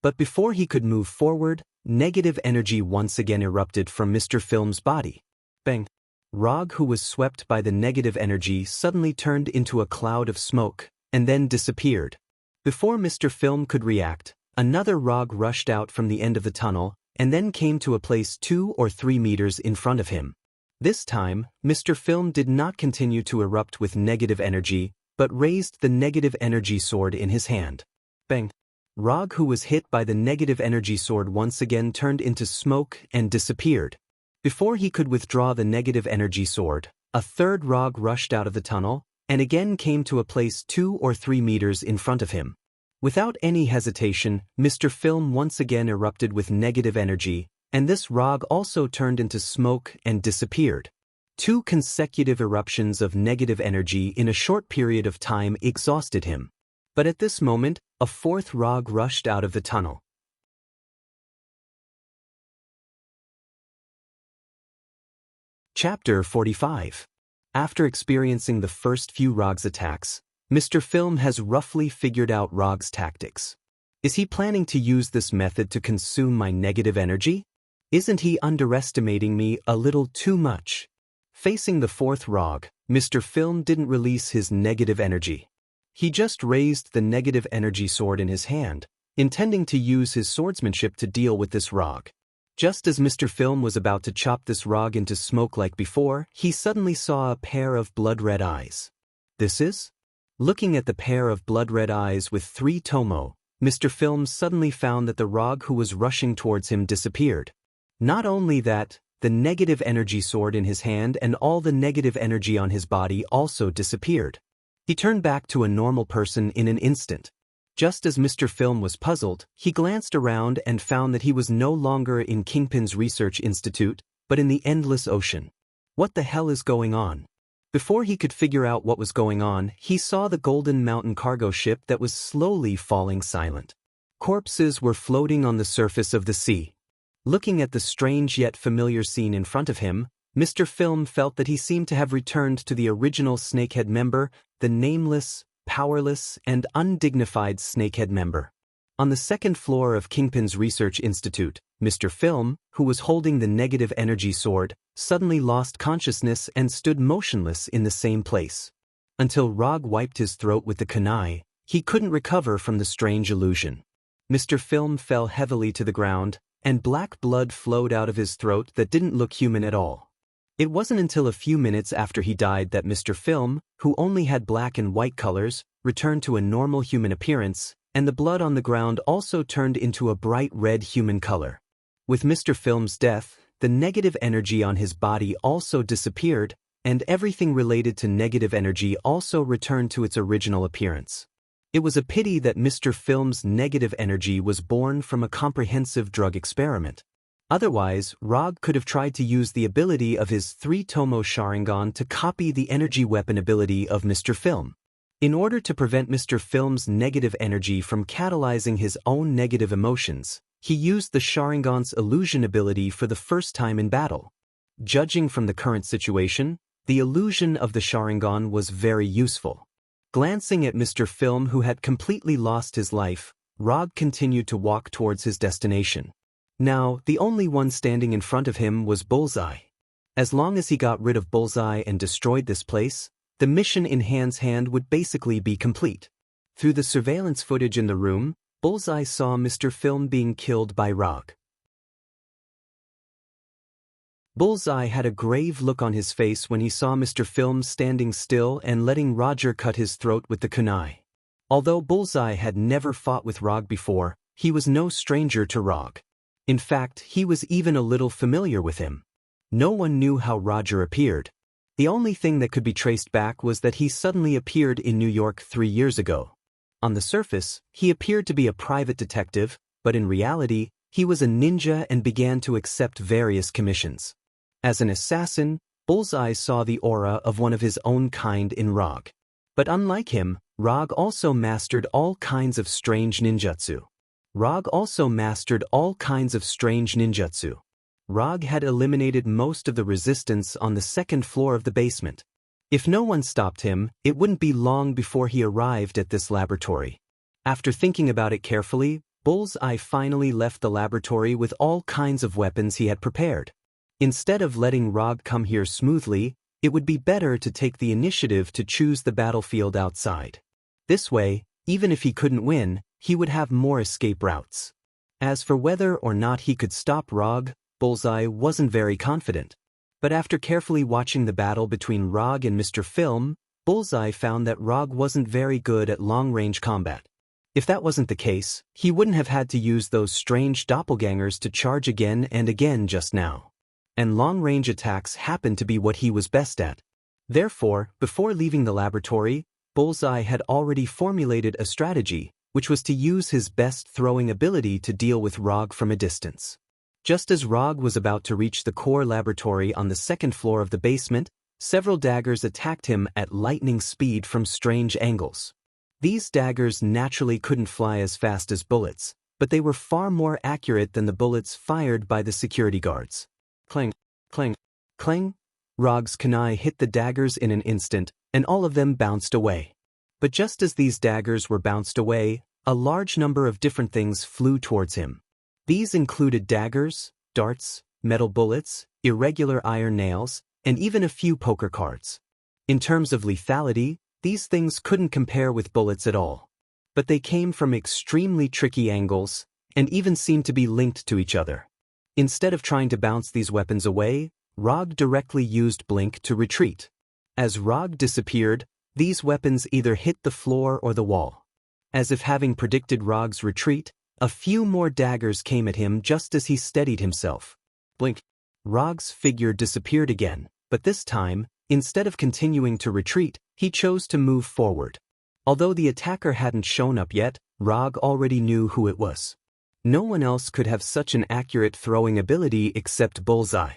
But before he could move forward, negative energy once again erupted from Mr. Film's body. Bang! Rog, who was swept by the negative energy, suddenly turned into a cloud of smoke, and then disappeared. Before Mr. Film could react, another Rog rushed out from the end of the tunnel, and then came to a place 2 or 3 meters in front of him. This time, Mr. Film did not continue to erupt with negative energy, but raised the negative energy sword in his hand. Bang! Rog, who was hit by the negative energy sword, once again turned into smoke and disappeared. Before he could withdraw the negative energy sword, a third Rog rushed out of the tunnel, and again came to a place 2 or 3 meters in front of him. Without any hesitation, Mr. Film once again erupted with negative energy, and this Rog also turned into smoke and disappeared. 2 consecutive eruptions of negative energy in a short period of time exhausted him. But at this moment, a 4th Rog rushed out of the tunnel. Chapter 45. After experiencing the first few Rog's attacks, Mr. Film has roughly figured out Rog's tactics. Is he planning to use this method to consume my negative energy? Isn't he underestimating me a little too much? Facing the fourth Rog, Mr. Film didn't release his negative energy. He just raised the negative energy sword in his hand, intending to use his swordsmanship to deal with this Rog. Just as Mr. Film was about to chop this Rog into smoke like before, he suddenly saw a pair of blood-red eyes. This is? Looking at the pair of blood-red eyes with 3 tomo, Mr. Film suddenly found that the Rog who was rushing towards him disappeared. Not only that, the negative energy sword in his hand and all the negative energy on his body also disappeared. He turned back to a normal person in an instant. Just as Mr. Film was puzzled, he glanced around and found that he was no longer in Kingpin's Research Institute, but in the endless ocean. What the hell is going on? Before he could figure out what was going on, he saw the Golden Mountain cargo ship that was slowly falling silent. Corpses were floating on the surface of the sea. Looking at the strange yet familiar scene in front of him, Mr. Film felt that he seemed to have returned to the original Snakehead member, the nameless, powerless, and undignified Snakehead member. On the second floor of Kingpin's Research Institute, Mr. Film, who was holding the negative energy sword, suddenly lost consciousness and stood motionless in the same place. Until Rog wiped his throat with the kunai, he couldn't recover from the strange illusion. Mr. Film fell heavily to the ground, and black blood flowed out of his throat that didn't look human at all. It wasn't until a few minutes after he died that Mr. Film, who only had black and white colors, returned to a normal human appearance, and the blood on the ground also turned into a bright red human color. With Mr. Film's death, the negative energy on his body also disappeared, and everything related to negative energy also returned to its original appearance. It was a pity that Mr. Film's negative energy was born from a comprehensive drug experiment. Otherwise, Rog could have tried to use the ability of his 3-tomo Sharingan to copy the energy weapon ability of Mr. Film. In order to prevent Mr. Film's negative energy from catalyzing his own negative emotions, he used the Sharingan's illusion ability for the first time in battle. Judging from the current situation, the illusion of the Sharingan was very useful. Glancing at Mr. Film, who had completely lost his life, Rog continued to walk towards his destination. Now, the only one standing in front of him was Bullseye. As long as he got rid of Bullseye and destroyed this place, the mission in Hand's hand would basically be complete. Through the surveillance footage in the room, Bullseye saw Mr. Film being killed by Rog. Bullseye had a grave look on his face when he saw Mr. Film standing still and letting Roger cut his throat with the kunai. Although Bullseye had never fought with Rog before, he was no stranger to Rog. In fact, he was even a little familiar with him. No one knew how Roger appeared. The only thing that could be traced back was that he suddenly appeared in New York 3 years ago. On the surface, he appeared to be a private detective, but in reality, he was a ninja and began to accept various commissions. As an assassin, Bullseye saw the aura of one of his own kind in Rog. But unlike him, Rog also mastered all kinds of strange ninjutsu. Rog had eliminated most of the resistance on the second floor of the basement. If no one stopped him, it wouldn't be long before he arrived at this laboratory. After thinking about it carefully, Bullseye finally left the laboratory with all kinds of weapons he had prepared. Instead of letting Rog come here smoothly, it would be better to take the initiative to choose the battlefield outside. This way, even if he couldn't win, he would have more escape routes. As for whether or not he could stop Rog, Bullseye wasn't very confident. But after carefully watching the battle between Rog and Mr. Film, Bullseye found that Rog wasn't very good at long-range combat. If that wasn't the case, he wouldn't have had to use those strange doppelgangers to charge again and again just now. And long-range attacks happened to be what he was best at. Therefore, before leaving the laboratory, Bullseye had already formulated a strategy, which was to use his best throwing ability to deal with Rog from a distance. Just as Rog was about to reach the core laboratory on the second floor of the basement, several daggers attacked him at lightning speed from strange angles. These daggers naturally couldn't fly as fast as bullets, but they were far more accurate than the bullets fired by the security guards. Clang, clang, clang. Rog's kunai hit the daggers in an instant, and all of them bounced away. But just as these daggers were bounced away, a large number of different things flew towards him. These included daggers, darts, metal bullets, irregular iron nails, and even a few poker cards. In terms of lethality, these things couldn't compare with bullets at all. But they came from extremely tricky angles, and even seemed to be linked to each other. Instead of trying to bounce these weapons away, Rog directly used Blink to retreat. As Rog disappeared, these weapons either hit the floor or the wall. As if having predicted Rog's retreat, a few more daggers came at him just as he steadied himself. Blink. Rog's figure disappeared again, but this time, instead of continuing to retreat, he chose to move forward. Although the attacker hadn't shown up yet, Rog already knew who it was. No one else could have such an accurate throwing ability except Bullseye.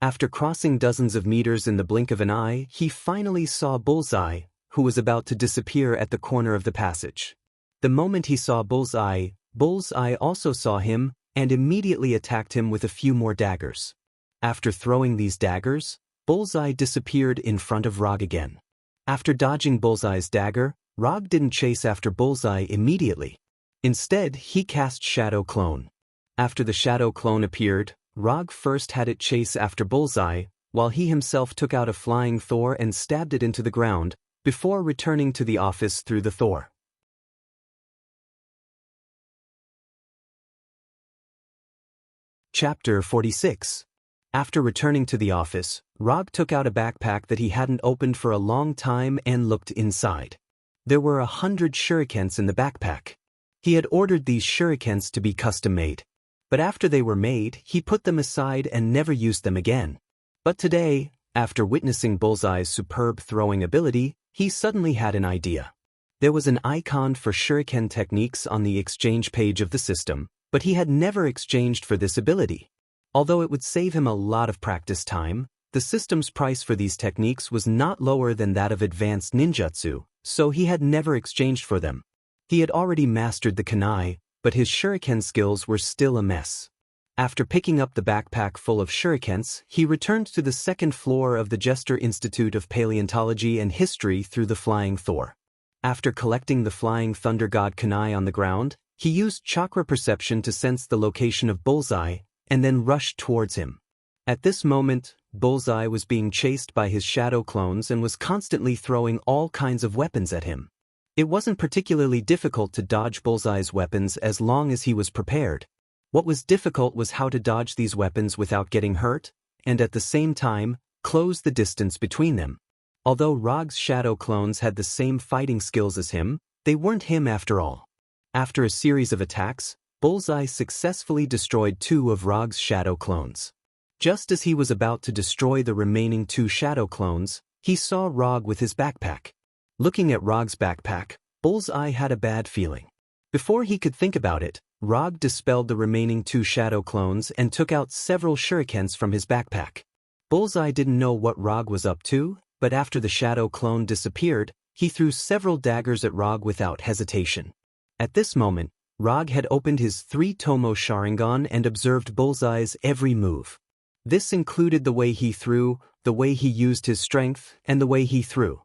After crossing dozens of meters in the blink of an eye, he finally saw Bullseye, who was about to disappear at the corner of the passage. The moment he saw Bullseye, Bullseye also saw him and immediately attacked him with a few more daggers. After throwing these daggers, Bullseye disappeared in front of Rog again. After dodging Bullseye's dagger, Rog didn't chase after Bullseye immediately. Instead, he cast Shadow Clone. After the Shadow Clone appeared, Rog first had it chase after Bullseye, while he himself took out a flying Thor and stabbed it into the ground, before returning to the office through the Thor. Chapter 46. After returning to the office, Rog took out a backpack that he hadn't opened for a long time and looked inside. There were 100 shurikens in the backpack. He had ordered these shurikens to be custom-made. But after they were made, he put them aside and never used them again. But today, after witnessing Bullseye's superb throwing ability, he suddenly had an idea. There was an icon for shuriken techniques on the exchange page of the system, but he had never exchanged for this ability. Although it would save him a lot of practice time, the system's price for these techniques was not lower than that of advanced ninjutsu, so he had never exchanged for them. He had already mastered the kunai, but his shuriken skills were still a mess. After picking up the backpack full of shurikens, he returned to the second floor of the Jester Institute of Paleontology and History through the Flying Thor. After collecting the Flying Thunder God kunai on the ground, he used chakra perception to sense the location of Bullseye, and then rushed towards him. At this moment, Bullseye was being chased by his shadow clones and was constantly throwing all kinds of weapons at him. It wasn't particularly difficult to dodge Bullseye's weapons as long as he was prepared. What was difficult was how to dodge these weapons without getting hurt, and at the same time, close the distance between them. Although Rog's shadow clones had the same fighting skills as him, they weren't him after all. After a series of attacks, Bullseye successfully destroyed 2 of Rog's shadow clones. Just as he was about to destroy the remaining 2 shadow clones, he saw Rog with his backpack. Looking at Rog's backpack, Bullseye had a bad feeling. Before he could think about it, Rog dispelled the remaining 2 shadow clones and took out several shurikens from his backpack. Bullseye didn't know what Rog was up to, but after the shadow clone disappeared, he threw several daggers at Rog without hesitation. At this moment, Rog had opened his 3-tomo Sharingan and observed Bullseye's every move. This included the way he threw, the way he used his strength, and the way he threw.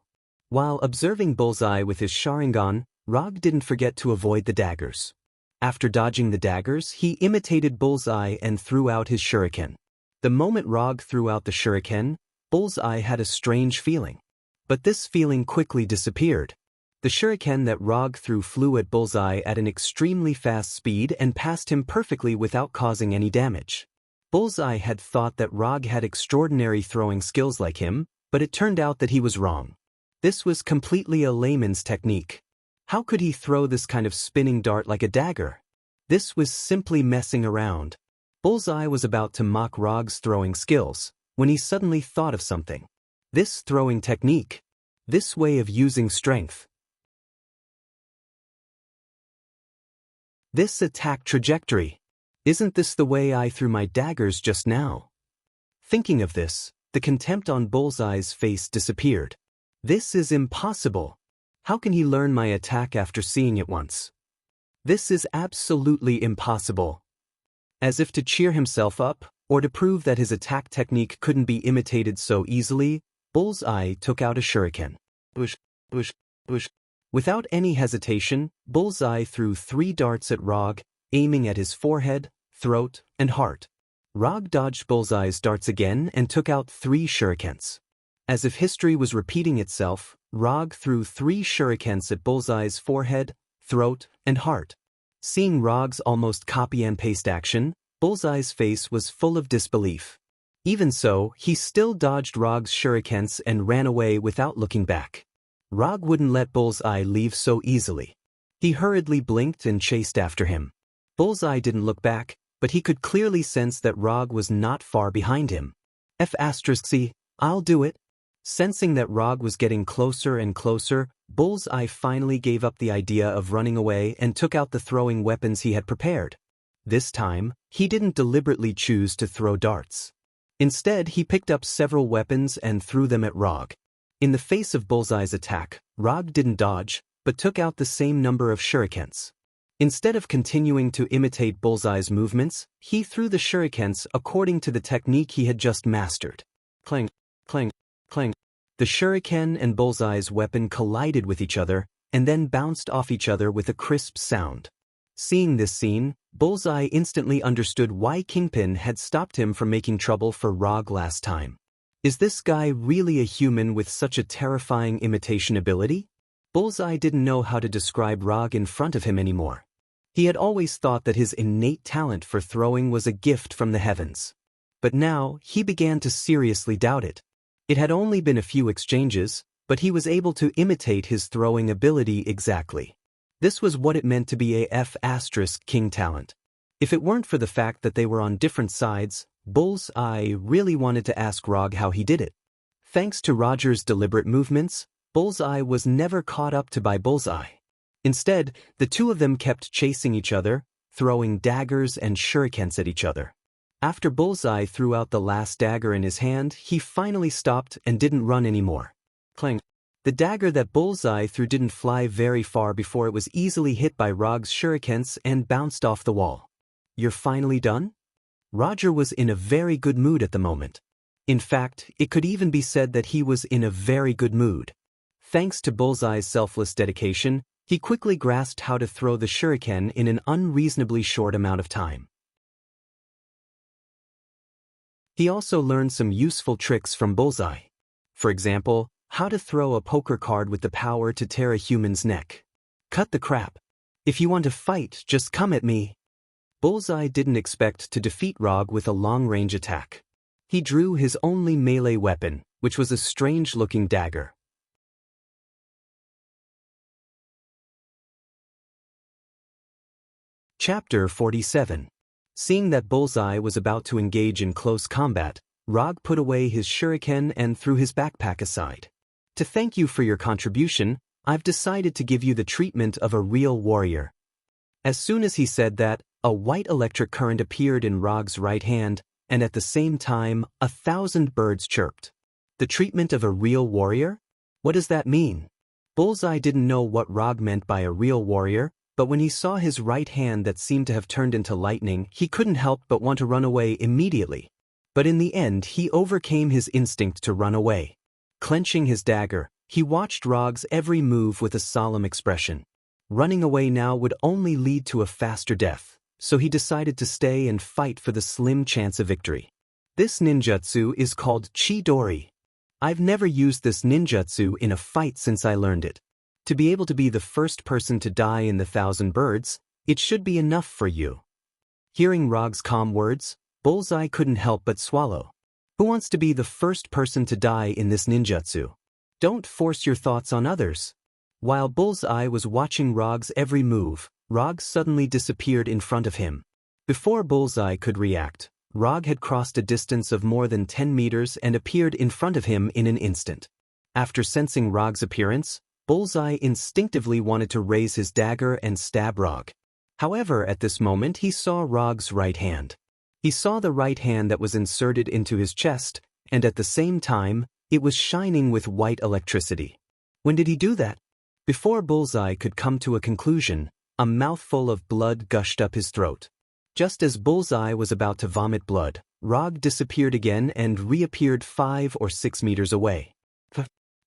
While observing Bullseye with his Sharingan, Rog didn't forget to avoid the daggers. After dodging the daggers, he imitated Bullseye and threw out his shuriken. The moment Rog threw out the shuriken, Bullseye had a strange feeling. But this feeling quickly disappeared. The shuriken that Rog threw flew at Bullseye at an extremely fast speed and passed him perfectly without causing any damage. Bullseye had thought that Rog had extraordinary throwing skills like him, but it turned out that he was wrong. This was completely a layman's technique. How could he throw this kind of spinning dart like a dagger? This was simply messing around. Bullseye was about to mock Rog's throwing skills, when he suddenly thought of something. This throwing technique. This way of using strength. This attack trajectory. Isn't this the way I threw my daggers just now? Thinking of this, the contempt on Bullseye's face disappeared. This is impossible. How can he learn my attack after seeing it once? This is absolutely impossible. As if to cheer himself up, Or to prove that his attack technique couldn't be imitated so easily, Bullseye took out a shuriken. Bush, bush, bush. Without any hesitation, Bullseye threw 3 darts at Rog, aiming at his forehead, throat, and heart. Rog dodged Bullseye's darts again and took out 3 shurikens. As if history was repeating itself, Rog threw 3 shurikens at Bullseye's forehead, throat, and heart. Seeing Rog's almost copy-and-paste action, Bullseye's face was full of disbelief. Even so, he still dodged Rog's shurikens and ran away without looking back. Rog wouldn't let Bullseye leave so easily. He hurriedly blinked and chased after him. Bullseye didn't look back, but he could clearly sense that Rog was not far behind him. F***, I'll do it. Sensing that Rog was getting closer and closer, Bullseye finally gave up the idea of running away and took out the throwing weapons he had prepared. This time, he didn't deliberately choose to throw darts. Instead, he picked up several weapons and threw them at Rog. In the face of Bullseye's attack, Rog didn't dodge, but took out the same number of shurikens. Instead of continuing to imitate Bullseye's movements, he threw the shurikens according to the technique he had just mastered. Clang, clang, clang. The shuriken and Bullseye's weapon collided with each other, and then bounced off each other with a crisp sound. Seeing this scene, Bullseye instantly understood why Kingpin had stopped him from making trouble for Rog last time. Is this guy really a human with such a terrifying imitation ability? Bullseye didn't know how to describe Rog in front of him anymore. He had always thought that his innate talent for throwing was a gift from the heavens. But now, he began to seriously doubt it. It had only been a few exchanges, but he was able to imitate his throwing ability exactly. This was what it meant to be a F***king talent. If it weren't for the fact that they were on different sides, Bullseye really wanted to ask Rog how he did it. Thanks to Roger's deliberate movements, Bullseye was never caught up to by Bullseye. Instead, the two of them kept chasing each other, throwing daggers and shurikens at each other. After Bullseye threw out the last dagger in his hand, he finally stopped and didn't run anymore. Clang. The dagger that Bullseye threw didn't fly very far before it was easily hit by Rog's shurikens and bounced off the wall. You're finally done? Roger was in a very good mood at the moment. In fact, it could even be said that he was in a very good mood. Thanks to Bullseye's selfless dedication, he quickly grasped how to throw the shuriken in an unreasonably short amount of time. He also learned some useful tricks from Bullseye. For example, how to throw a poker card with the power to tear a human's neck. Cut the crap. If you want to fight, just come at me. Bullseye didn't expect to defeat Rog with a long-range attack. He drew his only melee weapon, which was a strange-looking dagger. Chapter 47. Seeing that Bullseye was about to engage in close combat, Rog put away his shuriken and threw his backpack aside. To thank you for your contribution, I've decided to give you the treatment of a real warrior. As soon as he said that, a white electric current appeared in Rog's right hand, and at the same time, 1,000 birds chirped. The treatment of a real warrior? What does that mean? Bullseye didn't know what Rog meant by a real warrior, but when he saw his right hand that seemed to have turned into lightning, he couldn't help but want to run away immediately. But in the end, he overcame his instinct to run away. Clenching his dagger, he watched Rog's every move with a solemn expression. Running away now would only lead to a faster death, so he decided to stay and fight for the slim chance of victory. This ninjutsu is called Chidori. I've never used this ninjutsu in a fight since I learned it. To be able to be the first person to die in the 1,000 birds, it should be enough for you. Hearing Rog's calm words, Bullseye couldn't help but swallow. Who wants to be the first person to die in this ninjutsu? Don't force your thoughts on others. While Bullseye was watching Rog's every move, Rog suddenly disappeared in front of him. Before Bullseye could react, Rog had crossed a distance of more than 10 meters and appeared in front of him in an instant. After sensing Rog's appearance, Bullseye instinctively wanted to raise his dagger and stab Rog. However, at this moment he saw Rog's right hand. He saw the right hand that was inserted into his chest, and at the same time, it was shining with white electricity. When did he do that? Before Bullseye could come to a conclusion, a mouthful of blood gushed up his throat. Just as Bullseye was about to vomit blood, Rog disappeared again and reappeared 5 or 6 meters away.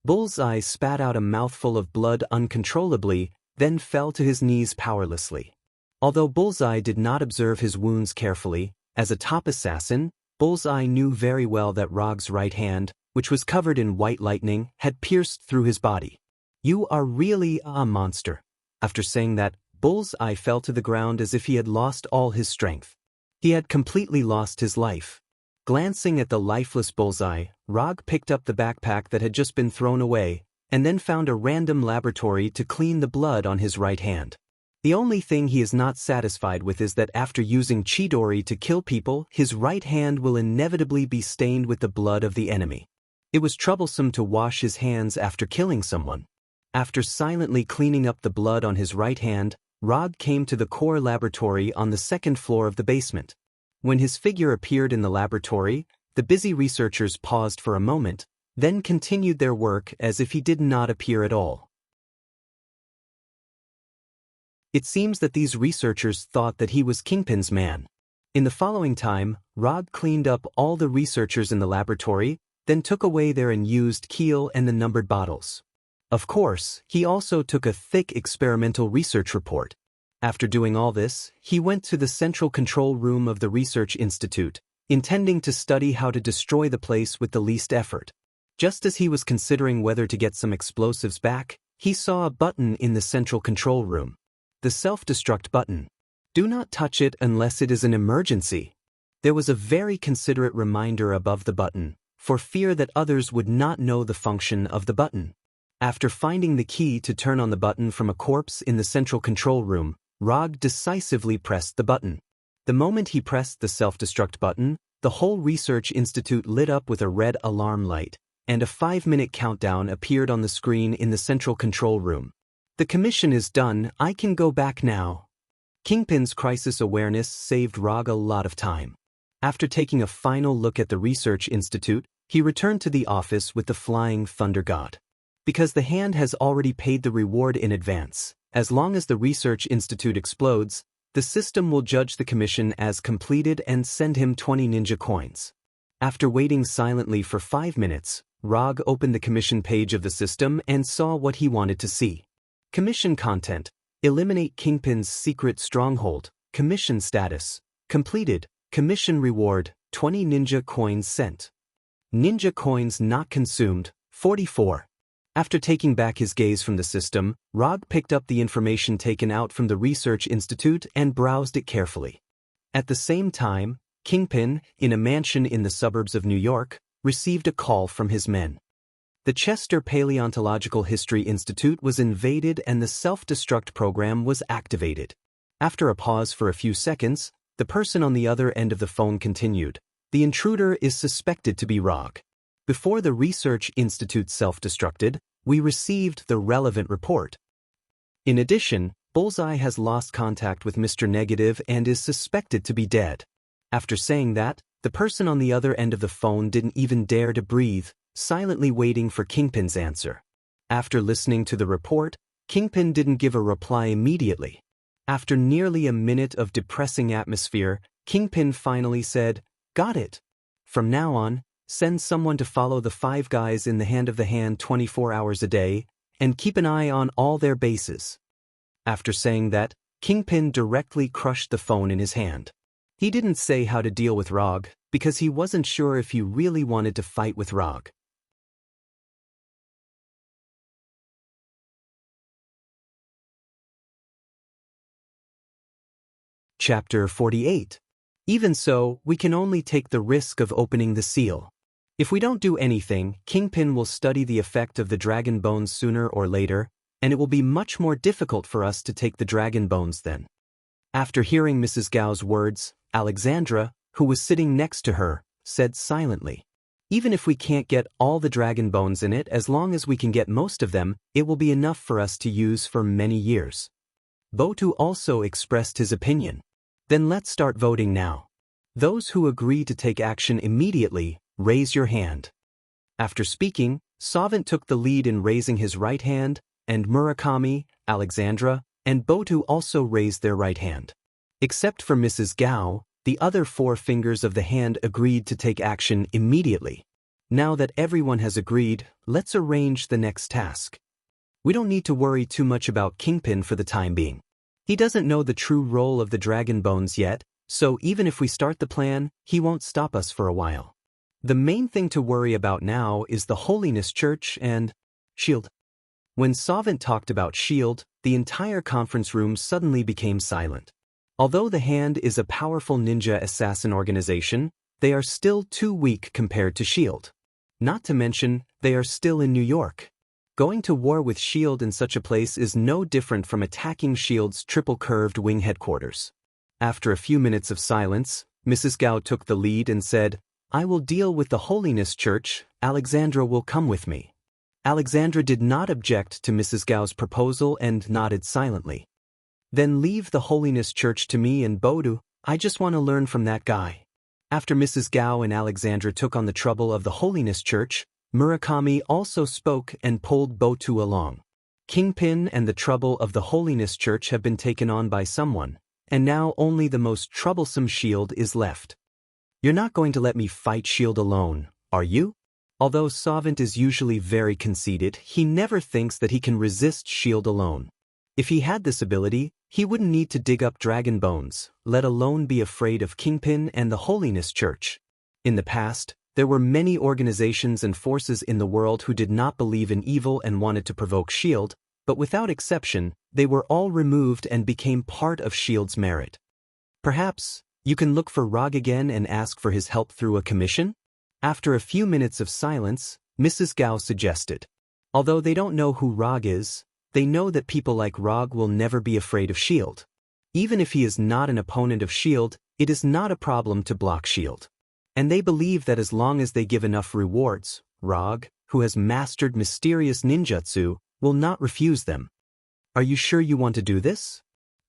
Bullseye spat out a mouthful of blood uncontrollably, then fell to his knees powerlessly. Although Bullseye did not observe his wounds carefully, as a top assassin, Bullseye knew very well that Rog's right hand, which was covered in white lightning, had pierced through his body. "You are really a monster." After saying that, Bullseye fell to the ground as if he had lost all his strength. He had completely lost his life. Glancing at the lifeless Bullseye, Rog picked up the backpack that had just been thrown away, and then found a random laboratory to clean the blood on his right hand. The only thing he is not satisfied with is that after using Chidori to kill people, his right hand will inevitably be stained with the blood of the enemy. It was troublesome to wash his hands after killing someone. After silently cleaning up the blood on his right hand, Rog came to the core laboratory on the second floor of the basement. When his figure appeared in the laboratory, the busy researchers paused for a moment, then continued their work as if he did not appear at all. It seems that these researchers thought that he was Kingpin's man. In the following time, Rog cleaned up all the researchers in the laboratory, then took away their unused keel and the numbered bottles. Of course, he also took a thick experimental research report. After doing all this, he went to the central control room of the Research Institute, intending to study how to destroy the place with the least effort. Just as he was considering whether to get some explosives back, he saw a button in the central control room. The self-destruct button. Do not touch it unless it is an emergency. There was a very considerate reminder above the button, for fear that others would not know the function of the button. After finding the key to turn on the button from a corpse in the central control room, Rog decisively pressed the button. The moment he pressed the self-destruct button, the whole Research Institute lit up with a red alarm light, and a 5-minute countdown appeared on the screen in the central control room. "The commission is done, I can go back now." Kingpin's crisis awareness saved Rog a lot of time. After taking a final look at the Research Institute, he returned to the office with the Flying Thunder God. Because the hand has already paid the reward in advance, as long as the Research Institute explodes, the system will judge the commission as completed and send him 20 ninja coins. After waiting silently for 5 minutes, Rog opened the commission page of the system and saw what he wanted to see. Commission content: eliminate Kingpin's secret stronghold. Commission status: completed. Commission reward: 20 ninja coins sent. Ninja coins not consumed: 44. After taking back his gaze from the system, Rog picked up the information taken out from the Research Institute and browsed it carefully. At the same time, Kingpin, in a mansion in the suburbs of New York, received a call from his men. The Chester Paleontological History Institute was invaded and the self-destruct program was activated. After a pause for a few seconds, the person on the other end of the phone continued. The intruder is suspected to be Rog. Before the Research Institute self-destructed, we received the relevant report. In addition, Bullseye has lost contact with Mr. Negative and is suspected to be dead. After saying that, the person on the other end of the phone didn't even dare to breathe, silently waiting for Kingpin's answer. After listening to the report, Kingpin didn't give a reply immediately. After nearly a minute of depressing atmosphere, Kingpin finally said, "Got it. From now on, send someone to follow the 5 guys in the hand 24 hours a day, and keep an eye on all their bases." After saying that, Kingpin directly crushed the phone in his hand. He didn't say how to deal with Rog, because he wasn't sure if he really wanted to fight with Rog. Chapter 48. Even so, we can only take the risk of opening the seal. If we don't do anything, Kingpin will study the effect of the dragon bones sooner or later, and it will be much more difficult for us to take the dragon bones then. After hearing Mrs. Gao's words, Alexandra, who was sitting next to her, said silently, "Even if we can't get all the dragon bones in it, as long as we can get most of them, it will be enough for us to use for many years." Botu also expressed his opinion. "Then let's start voting now. Those who agree to take action immediately, raise your hand." After speaking, Savant took the lead in raising his right hand, and Murakami, Alexandra, and Botu also raised their right hand. Except for Mrs. Gao, The other 4 fingers of the hand agreed to take action immediately. Now that everyone has agreed, let's arrange the next task. We don't need to worry too much about Kingpin for the time being. He doesn't know the true role of the dragon bones yet, so even if we start the plan, he won't stop us for a while. The main thing to worry about now is the Holiness Church and Shield. When Savant talked about Shield, the entire conference room suddenly became silent. Although the Hand is a powerful ninja assassin organization, they are still too weak compared to Shield. Not to mention, they are still in New York. Going to war with Shield in such a place is no different from attacking Shield's triple-curved wing headquarters. After a few minutes of silence, Mrs. Gao took the lead and said, "I will deal with the Holiness Church, Alexandra will come with me." Alexandra did not object to Mrs. Gao's proposal and nodded silently. "Then leave the Holiness Church to me and Bodu, I just want to learn from that guy." After Mrs. Gao and Alexandra took on the trouble of the Holiness Church, Murakami also spoke and pulled Botu along. Kingpin and the trouble of the Holiness Church have been taken on by someone, and now only the most troublesome Shield is left. "You're not going to let me fight Shield alone, are you?" Although Savant is usually very conceited, he never thinks that he can resist Shield alone. If he had this ability, he wouldn't need to dig up dragon bones, let alone be afraid of Kingpin and the Holiness Church. In the past, there were many organizations and forces in the world who did not believe in evil and wanted to provoke Shield, but without exception, they were all removed and became part of Shield's merit. Perhaps, you can look for Rog again and ask for his help through a commission? After a few minutes of silence, Mrs. Gao suggested. Although they don't know who Rog is, they know that people like Rog will never be afraid of Shield. Even if he is not an opponent of Shield, it is not a problem to block Shield. And they believe that as long as they give enough rewards, Rog, who has mastered mysterious ninjutsu, will not refuse them. Are you sure you want to do this?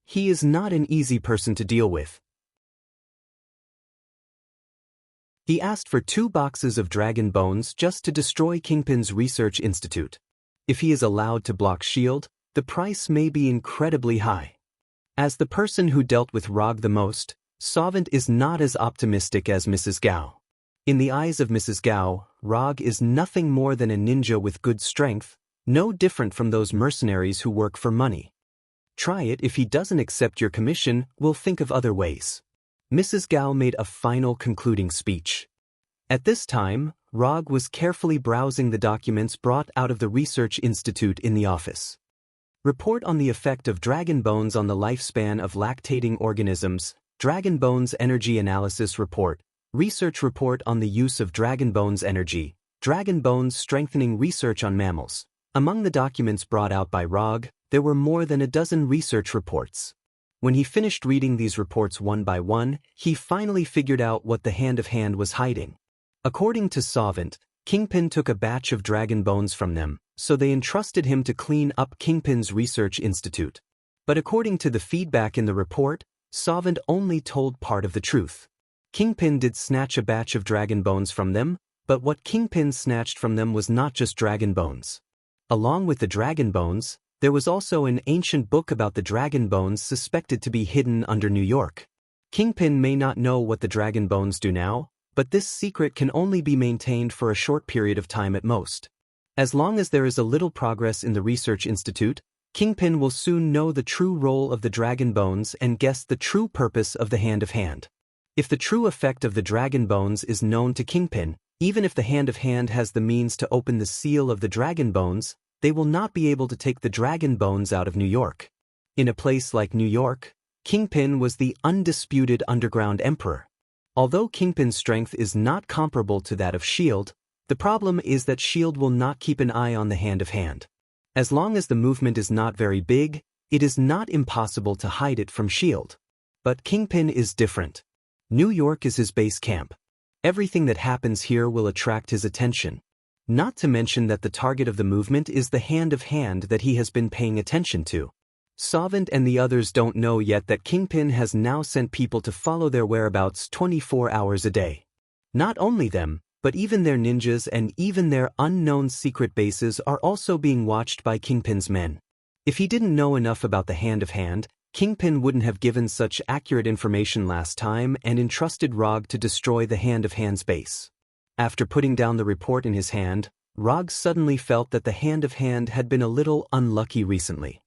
He is not an easy person to deal with. He asked for 2 boxes of dragon bones just to destroy Kingpin's research institute. If he is allowed to block Shield, the price may be incredibly high. As the person who dealt with Rog the most, Savant is not as optimistic as Mrs. Gao. In the eyes of Mrs. Gao, Rog is nothing more than a ninja with good strength, no different from those mercenaries who work for money. Try it. If he doesn't accept your commission, we'll think of other ways. Mrs. Gao made a final concluding speech. At this time, Rog was carefully browsing the documents brought out of the Research Institute in the office. Report on the effect of dragon bones on the lifespan of lactating organisms, Dragon Bones Energy Analysis Report, Research Report on the Use of Dragon Bones Energy, Dragon Bones Strengthening Research on Mammals. Among the documents brought out by Rog, there were more than a dozen research reports. When he finished reading these reports one by one, he finally figured out what the Hand of Hand was hiding. According to Savant, Kingpin took a batch of dragon bones from them, so they entrusted him to clean up Kingpin's research institute. But according to the feedback in the report, Savant only told part of the truth. Kingpin did snatch a batch of dragon bones from them, but what Kingpin snatched from them was not just dragon bones. Along with the dragon bones, there was also an ancient book about the dragon bones suspected to be hidden under New York. Kingpin may not know what the dragon bones do now, but this secret can only be maintained for a short period of time at most. As long as there is a little progress in the Research Institute, Kingpin will soon know the true role of the dragon bones and guess the true purpose of the Hand of Hand. If the true effect of the dragon bones is known to Kingpin, even if the Hand of Hand has the means to open the seal of the dragon bones, they will not be able to take the dragon bones out of New York. In a place like New York, Kingpin was the undisputed underground emperor. Although Kingpin's strength is not comparable to that of Shield, the problem is that Shield will not keep an eye on the Hand of Hand. As long as the movement is not very big, it is not impossible to hide it from Shield. But Kingpin is different. New York is his base camp. Everything that happens here will attract his attention. Not to mention that the target of the movement is the Hand of Hand that he has been paying attention to. Savant and the others don't know yet that Kingpin has now sent people to follow their whereabouts 24 hours a day. Not only them, but even their ninjas and even their unknown secret bases are also being watched by Kingpin's men. If he didn't know enough about the Hand of Hand, Kingpin wouldn't have given such accurate information last time and entrusted Rog to destroy the Hand of Hand's base. After putting down the report in his hand, Rog suddenly felt that the Hand of Hand had been a little unlucky recently.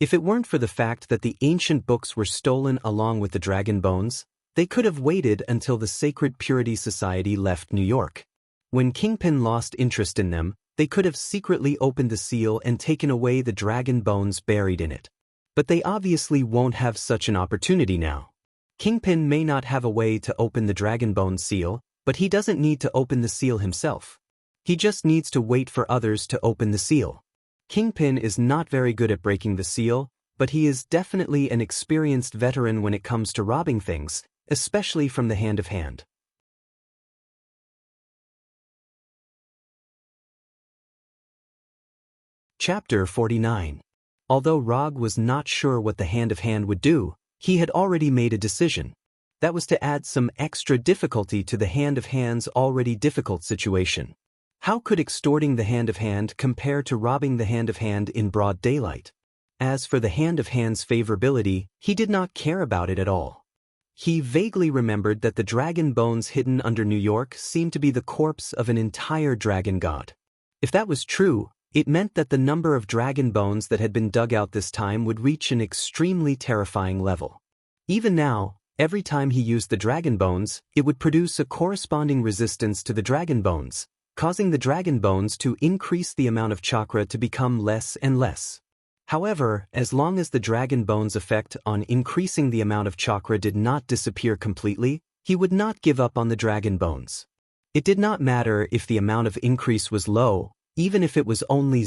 If it weren't for the fact that the ancient books were stolen along with the dragon bones, they could have waited until the Sacred Purity Society left New York. When Kingpin lost interest in them, they could have secretly opened the seal and taken away the dragon bones buried in it. But they obviously won't have such an opportunity now. Kingpin may not have a way to open the dragon bone seal, but he doesn't need to open the seal himself. He just needs to wait for others to open the seal. Kingpin is not very good at breaking the seal, but he is definitely an experienced veteran when it comes to robbing things, especially from the Hand of Hand. Chapter 49. Although Rog was not sure what the Hand of Hand would do, he had already made a decision. That was to add some extra difficulty to the Hand of Hand's already difficult situation. How could extorting the Hand of Hand compare to robbing the Hand of Hand in broad daylight? As for the Hand of Hand's favorability, he did not care about it at all. He vaguely remembered that the dragon bones hidden under New York seemed to be the corpse of an entire dragon god. If that was true, it meant that the number of dragon bones that had been dug out this time would reach an extremely terrifying level. Even now, every time he used the dragon bones, it would produce a corresponding resistance to the dragon bones, causing the dragon bones to increase the amount of chakra to become less and less. However, as long as the dragon bones' effect on increasing the amount of chakra did not disappear completely, he would not give up on the dragon bones. It did not matter if the amount of increase was low, even if it was only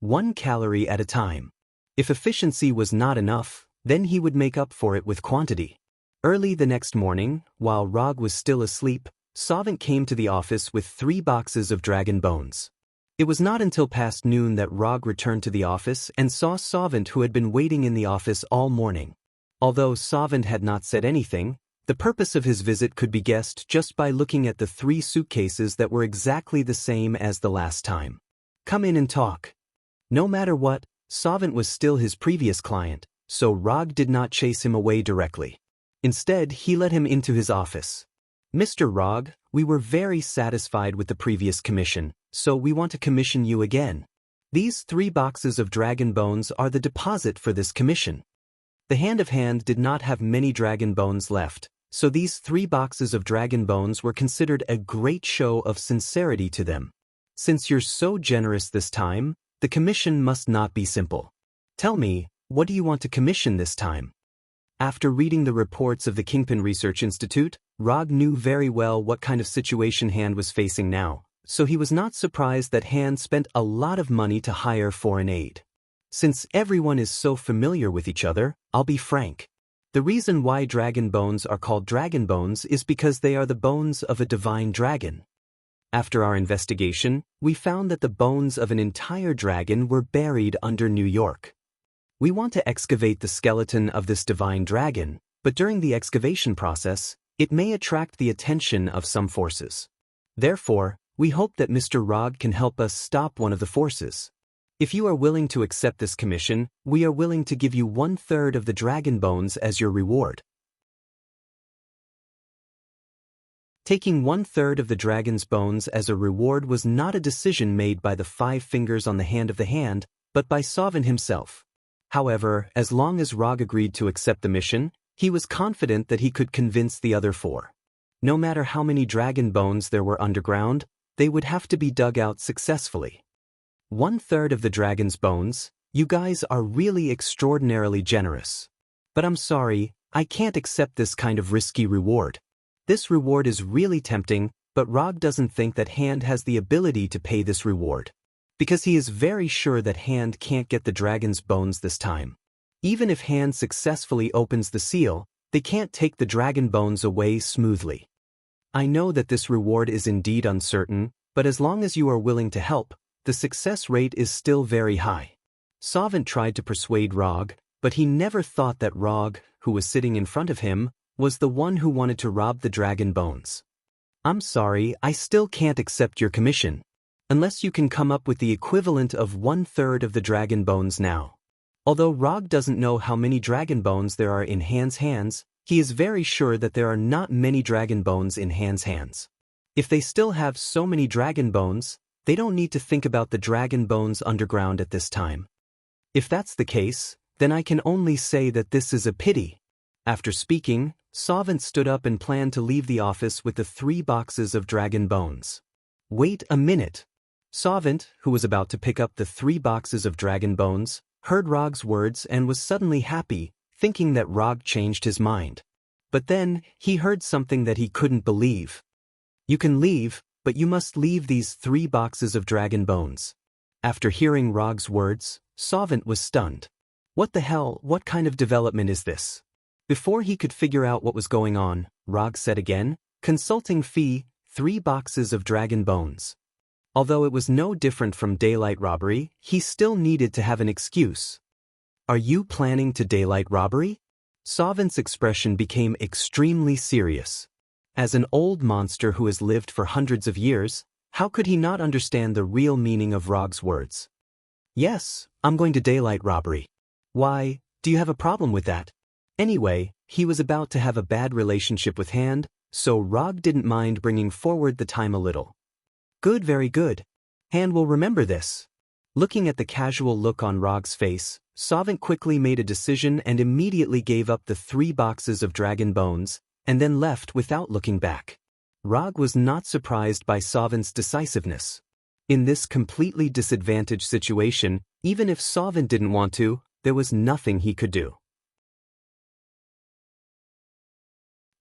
1 calorie at a time. If efficiency was not enough, then he would make up for it with quantity. Early the next morning, while Rog was still asleep, Sovint came to the office with 3 boxes of dragon bones. It was not until past noon that Rog returned to the office and saw Sovint, who had been waiting in the office all morning. Although Sovint had not said anything, the purpose of his visit could be guessed just by looking at the 3 suitcases that were exactly the same as the last time. "Come in and talk." No matter what, Sovint was still his previous client, so Rog did not chase him away directly. Instead, he led him into his office. "Mr. Rog, we were very satisfied with the previous commission, so we want to commission you again. These 3 boxes of dragon bones are the deposit for this commission." The Hand of Hand did not have many dragon bones left, so these 3 boxes of dragon bones were considered a great show of sincerity to them. "Since you're so generous this time, the commission must not be simple. Tell me, what do you want to commission this time?" After reading the reports of the Kingpin Research Institute, Rog knew very well what kind of situation Hand was facing now, so he was not surprised that Hand spent a lot of money to hire foreign aid. "Since everyone is so familiar with each other, I'll be frank. The reason why dragon bones are called dragon bones is because they are the bones of a divine dragon. After our investigation, we found that the bones of an entire dragon were buried under New York. We want to excavate the skeleton of this divine dragon, but during the excavation process, it may attract the attention of some forces. Therefore, we hope that Mr. Rog can help us stop one of the forces. If you are willing to accept this commission, we are willing to give you 1/3 of the dragon bones as your reward." Taking 1/3 of the dragon's bones as a reward was not a decision made by the 5 fingers on the Hand of the Hand, but by Sovint himself. However, as long as Rog agreed to accept the mission, he was confident that he could convince the other 4. No matter how many dragon bones there were underground, they would have to be dug out successfully. 1/3 of the dragon's bones? You guys are really extraordinarily generous. But I'm sorry, I can't accept this kind of risky reward. This reward is really tempting, but Rog doesn't think that Hand has the ability to pay this reward. Because he is very sure that Hand can't get the dragon's bones this time. Even if Hand successfully opens the seal, they can't take the dragon bones away smoothly. "I know that this reward is indeed uncertain, but as long as you are willing to help, the success rate is still very high." Sovint tried to persuade Rog, but he never thought that Rog, who was sitting in front of him, was the one who wanted to rob the dragon bones. "I'm sorry, I still can't accept your commission. unless you can come up with the equivalent of 1/3 of the dragon bones now. Although Rog doesn't know how many dragon bones there are in Han's hands, he is very sure that there are not many dragon bones in Han's hands. If they still have so many dragon bones, they don't need to think about the dragon bones underground at this time. If that's the case, then I can only say that this is a pity. After speaking, Sovint stood up and planned to leave the office with the 3 boxes of dragon bones. Wait a minute. Sovint, who was about to pick up the 3 boxes of dragon bones, heard Rog's words and was suddenly happy, thinking that Rog changed his mind. But then, he heard something that he couldn't believe. You can leave, but you must leave these 3 boxes of dragon bones. After hearing Rog's words, Sovint was stunned. What the hell, what kind of development is this? Before he could figure out what was going on, Rog said again, consulting fee, 3 boxes of dragon bones. Although it was no different from daylight robbery, he still needed to have an excuse. Are you planning to daylight robbery? Sovint's expression became extremely serious. As an old monster who has lived for hundreds of years, how could he not understand the real meaning of Rog's words? Yes, I'm going to daylight robbery. Why, do you have a problem with that? Anyway, he was about to have a bad relationship with Han, so Rog didn't mind bringing forward the time a little. Good, very good. Han will remember this. Looking at the casual look on Rog's face, Sovint quickly made a decision and immediately gave up the 3 boxes of dragon bones, and then left without looking back. Rog was not surprised by Sovint's decisiveness. In this completely disadvantaged situation, even if Sovint didn't want to, there was nothing he could do.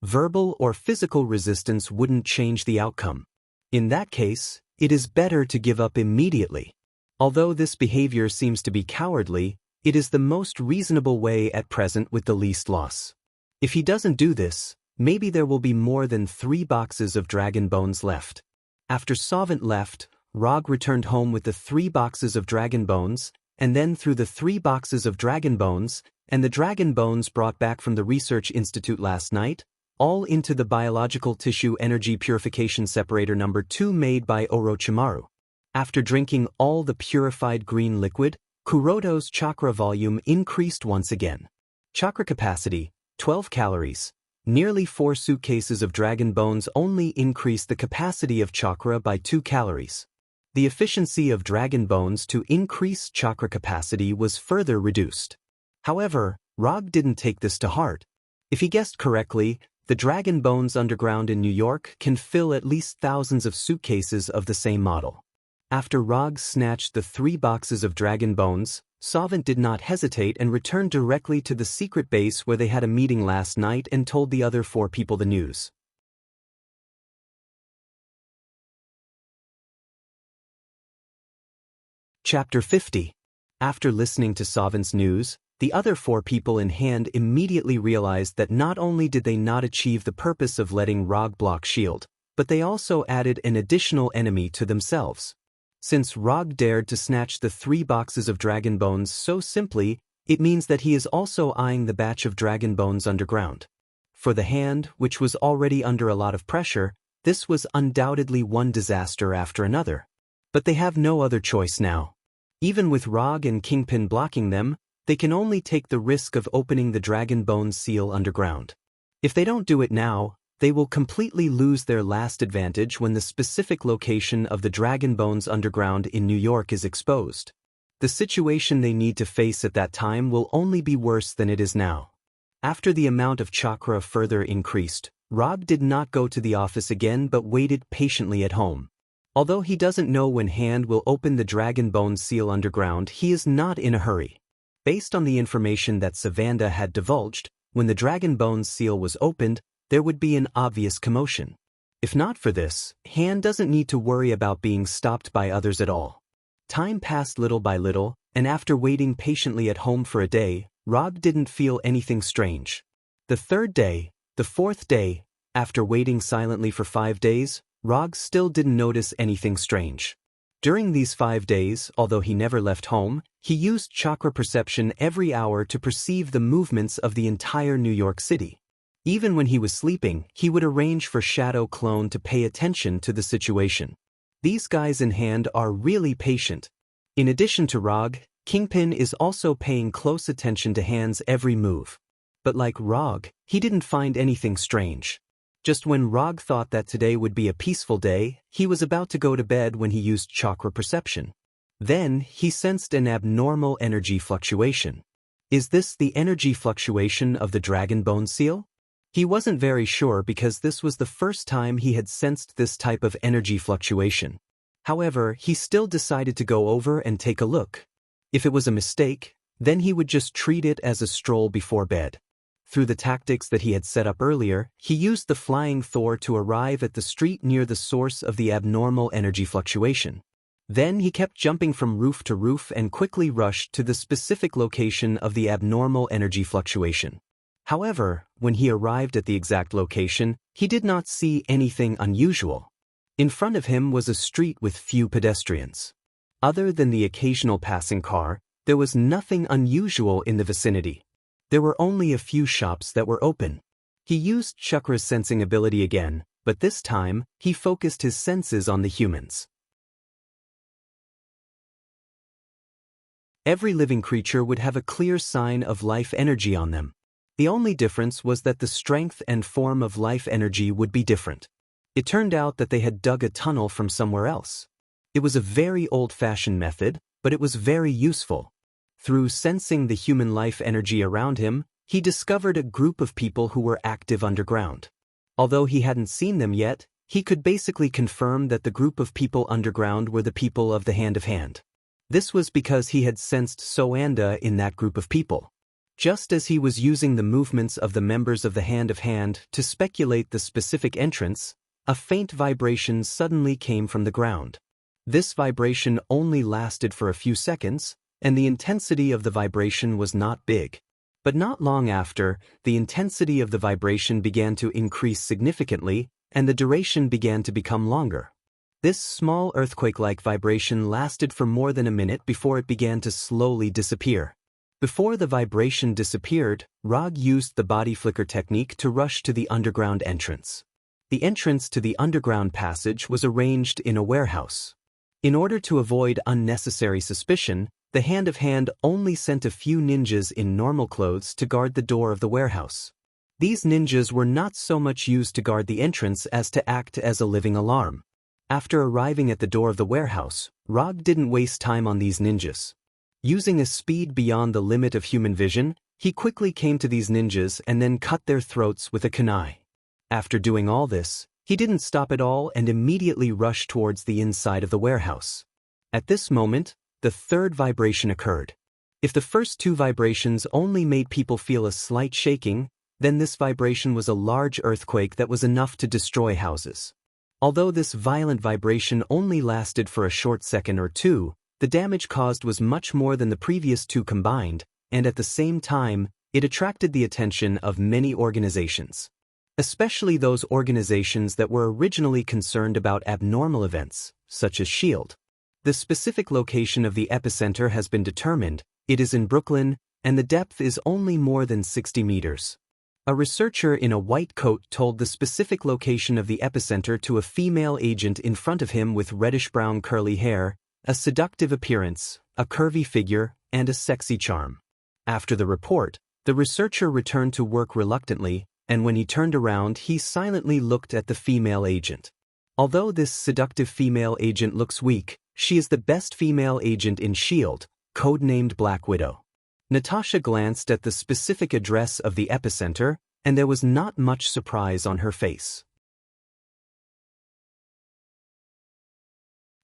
Verbal or physical resistance wouldn't change the outcome. In that case, it is better to give up immediately. Although this behavior seems to be cowardly, it is the most reasonable way at present with the least loss. If he doesn't do this, maybe there will be more than 3 boxes of dragon bones left. After Sovint left, Rog returned home with the 3 boxes of dragon bones, and then threw the 3 boxes of dragon bones, and the dragon bones brought back from the research institute last night, all into the biological tissue energy purification separator number 2 made by Orochimaru. After drinking all the purified green liquid, Kuroto's chakra volume increased once again. Chakra capacity, 12 calories. Nearly 4 suitcases of dragon bones only increased the capacity of chakra by 2 calories. The efficiency of dragon bones to increase chakra capacity was further reduced. However, Rog didn't take this to heart. If he guessed correctly, the dragon bones underground in New York can fill at least thousands of suitcases of the same model. After Rog snatched the 3 boxes of dragon bones, Sovint did not hesitate and returned directly to the secret base where they had a meeting last night and told the other 4 people the news. Chapter 50. After listening to Sovint's news, the other 4 people in hand immediately realized that not only did they not achieve the purpose of letting Rog block shield, but they also added an additional enemy to themselves. Since Rog dared to snatch the 3 boxes of dragon bones so simply, it means that he is also eyeing the batch of dragon bones underground. For the hand, which was already under a lot of pressure, this was undoubtedly one disaster after another. But they have no other choice now. Even with Rog and Kingpin blocking them, they can only take the risk of opening the dragon bones seal underground. If they don't do it now, they will completely lose their last advantage when the specific location of the dragon bones underground in New York is exposed. The situation they need to face at that time will only be worse than it is now. After the amount of chakra further increased, Rog did not go to the office again but waited patiently at home. Although he doesn't know when Han will open the dragon bone seal underground, he is not in a hurry. Based on the information that Savanda had divulged, when the dragon bones seal was opened, there would be an obvious commotion. If not for this, Han doesn't need to worry about being stopped by others at all. Time passed little by little, and after waiting patiently at home for a day, Rog didn't feel anything strange. The 3rd day, the 4th day, after waiting silently for 5 days, Rog still didn't notice anything strange. During these 5 days, although he never left home, he used chakra perception every hour to perceive the movements of the entire New York City. Even when he was sleeping, he would arrange for Shadow Clone to pay attention to the situation. These guys in hand are really patient. In addition to Rog, Kingpin is also paying close attention to Han's every move. But like Rog, he didn't find anything strange. Just when Rog thought that today would be a peaceful day, he was about to go to bed when he used chakra perception. Then, he sensed an abnormal energy fluctuation. Is this the energy fluctuation of the dragon bone seal? He wasn't very sure because this was the first time he had sensed this type of energy fluctuation. However, he still decided to go over and take a look. If it was a mistake, then he would just treat it as a stroll before bed. Through the tactics that he had set up earlier, he used the flying Thor to arrive at the street near the source of the abnormal energy fluctuation. Then he kept jumping from roof to roof and quickly rushed to the specific location of the abnormal energy fluctuation. However, when he arrived at the exact location, he did not see anything unusual. In front of him was a street with few pedestrians. Other than the occasional passing car, there was nothing unusual in the vicinity. There were only a few shops that were open. He used Chakra's sensing ability again, but this time, he focused his senses on the humans. Every living creature would have a clear sign of life energy on them. The only difference was that the strength and form of life energy would be different. It turned out that they had dug a tunnel from somewhere else. It was a very old-fashioned method, but it was very useful. Through sensing the human life energy around him, he discovered a group of people who were active underground. Although he hadn't seen them yet, he could basically confirm that the group of people underground were the people of the Hand of Hand. This was because he had sensed Soanda in that group of people. Just as he was using the movements of the members of the Hand of Hand to speculate the specific entrance, a faint vibration suddenly came from the ground. This vibration only lasted for a few seconds, and the intensity of the vibration was not big. But not long after, the intensity of the vibration began to increase significantly, and the duration began to become longer. This small earthquake-like vibration lasted for more than a minute before it began to slowly disappear. Before the vibration disappeared, Rog used the body flicker technique to rush to the underground entrance. The entrance to the underground passage was arranged in a warehouse. In order to avoid unnecessary suspicion, the Hand of Hand only sent a few ninjas in normal clothes to guard the door of the warehouse. These ninjas were not so much used to guard the entrance as to act as a living alarm. After arriving at the door of the warehouse, Rog didn't waste time on these ninjas. Using a speed beyond the limit of human vision, he quickly came to these ninjas and then cut their throats with a kunai. After doing all this, he didn't stop at all and immediately rushed towards the inside of the warehouse. At this moment, the third vibration occurred. If the first two vibrations only made people feel a slight shaking, then this vibration was a large earthquake that was enough to destroy houses. Although this violent vibration only lasted for a short second or two, the damage caused was much more than the previous two combined, and at the same time, it attracted the attention of many organizations. Especially those organizations that were originally concerned about abnormal events, such as S.H.I.E.L.D. The specific location of the epicenter has been determined. It is in Brooklyn, and the depth is only more than 60 meters. A researcher in a white coat told the specific location of the epicenter to a female agent in front of him with reddish-brown curly hair, a seductive appearance, a curvy figure, and a sexy charm. After the report, the researcher returned to work reluctantly, and when he turned around, he silently looked at the female agent. Although this seductive female agent looks weak, she is the best female agent in S.H.I.E.L.D., codenamed Black Widow. Natasha glanced at the specific address of the epicenter, and there was not much surprise on her face.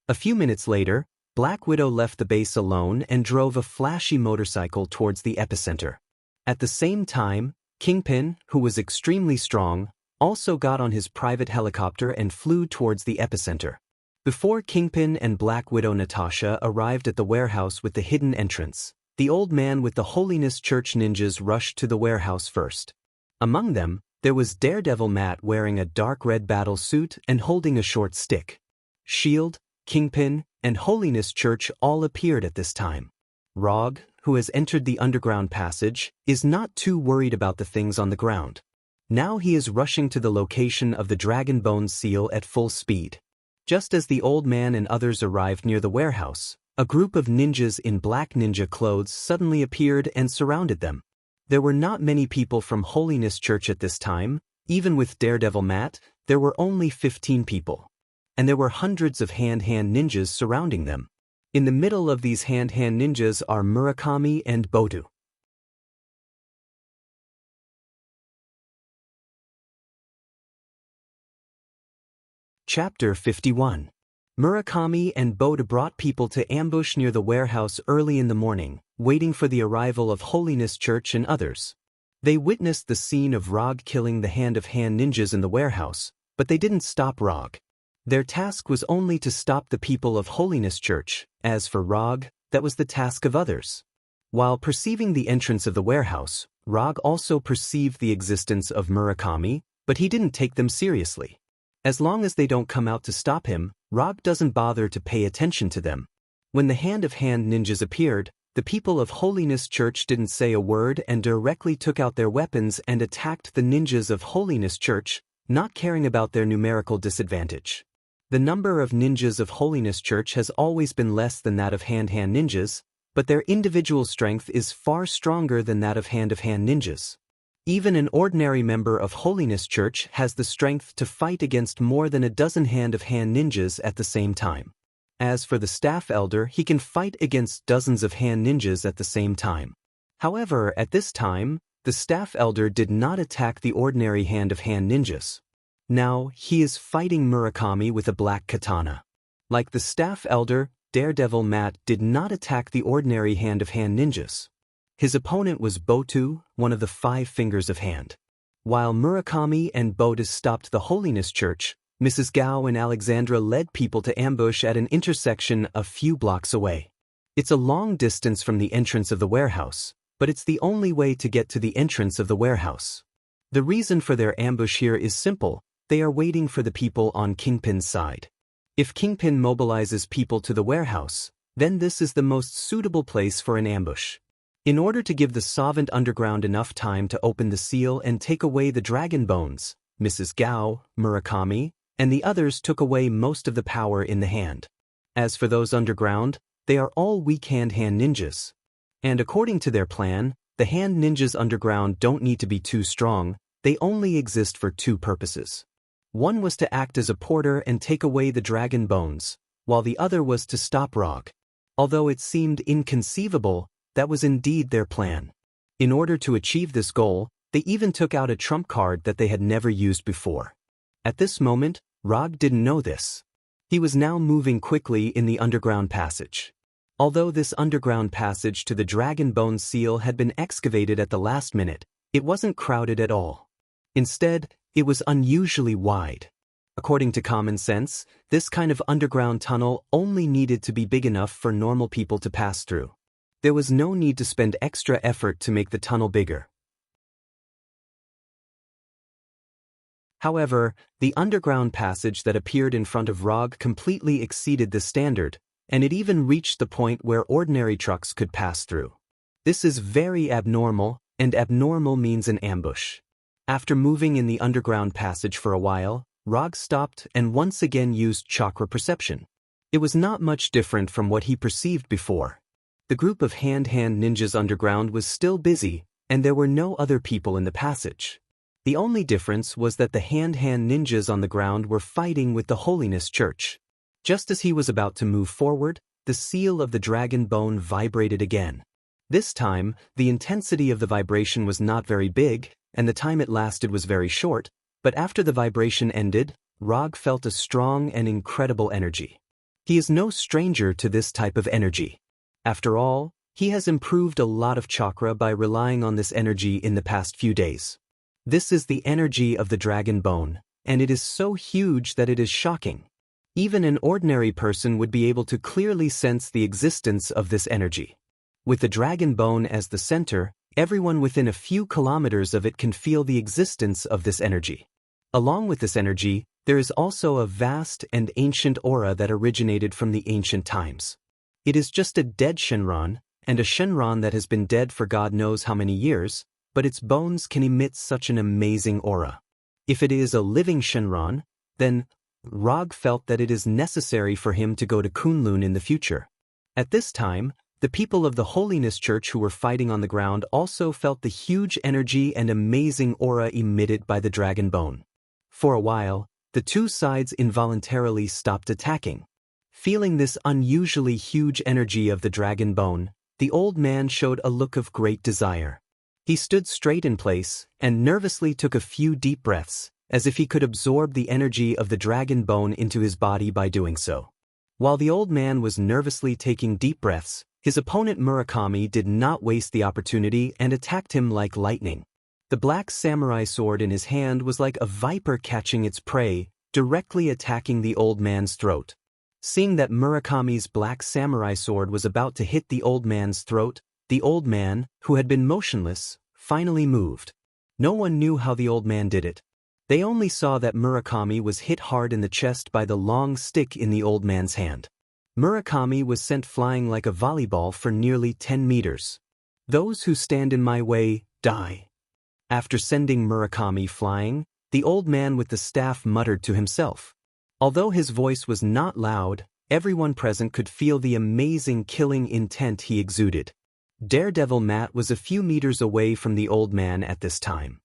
A few minutes later, Black Widow left the base alone and drove a flashy motorcycle towards the epicenter. At the same time, Kingpin, who was extremely strong, also got on his private helicopter and flew towards the epicenter. Before Kingpin and Black Widow Natasha arrived at the warehouse with the hidden entrance, the old man with the Holiness Church ninjas rushed to the warehouse first. Among them, there was Daredevil Matt wearing a dark red battle suit and holding a short stick. S.H.I.E.L.D., Kingpin, and Holiness Church all appeared at this time. Rog, who has entered the underground passage, is not too worried about the things on the ground. Now he is rushing to the location of the dragon bone seal at full speed. Just as the old man and others arrived near the warehouse, a group of ninjas in black ninja clothes suddenly appeared and surrounded them. There were not many people from Holiness Church at this time. Even with Daredevil Matt, there were only 15 people. And there were hundreds of hand-hand ninjas surrounding them. In the middle of these hand-hand ninjas are Murakami and Botu. Chapter 51. Murakami and Botu brought people to ambush near the warehouse early in the morning, waiting for the arrival of Holiness Church and others. They witnessed the scene of Rog killing the hand-of-hand ninjas in the warehouse, but they didn't stop Rog. Their task was only to stop the people of Holiness Church. As for Rog, that was the task of others. While perceiving the entrance of the warehouse, Rog also perceived the existence of Murakami, but he didn't take them seriously. As long as they don't come out to stop him, Rog doesn't bother to pay attention to them. When the hand-of-hand ninjas appeared, the people of Holiness Church didn't say a word and directly took out their weapons and attacked the ninjas of Holiness Church, not caring about their numerical disadvantage. The number of ninjas of Holiness Church has always been less than that of hand-hand ninjas, but their individual strength is far stronger than that of hand-of-hand ninjas. Even an ordinary member of Holiness Church has the strength to fight against more than a dozen hand-of-hand ninjas at the same time. As for the staff elder, he can fight against dozens of hand ninjas at the same time. However, at this time, the staff elder did not attack the ordinary hand-of-hand ninjas. Now, he is fighting Murakami with a black katana. Like the staff elder, Daredevil Matt did not attack the ordinary hand-of-hand ninjas. His opponent was Botu, one of the 5 fingers of hand. While Murakami and Botu stopped the Holiness Church, Mrs. Gao and Alexandra led people to ambush at an intersection a few blocks away. It's a long distance from the entrance of the warehouse, but it's the only way to get to the entrance of the warehouse. The reason for their ambush here is simple: they are waiting for the people on Kingpin's side. If Kingpin mobilizes people to the warehouse, then this is the most suitable place for an ambush. In order to give the Savant Underground enough time to open the seal and take away the dragon bones, Mrs. Gao, Murakami, and the others took away most of the power in the hand. As for those underground, they are all weak hand ninjas. And according to their plan, the hand ninjas underground don't need to be too strong, they only exist for 2 purposes. One was to act as a porter and take away the dragon bones, while the other was to stop Rog. Although it seemed inconceivable, that was indeed their plan. In order to achieve this goal, they even took out a trump card that they had never used before. At this moment, Rog didn't know this. He was now moving quickly in the underground passage. Although this underground passage to the Dragon Bone Seal had been excavated at the last minute, it wasn't crowded at all. Instead, it was unusually wide. According to common sense, this kind of underground tunnel only needed to be big enough for normal people to pass through. There was no need to spend extra effort to make the tunnel bigger. However, the underground passage that appeared in front of Rog completely exceeded the standard, and it even reached the point where ordinary trucks could pass through. This is very abnormal, and abnormal means an ambush. After moving in the underground passage for a while, Rog stopped and once again used chakra perception. It was not much different from what he perceived before. The group of hand ninjas underground was still busy, and there were no other people in the passage. The only difference was that the hand ninjas on the ground were fighting with the Holiness Church. Just as he was about to move forward, the seal of the dragon bone vibrated again. This time, the intensity of the vibration was not very big, and the time it lasted was very short, but after the vibration ended, Rog felt a strong and incredible energy. He is no stranger to this type of energy. After all, he has improved a lot of chakra by relying on this energy in the past few days. This is the energy of the dragon bone, and it is so huge that it is shocking. Even an ordinary person would be able to clearly sense the existence of this energy. With the dragon bone as the center, everyone within a few kilometers of it can feel the existence of this energy. Along with this energy, there is also a vast and ancient aura that originated from the ancient times. It is just a dead Shenron, and a Shenron that has been dead for God knows how many years, but its bones can emit such an amazing aura. If it is a living Shenron, then Rog felt that it is necessary for him to go to Kunlun in the future. At this time, the people of the Holiness Church who were fighting on the ground also felt the huge energy and amazing aura emitted by the dragon bone. For a while, the two sides involuntarily stopped attacking. Feeling this unusually huge energy of the dragon bone, the old man showed a look of great desire. He stood straight in place and nervously took a few deep breaths, as if he could absorb the energy of the dragon bone into his body by doing so. While the old man was nervously taking deep breaths, his opponent Murakami did not waste the opportunity and attacked him like lightning. The black samurai sword in his hand was like a viper catching its prey, directly attacking the old man's throat. Seeing that Murakami's black samurai sword was about to hit the old man's throat, the old man, who had been motionless, finally moved. No one knew how the old man did it. They only saw that Murakami was hit hard in the chest by the long stick in the old man's hand. Murakami was sent flying like a volleyball for nearly 10 meters. "Those who stand in my way, die." After sending Murakami flying, the old man with the staff muttered to himself. Although his voice was not loud, everyone present could feel the amazing killing intent he exuded. Daredevil Matt was a few meters away from the old man at this time.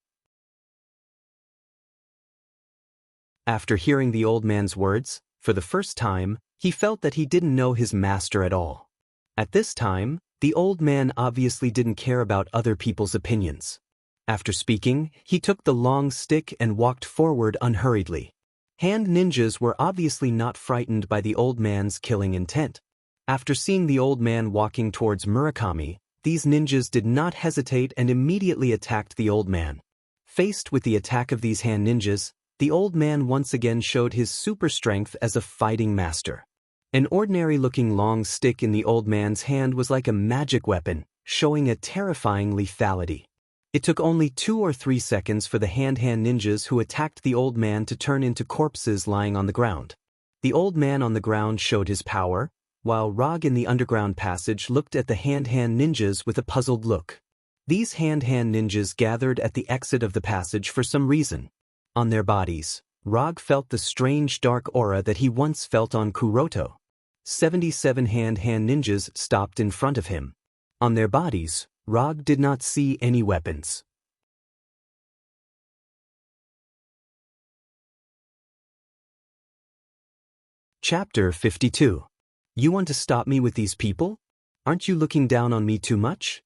After hearing the old man's words, for the first time, he felt that he didn't know his master at all. At this time, the old man obviously didn't care about other people's opinions. After speaking, he took the long stick and walked forward unhurriedly. Hand ninjas were obviously not frightened by the old man's killing intent. After seeing the old man walking towards Murakami, these ninjas did not hesitate and immediately attacked the old man. Faced with the attack of these hand ninjas, the old man once again showed his super strength as a fighting master. An ordinary-looking long stick in the old man's hand was like a magic weapon, showing a terrifying lethality. It took only 2 or 3 seconds for the hand ninjas who attacked the old man to turn into corpses lying on the ground. The old man on the ground showed his power, while Rog in the underground passage looked at the hand ninjas with a puzzled look. These hand ninjas gathered at the exit of the passage for some reason. On their bodies, Rog felt the strange dark aura that he once felt on Kuroto. 77 hand ninjas stopped in front of him. On their bodies, Rog did not see any weapons. Chapter 52. You want to stop me with these people? Aren't you looking down on me too much?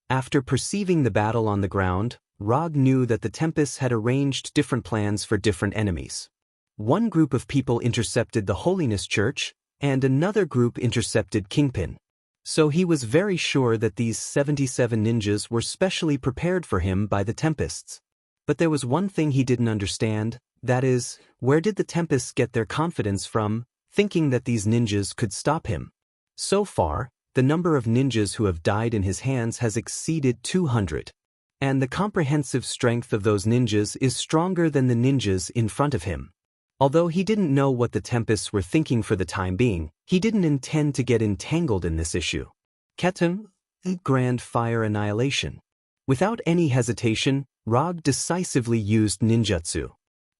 After perceiving the battle on the ground, Rog knew that the Tempests had arranged different plans for different enemies. One group of people intercepted the Holiness Church, and another group intercepted Kingpin. So he was very sure that these 77 ninjas were specially prepared for him by the Tempests. But there was one thing he didn't understand, that is, where did the Tempests get their confidence from, thinking that these ninjas could stop him? So far, the number of ninjas who have died in his hands has exceeded 200. And the comprehensive strength of those ninjas is stronger than the ninjas in front of him. Although he didn't know what the Tempests were thinking for the time being, he didn't intend to get entangled in this issue. Ketum, Grand Fire Annihilation. Without any hesitation, Rog decisively used ninjutsu.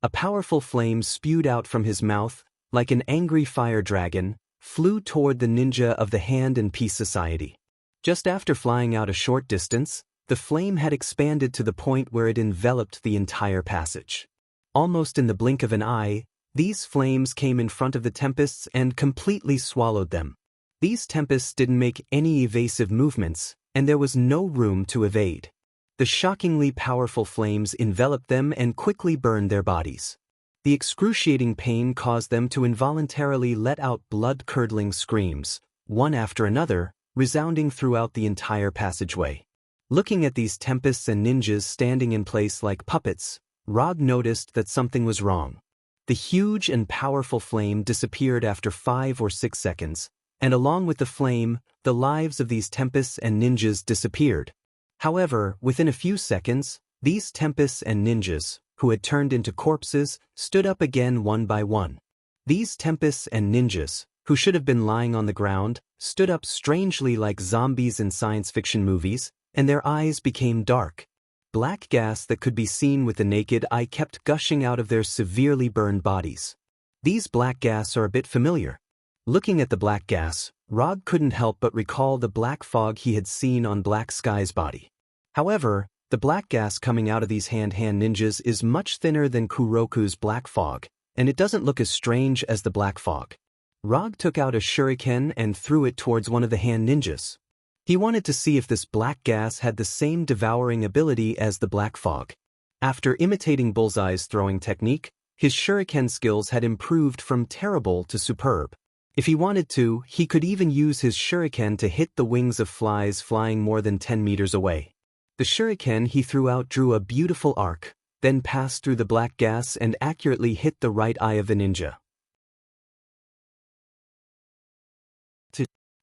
A powerful flame spewed out from his mouth, like an angry fire dragon, flew toward the ninja of the Hand and Peace Society. Just after flying out a short distance, the flame had expanded to the point where it enveloped the entire passage. Almost in the blink of an eye, these flames came in front of the Tempests and completely swallowed them. These Tempests didn't make any evasive movements, and there was no room to evade. The shockingly powerful flames enveloped them and quickly burned their bodies. The excruciating pain caused them to involuntarily let out blood-curdling screams, one after another, resounding throughout the entire passageway. Looking at these Tempests and ninjas standing in place like puppets, Rog noticed that something was wrong. The huge and powerful flame disappeared after 5 or 6 seconds, and along with the flame, the lives of these Tempests and ninjas disappeared. However, within a few seconds, these Tempests and ninjas, who had turned into corpses, stood up again one by one. These Tempests and ninjas, who should have been lying on the ground, stood up strangely like zombies in science fiction movies, and their eyes became dark. Black gas that could be seen with the naked eye kept gushing out of their severely burned bodies. These black gas are a bit familiar. Looking at the black gas, Rog couldn't help but recall the black fog he had seen on Black Sky's body. However, the black gas coming out of these hand-hand ninjas is much thinner than Kuroku's black fog, and it doesn't look as strange as the black fog. Rog took out a shuriken and threw it towards one of the hand ninjas. He wanted to see if this black gas had the same devouring ability as the black fog. After imitating Bullseye's throwing technique, his shuriken skills had improved from terrible to superb. If he wanted to, he could even use his shuriken to hit the wings of flies flying more than 10 meters away. The shuriken he threw out drew a beautiful arc, then passed through the black gas and accurately hit the right eye of the ninja.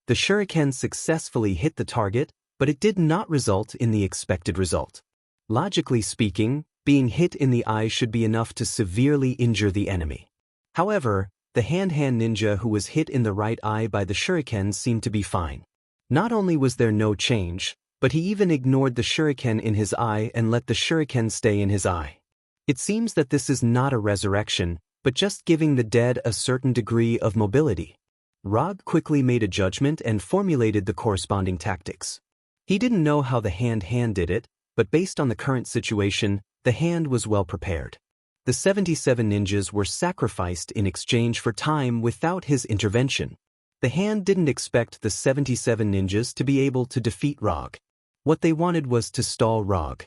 The shuriken successfully hit the target, but it did not result in the expected result. Logically speaking, being hit in the eye should be enough to severely injure the enemy. However, the hand-hand ninja who was hit in the right eye by the shuriken seemed to be fine. Not only was there no change, but he even ignored the shuriken in his eye and let the shuriken stay in his eye. It seems that this is not a resurrection, but just giving the dead a certain degree of mobility. Rog quickly made a judgment and formulated the corresponding tactics. He didn't know how the hand did it, but based on the current situation, the hand was well prepared. The 77 ninjas were sacrificed in exchange for time without his intervention. The hand didn't expect the 77 ninjas to be able to defeat Rog. What they wanted was to stall Rog.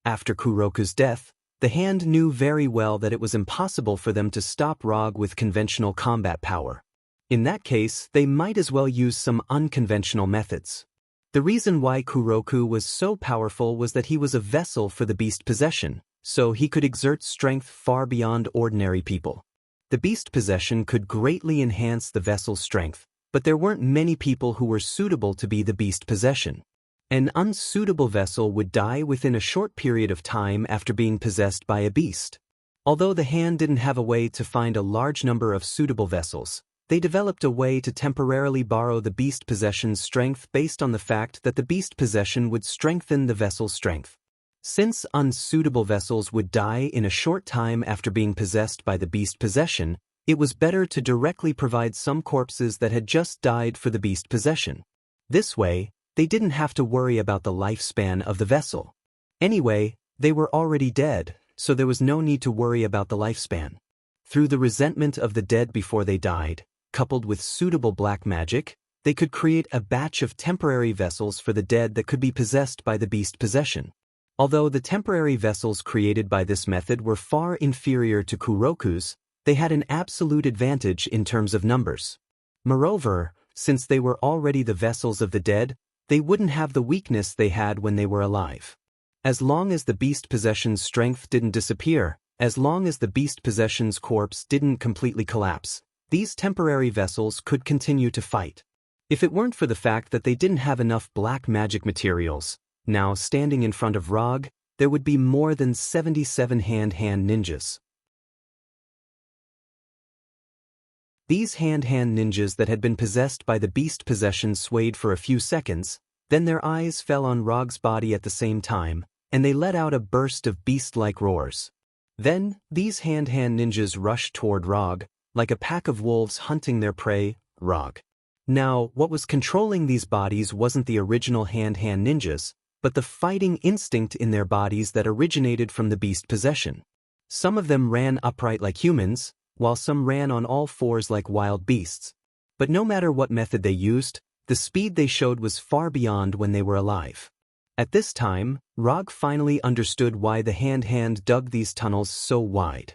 After Kuroku's death, the hand knew very well that it was impossible for them to stop Rog with conventional combat power. In that case, they might as well use some unconventional methods. The reason why Kuroku was so powerful was that he was a vessel for the beast possession, so he could exert strength far beyond ordinary people. The beast possession could greatly enhance the vessel's strength, but there weren't many people who were suitable to be the beast possession. An unsuitable vessel would die within a short period of time after being possessed by a beast. Although the hand didn't have a way to find a large number of suitable vessels, they developed a way to temporarily borrow the beast possession's strength based on the fact that the beast possession would strengthen the vessel's strength. Since unsuitable vessels would die in a short time after being possessed by the beast possession, it was better to directly provide some corpses that had just died for the beast possession. This way, they didn't have to worry about the lifespan of the vessel. Anyway, they were already dead, so there was no need to worry about the lifespan. Through the resentment of the dead before they died, coupled with suitable black magic, they could create a batch of temporary vessels for the dead that could be possessed by the beast possession. Although the temporary vessels created by this method were far inferior to Kuroku's, they had an absolute advantage in terms of numbers. Moreover, since they were already the vessels of the dead, they wouldn't have the weakness they had when they were alive. As long as the beast possession's strength didn't disappear, as long as the beast possession's corpse didn't completely collapse, these temporary vessels could continue to fight. If it weren't for the fact that they didn't have enough black magic materials, now standing in front of Rog, there would be more than 77 hand ninjas. These hand ninjas that had been possessed by the beast possession swayed for a few seconds, then their eyes fell on Rog's body at the same time, and they let out a burst of beast-like roars. Then, these hand ninjas rushed toward Rog, like a pack of wolves hunting their prey, Rog. Now, what was controlling these bodies wasn't the original hand ninjas, but the fighting instinct in their bodies that originated from the beast possession. Some of them ran upright like humans, while some ran on all fours like wild beasts. But no matter what method they used, the speed they showed was far beyond when they were alive. At this time, Rog finally understood why the hand dug these tunnels so wide.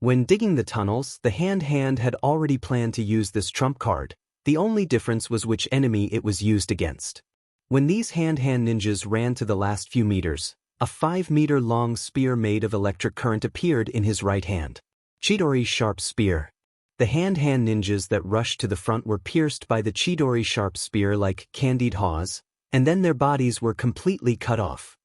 When digging the tunnels, the hand had already planned to use this trump card. The only difference was which enemy it was used against. When these hand ninjas ran to the last few meters, a 5-meter-long spear made of electric current appeared in his right hand. Chidori's sharp spear. The hand ninjas that rushed to the front were pierced by the Chidori sharp spear like candied haws, and then their bodies were completely cut off.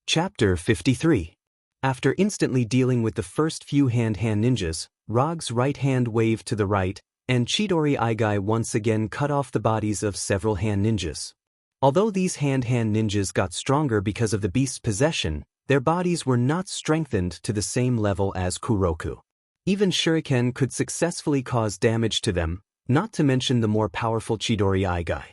Chapter 53. After instantly dealing with the first few hand ninjas, Rog's right hand waved to the right, and Chidori Igai once again cut off the bodies of several hand ninjas. Although these hand-hand ninjas got stronger because of the beast's possession, their bodies were not strengthened to the same level as Kuroku. Even shuriken could successfully cause damage to them, not to mention the more powerful Chidori Aigai.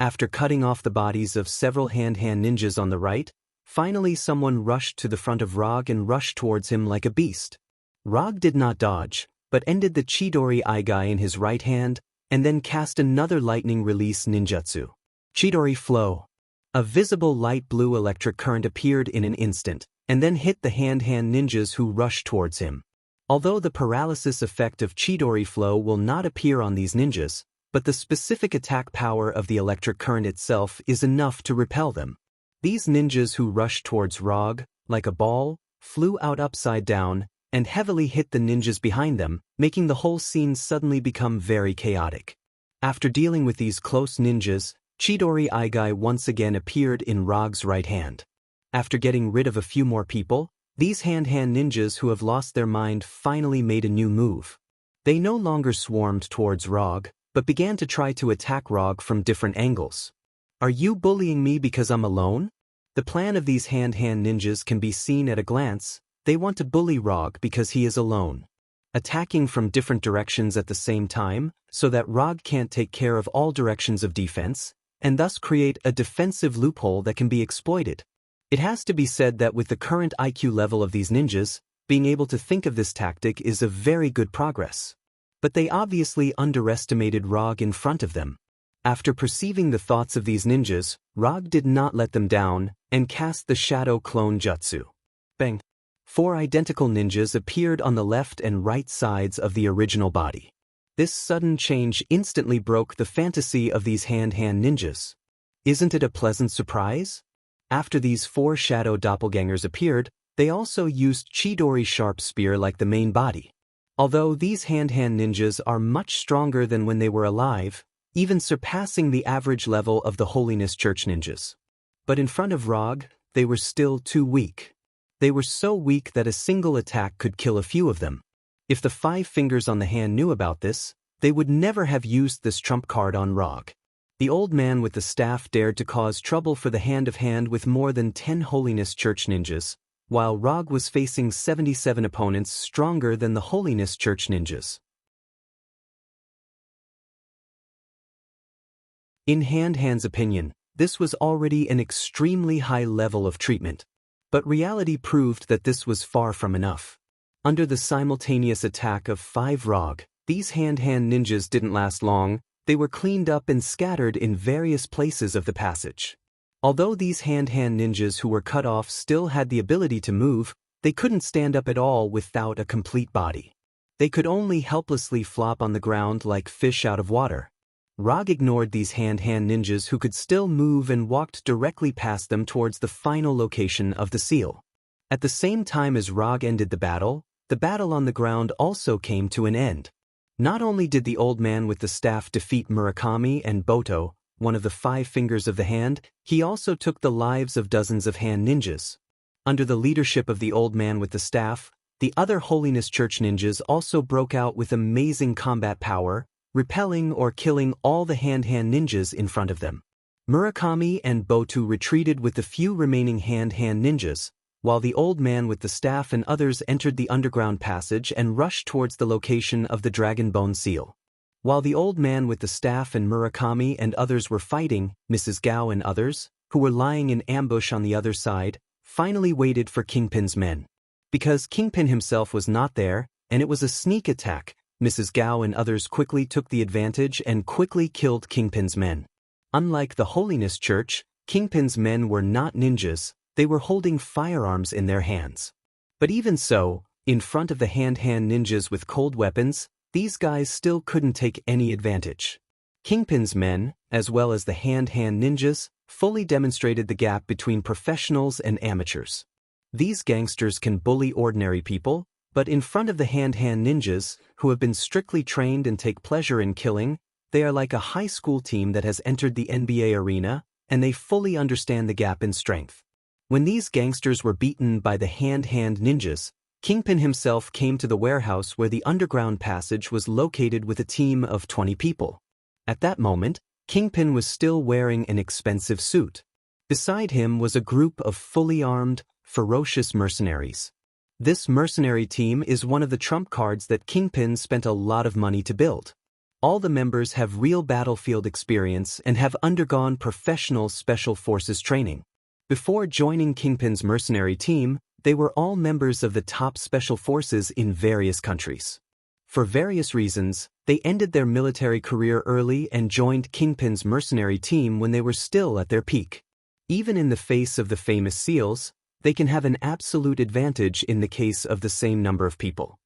After cutting off the bodies of several hand-hand ninjas on the right, finally someone rushed to the front of Rog and rushed towards him like a beast. Rog did not dodge, but ended the Chidori Aigai in his right hand, and then cast another lightning release ninjutsu. Chidori Flow. A visible light blue electric current appeared in an instant, and then hit the hand-hand ninjas who rushed towards him. Although the paralysis effect of Chidori Flow will not appear on these ninjas, but the specific attack power of the electric current itself is enough to repel them. These ninjas who rushed towards Rog, like a ball, flew out upside down, and heavily hit the ninjas behind them, making the whole scene suddenly become very chaotic. After dealing with these close ninjas, Chidori Aigai once again appeared in Rog's right hand. After getting rid of a few more people, these hand-hand ninjas who have lost their mind finally made a new move. They no longer swarmed towards Rog, but began to try to attack Rog from different angles. Are you bullying me because I'm alone? The plan of these hand-hand ninjas can be seen at a glance. They want to bully Rog because he is alone. Attacking from different directions at the same time, so that Rog can't take care of all directions of defense, and thus create a defensive loophole that can be exploited. It has to be said that with the current IQ level of these ninjas, being able to think of this tactic is a very good progress. But they obviously underestimated Rog in front of them. After perceiving the thoughts of these ninjas, Rog did not let them down, and cast the Shadow Clone Jutsu. Bang! 4 identical ninjas appeared on the left and right sides of the original body. This sudden change instantly broke the fantasy of these hand-hand ninjas. Isn't it a pleasant surprise? After these 4 shadow doppelgangers appeared, they also used Chidori Sharp Spear like the main body. Although these hand-hand ninjas are much stronger than when they were alive, even surpassing the average level of the Holiness Church ninjas. But in front of Rog, they were still too weak. They were so weak that a single attack could kill a few of them. If the 5 fingers on the hand knew about this, they would never have used this trump card on Rog. The old man with the staff dared to cause trouble for the hand-of-hand with more than 10 Holiness Church ninjas, while Rog was facing 77 opponents stronger than the Holiness Church ninjas. In Hand-Hand's opinion, this was already an extremely high level of treatment. But reality proved that this was far from enough. Under the simultaneous attack of 5 Rog, these hand-hand ninjas didn't last long. They were cleaned up and scattered in various places of the passage. Although these hand-hand ninjas who were cut off still had the ability to move, they couldn't stand up at all without a complete body. They could only helplessly flop on the ground like fish out of water. Rog ignored these hand-hand ninjas who could still move and walked directly past them towards the final location of the seal. At the same time as Rog ended the battle on the ground also came to an end. Not only did the old man with the staff defeat Murakami and Boto, one of the 5 fingers of the hand, he also took the lives of dozens of hand ninjas. Under the leadership of the old man with the staff, the other Holiness Church ninjas also broke out with amazing combat power, repelling or killing all the hand-hand ninjas in front of them. Murakami and Boto retreated with the few remaining hand-hand ninjas, while the old man with the staff and others entered the underground passage and rushed towards the location of the Dragon Bone Seal. While the old man with the staff and Murakami and others were fighting, Mrs. Gao and others, who were lying in ambush on the other side, finally waited for Kingpin's men. Because Kingpin himself was not there, and it was a sneak attack, Mrs. Gao and others quickly took the advantage and quickly killed Kingpin's men. Unlike the Holiness Church, Kingpin's men were not ninjas, they were holding firearms in their hands. But even so, in front of the hand-hand ninjas with cold weapons, these guys still couldn't take any advantage. Kingpin's men, as well as the hand-hand ninjas, fully demonstrated the gap between professionals and amateurs. These gangsters can bully ordinary people, but in front of the hand-hand ninjas, who have been strictly trained and take pleasure in killing, they are like a high school team that has entered the NBA arena, and they fully understand the gap in strength. When these gangsters were beaten by the hand-hand ninjas, Kingpin himself came to the warehouse where the underground passage was located with a team of 20 people. At that moment, Kingpin was still wearing an expensive suit. Beside him was a group of fully armed, ferocious mercenaries. This mercenary team is one of the trump cards that Kingpin spent a lot of money to build. All the members have real battlefield experience and have undergone professional special forces training. Before joining Kingpin's mercenary team, they were all members of the top special forces in various countries. For various reasons, they ended their military career early and joined Kingpin's mercenary team when they were still at their peak. Even in the face of the famous SEALs, they can have an absolute advantage in the case of the same number of people.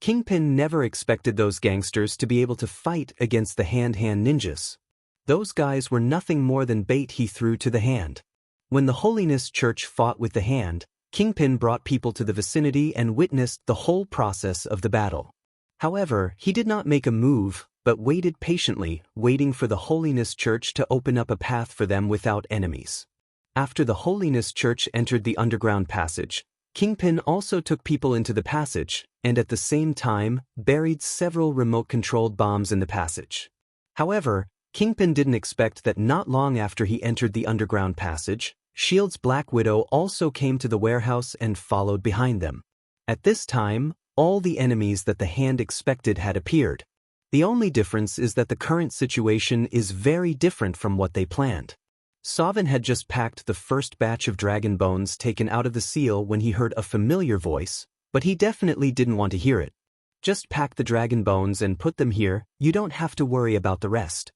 Kingpin never expected those gangsters to be able to fight against the hand-hand ninjas. Those guys were nothing more than bait he threw to the hand. When the Holiness Church fought with the hand, Kingpin brought people to the vicinity and witnessed the whole process of the battle. However, he did not make a move, but waited patiently, waiting for the Holiness Church to open up a path for them without enemies. After the Holiness Church entered the underground passage, Kingpin also took people into the passage, and at the same time, buried several remote-controlled bombs in the passage. However, Kingpin didn't expect that not long after he entered the underground passage, S.H.I.E.L.D.'s Black Widow also came to the warehouse and followed behind them. At this time, all the enemies that the hand expected had appeared. The only difference is that the current situation is very different from what they planned. Sovereign had just packed the first batch of dragon bones taken out of the seal when he heard a familiar voice, but he definitely didn't want to hear it. Just pack the dragon bones and put them here, you don't have to worry about the rest.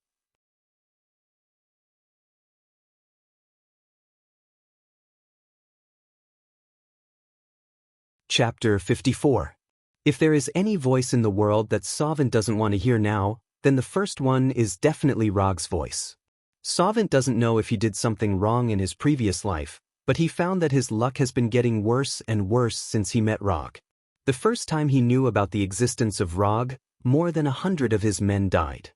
Chapter 54. If there is any voice in the world that Sovereign doesn't want to hear now, then the first one is definitely Rog's voice. Sovereign doesn't know if he did something wrong in his previous life, but he found that his luck has been getting worse and worse since he met Rog. The first time he knew about the existence of Rog, more than 100 of his men died.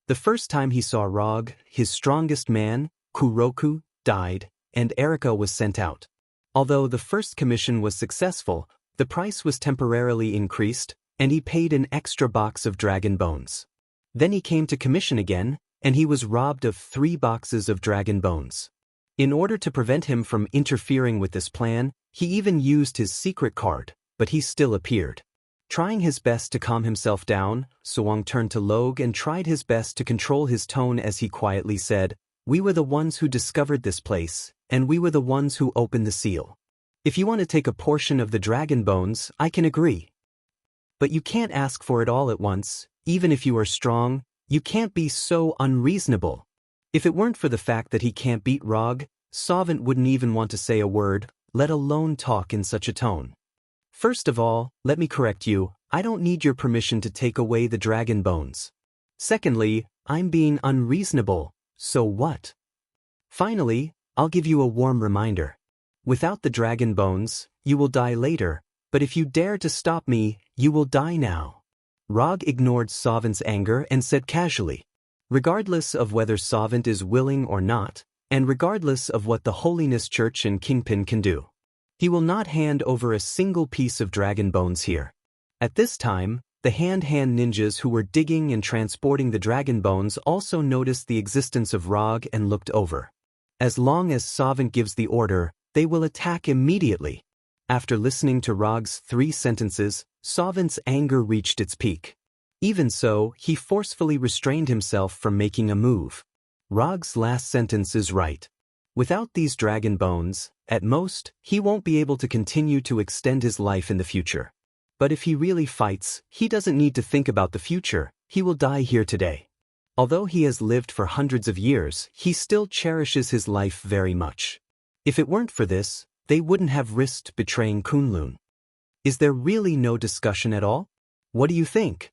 The first time he saw Rog, his strongest man, Kuroku, died, and Erika was sent out. Although the first commission was successful, the price was temporarily increased, and he paid an extra box of dragon bones. Then he came to commission again, and he was robbed of 3 boxes of dragon bones. In order to prevent him from interfering with this plan, he even used his secret card, but he still appeared. Trying his best to calm himself down, Suwang turned to Log and tried his best to control his tone as he quietly said, "We were the ones who discovered this place, and we were the ones who opened the seal. If you want to take a portion of the dragon bones, I can agree. But you can't ask for it all at once, even if you are strong, you can't be so unreasonable." If it weren't for the fact that he can't beat Rog, Sovereign wouldn't even want to say a word, let alone talk in such a tone. First of all, let me correct you, I don't need your permission to take away the dragon bones. Secondly, I'm being unreasonable, so what? Finally, I'll give you a warm reminder. Without the dragon bones, you will die later, but if you dare to stop me, you will die now. Rog ignored Sovereign's anger and said casually, regardless of whether Sovereign is willing or not, and regardless of what the Holiness Church and Kingpin can do, he will not hand over a single piece of dragon bones here. At this time, the hand-hand ninjas who were digging and transporting the dragon bones also noticed the existence of Rog and looked over. As long as Sovereign gives the order, they will attack immediately. After listening to Rog's 3 sentences, Sovereign's anger reached its peak. Even so, he forcefully restrained himself from making a move. Rog's last sentence is right. Without these dragon bones, at most, he won't be able to continue to extend his life in the future. But if he really fights, he doesn't need to think about the future, he will die here today. Although he has lived for hundreds of years, he still cherishes his life very much. If it weren't for this, they wouldn't have risked betraying Kunlun. Is there really no discussion at all? What do you think?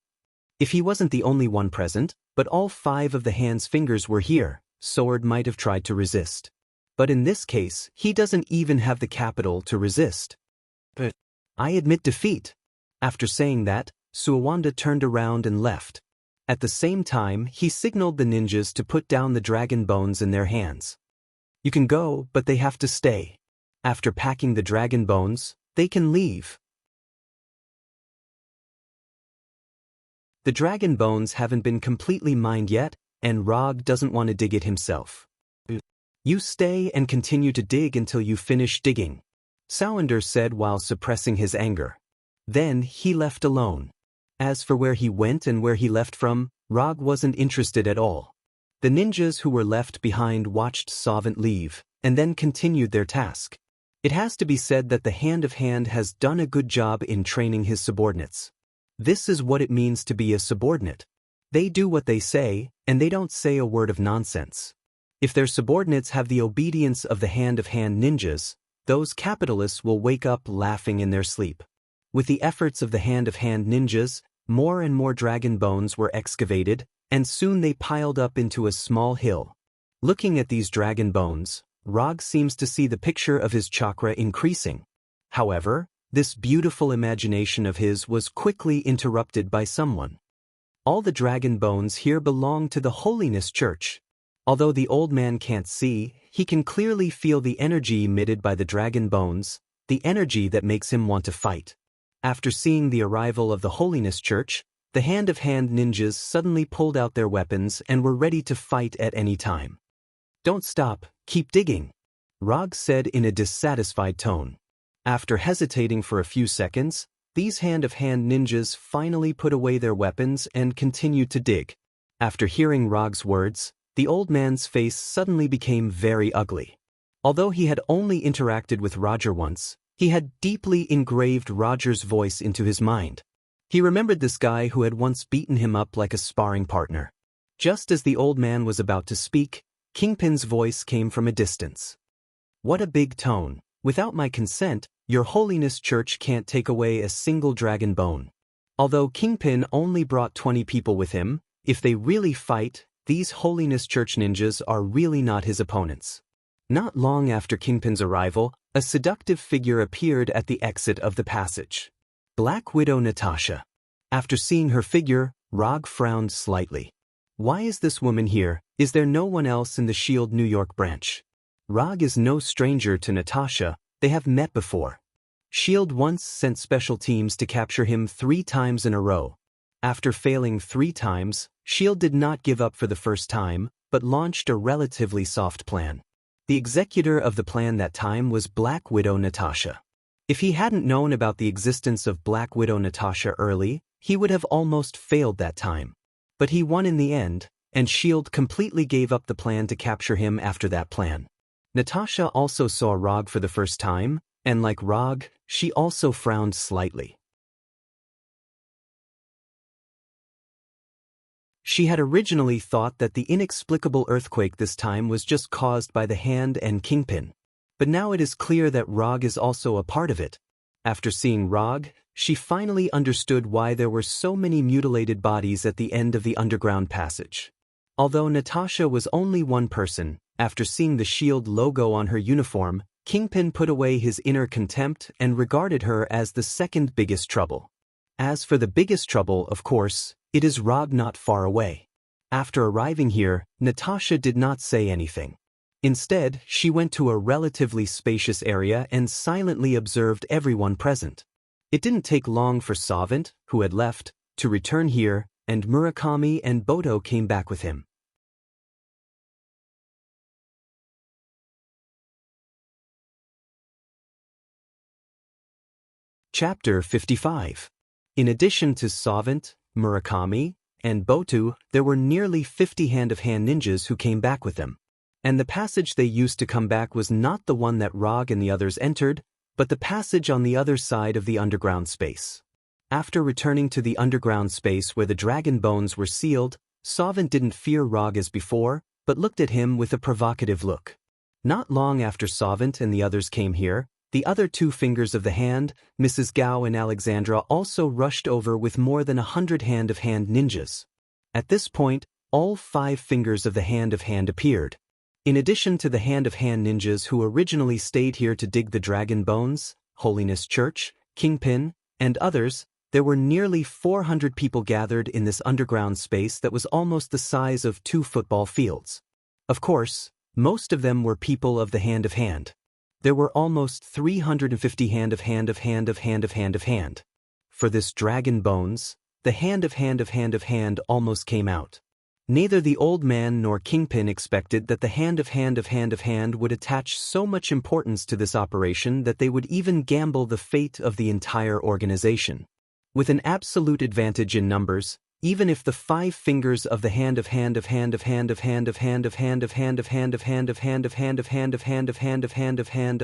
If he wasn't the only one present, but all 5 of the hand's fingers were here, Sword might have tried to resist. But in this case, he doesn't even have the capital to resist. But I admit defeat. After saying that, Suwanda turned around and left. At the same time, he signaled the ninjas to put down the dragon bones in their hands. You can go, but they have to stay. After packing the dragon bones, they can leave. The dragon bones haven't been completely mined yet, and Rog doesn't want to dig it himself. You stay and continue to dig until you finish digging, Sounder said while suppressing his anger. Then he left alone. As for where he went and where he left from, Rog wasn't interested at all. The ninjas who were left behind watched Sovant leave, and then continued their task. It has to be said that the Hand of Hand has done a good job in training his subordinates. This is what it means to be a subordinate. They do what they say, and they don't say a word of nonsense. If their subordinates have the obedience of the Hand of Hand ninjas, those capitalists will wake up laughing in their sleep. With the efforts of the Hand of Hand ninjas, more and more dragon bones were excavated, and soon they piled up into a small hill. Looking at these dragon bones, Rog seems to see the picture of his chakra increasing. However, this beautiful imagination of his was quickly interrupted by someone. All the dragon bones here belong to the Holiness Church. Although the old man can't see, he can clearly feel the energy emitted by the dragon bones, the energy that makes him want to fight. After seeing the arrival of the Holiness Church, the Hand of Hand ninjas suddenly pulled out their weapons and were ready to fight at any time. Don't stop, keep digging, Rog said in a dissatisfied tone. After hesitating for a few seconds, these Hand of Hand ninjas finally put away their weapons and continued to dig. After hearing Rog's words, the old man's face suddenly became very ugly. Although he had only interacted with Roger once, he had deeply engraved Roger's voice into his mind. He remembered this guy who had once beaten him up like a sparring partner. Just as the old man was about to speak, Kingpin's voice came from a distance. What a big tone. Without my consent, Your Holiness Church can't take away a single dragon bone. Although Kingpin only brought 20 people with him, if they really fight, these Holiness Church ninjas are really not his opponents. Not long after Kingpin's arrival, a seductive figure appeared at the exit of the passage. Black Widow Natasha. After seeing her figure, Rog frowned slightly. Why is this woman here? Is there no one else in the S.H.I.E.L.D. New York branch? Rog is no stranger to Natasha, they have met before. S.H.I.E.L.D. once sent special teams to capture him 3 times in a row. After failing 3 times, S.H.I.E.L.D. did not give up for the first time, but launched a relatively soft plan. The executor of the plan that time was Black Widow Natasha. If he hadn't known about the existence of Black Widow Natasha early, he would have almost failed that time. But he won in the end, and S.H.I.E.L.D. completely gave up the plan to capture him after that plan. Natasha also saw Rog for the first time, and like Rog, she also frowned slightly. She had originally thought that the inexplicable earthquake this time was just caused by the Hand and Kingpin. But now it is clear that Rog is also a part of it. After seeing Rog, she finally understood why there were so many mutilated bodies at the end of the underground passage. Although Natasha was only one person, after seeing the S.H.I.E.L.D. logo on her uniform, Kingpin put away his inner contempt and regarded her as the second biggest trouble. As for the biggest trouble, of course, it is Rog not far away. After arriving here, Natasha did not say anything. Instead, she went to a relatively spacious area and silently observed everyone present. It didn't take long for Sovant, who had left, to return here, and Murakami and Boto came back with him. Chapter 55. In addition to Sovant, Murakami, and Boto, there were nearly 50 hand-of-hand ninjas who came back with them. And the passage they used to come back was not the one that Rog and the others entered, but the passage on the other side of the underground space. After returning to the underground space where the dragon bones were sealed, Sovant didn't fear Rog as before, but looked at him with a provocative look. Not long after Sovant and the others came here, the other 2 fingers of the hand, Mrs. Gao and Alexandra, also rushed over with more than 100 hand-of-hand ninjas. At this point, all 5 fingers of the hand-of-hand appeared. In addition to the hand-of-hand ninjas who originally stayed here to dig the dragon bones, Holiness Church, Kingpin, and others, there were nearly 400 people gathered in this underground space that was almost the size of 2 football fields. Of course, most of them were people of the hand-of-hand. There were almost 350 hand-of-hand. For this dragon bones, the hand almost came out. Neither the old man nor Kingpin expected that the hand would attach so much importance to this operation that they would even gamble the fate of the entire organization. With an absolute advantage in numbers, even if the 5 fingers of the hand of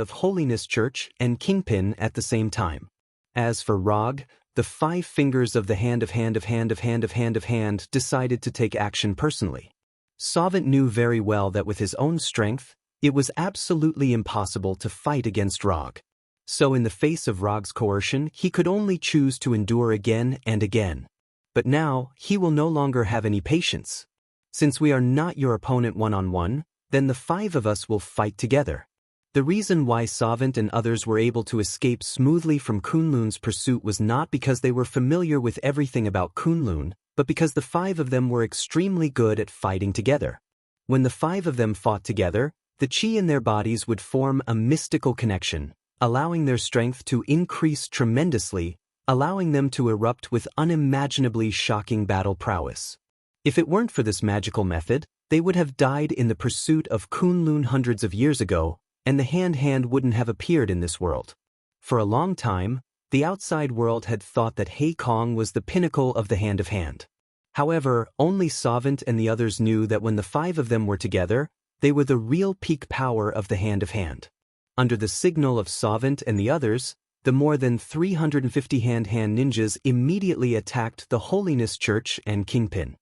Holiness Church and Kingpin at the same time. As for Rog, the 5 fingers of the hand decided to take action personally. Sovint knew very well that with his own strength, it was absolutely impossible to fight against Rog. So in the face of Rog's coercion, he could only choose to endure again and again. But now, he will no longer have any patience. Since we are not your opponent one-on-one, then the 5 of us will fight together. The reason why Sovint and others were able to escape smoothly from Kunlun's pursuit was not because they were familiar with everything about Kunlun, but because the 5 of them were extremely good at fighting together. When the 5 of them fought together, the chi in their bodies would form a mystical connection, allowing their strength to increase tremendously, allowing them to erupt with unimaginably shocking battle prowess. If it weren't for this magical method, they would have died in the pursuit of Kunlun hundreds of years ago, and the hand wouldn't have appeared in this world. For a long time, the outside world had thought that Hei Kong was the pinnacle of the hand. However, only Sovint and the others knew that when the 5 of them were together, they were the real peak power of the hand. Under the signal of Sovint and the others, the more than 350 hand ninjas immediately attacked the Holiness Church and Kingpin.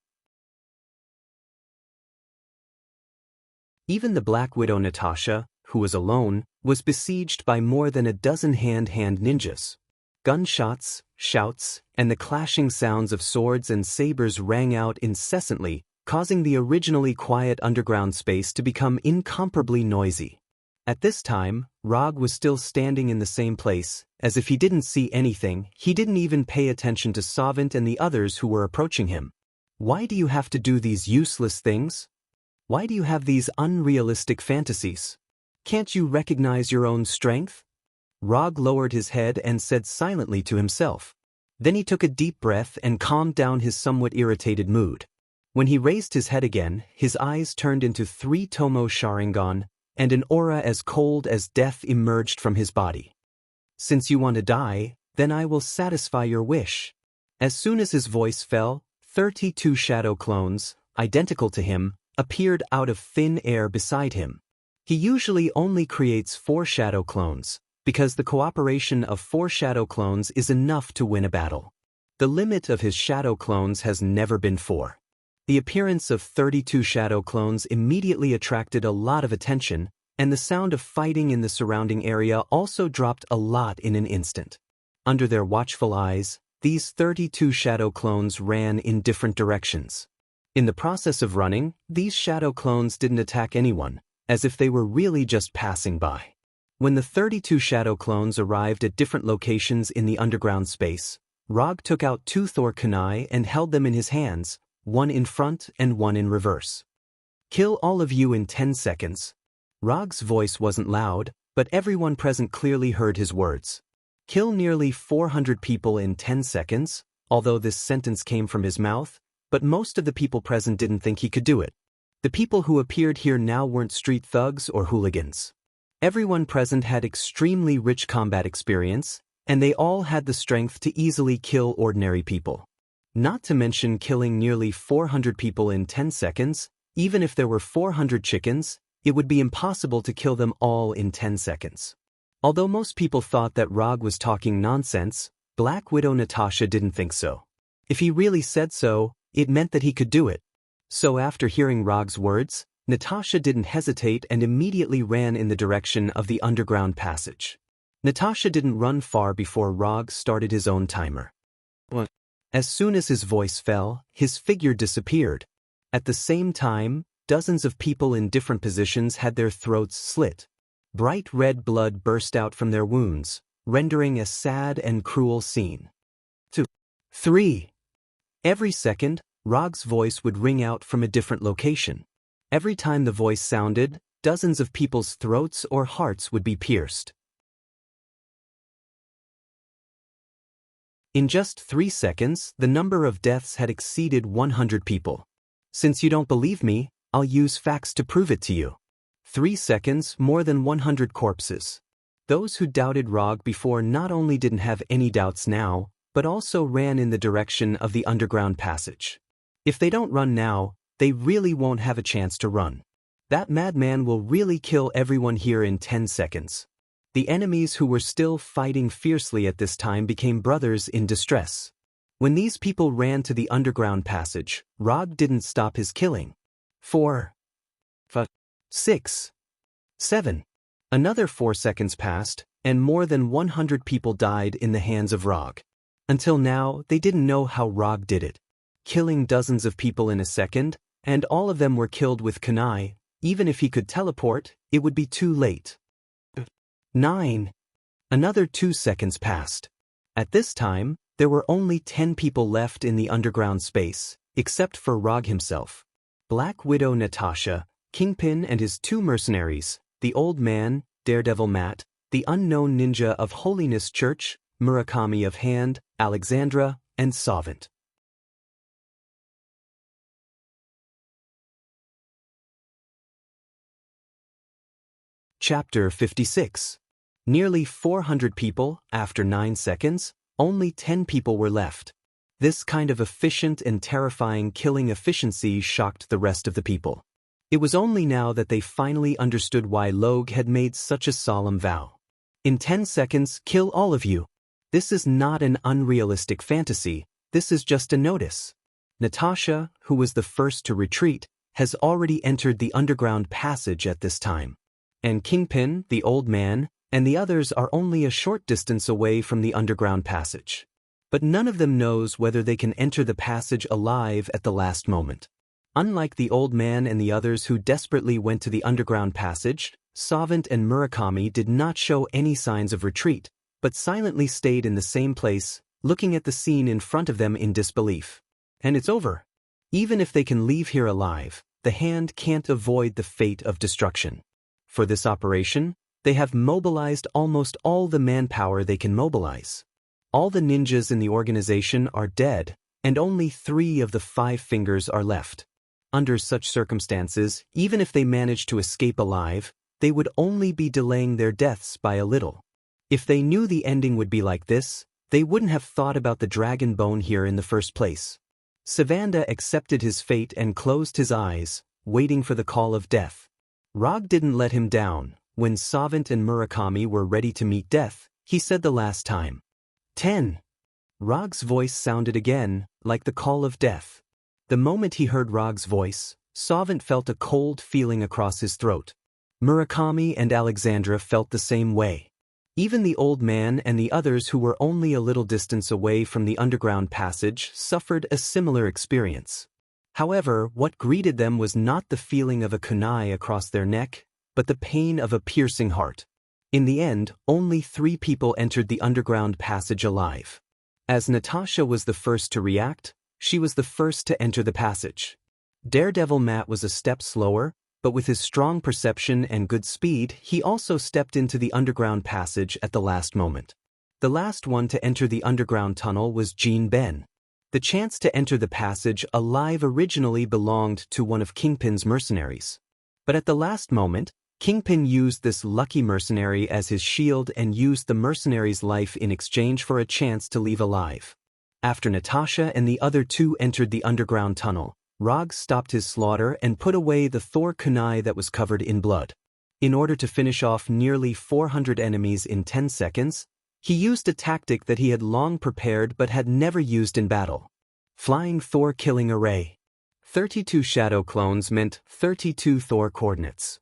Even the Black Widow Natasha, who was alone, was besieged by more than a dozen hand ninjas. Gunshots, shouts, and the clashing sounds of swords and sabers rang out incessantly, causing the originally quiet underground space to become incomparably noisy. At this time, Rog was still standing in the same place, as if he didn't see anything. He didn't even pay attention to Sovint and the others who were approaching him. Why do you have to do these useless things? Why do you have these unrealistic fantasies? Can't you recognize your own strength? Rog lowered his head and said silently to himself. Then he took a deep breath and calmed down his somewhat irritated mood. When he raised his head again, his eyes turned into 3 Tomo Sharingan, and an aura as cold as death emerged from his body. Since you want to die, then I will satisfy your wish. As soon as his voice fell, 32 shadow clones, identical to him, appeared out of thin air beside him. He usually only creates 4 shadow clones, because the cooperation of 4 shadow clones is enough to win a battle. The limit of his shadow clones has never been 4. The appearance of 32 shadow clones immediately attracted a lot of attention, and the sound of fighting in the surrounding area also dropped a lot in an instant. Under their watchful eyes, these 32 shadow clones ran in different directions. In the process of running, these shadow clones didn't attack anyone, as if they were really just passing by. When the 32 shadow clones arrived at different locations in the underground space, Rog took out 2 Thor kunai and held them in his hands, one in front and one in reverse. Kill all of you in 10 seconds. Rog's voice wasn't loud, but everyone present clearly heard his words. Kill nearly 400 people in 10 seconds, although this sentence came from his mouth, but most of the people present didn't think he could do it. The people who appeared here now weren't street thugs or hooligans. Everyone present had extremely rich combat experience, and they all had the strength to easily kill ordinary people. Not to mention killing nearly 400 people in 10 seconds, even if there were 400 chickens, it would be impossible to kill them all in 10 seconds. Although most people thought that Rog was talking nonsense, Black Widow Natasha didn't think so. If he really said so, it meant that he could do it. So after hearing Rog's words, Natasha didn't hesitate and immediately ran in the direction of the underground passage. Natasha didn't run far before Rog started his own timer. As soon as his voice fell, his figure disappeared. At the same time, dozens of people in different positions had their throats slit. Bright red blood burst out from their wounds, rendering a sad and cruel scene. 2. 3. Every second, Rog's voice would ring out from a different location. Every time the voice sounded, dozens of people's throats or hearts would be pierced. In just 3 seconds, the number of deaths had exceeded 100 people. Since you don't believe me, I'll use facts to prove it to you. 3 seconds, more than 100 corpses. Those who doubted Rog before not only didn't have any doubts now, but also ran in the direction of the underground passage. If they don't run now, they really won't have a chance to run. That madman will really kill everyone here in 10 seconds. The enemies who were still fighting fiercely at this time became brothers in distress. When these people ran to the underground passage, Rog didn't stop his killing. 4, 5, 6, 7. Another 4 seconds passed, and more than 100 people died in the hands of Rog. Until now, they didn't know how Rog did it. Killing dozens of people in a second, and all of them were killed with kunai. Even if he could teleport, it would be too late. 9. Another 2 seconds passed. At this time, there were only 10 people left in the underground space, except for Rog himself. Black Widow Natasha, Kingpin and his 2 mercenaries, the Old Man, Daredevil Matt, the Unknown Ninja of Holiness Church, Murakami of Hand, Alexandra, and Savant. Chapter 56. Nearly 400 people, after 9 seconds, only 10 people were left. This kind of efficient and terrifying killing efficiency shocked the rest of the people. It was only now that they finally understood why Logue had made such a solemn vow. In 10 seconds, kill all of you. This is not an unrealistic fantasy, this is just a notice. Natasha, who was the first to retreat, has already entered the underground passage at this time. And Kingpin, the Old Man, and the others are only a short distance away from the underground passage. But none of them knows whether they can enter the passage alive at the last moment. Unlike the Old Man and the others who desperately went to the underground passage, Savant and Murakami did not show any signs of retreat, but silently stayed in the same place, looking at the scene in front of them in disbelief. And it's over. Even if they can leave here alive, the hand can't avoid the fate of destruction. For this operation, they have mobilized almost all the manpower they can mobilize. All the ninjas in the organization are dead, and only 3 of the 5 fingers are left. Under such circumstances, even if they manage to escape alive, they would only be delaying their deaths by a little. If they knew the ending would be like this, they wouldn't have thought about the dragon bone here in the first place. Savanda accepted his fate and closed his eyes, waiting for the call of death. Rog didn't let him down. When Savant and Murakami were ready to meet death, he said the last time. 10. Rog's voice sounded again, like the call of death. The moment he heard Rog's voice, Savant felt a cold feeling across his throat. Murakami and Alexandra felt the same way. Even the Old Man and the others who were only a little distance away from the underground passage suffered a similar experience. However, what greeted them was not the feeling of a kunai across their neck, but the pain of a piercing heart. In the end, only 3 people entered the underground passage alive. As Natasha was the first to react, she was the first to enter the passage. Daredevil Matt was a step slower, but with his strong perception and good speed, he also stepped into the underground passage at the last moment. The last one to enter the underground tunnel was Jean Ben. The chance to enter the passage alive originally belonged to one of Kingpin's mercenaries. But at the last moment, Kingpin used this lucky mercenary as his shield and used the mercenary's life in exchange for a chance to leave alive. After Natasha and the other 2 entered the underground tunnel, Rog stopped his slaughter and put away the Thor kunai that was covered in blood. In order to finish off nearly 400 enemies in 10 seconds, he used a tactic that he had long prepared but had never used in battle. Flying Thor Killing Array. 32 shadow clones meant 32 Thor coordinates.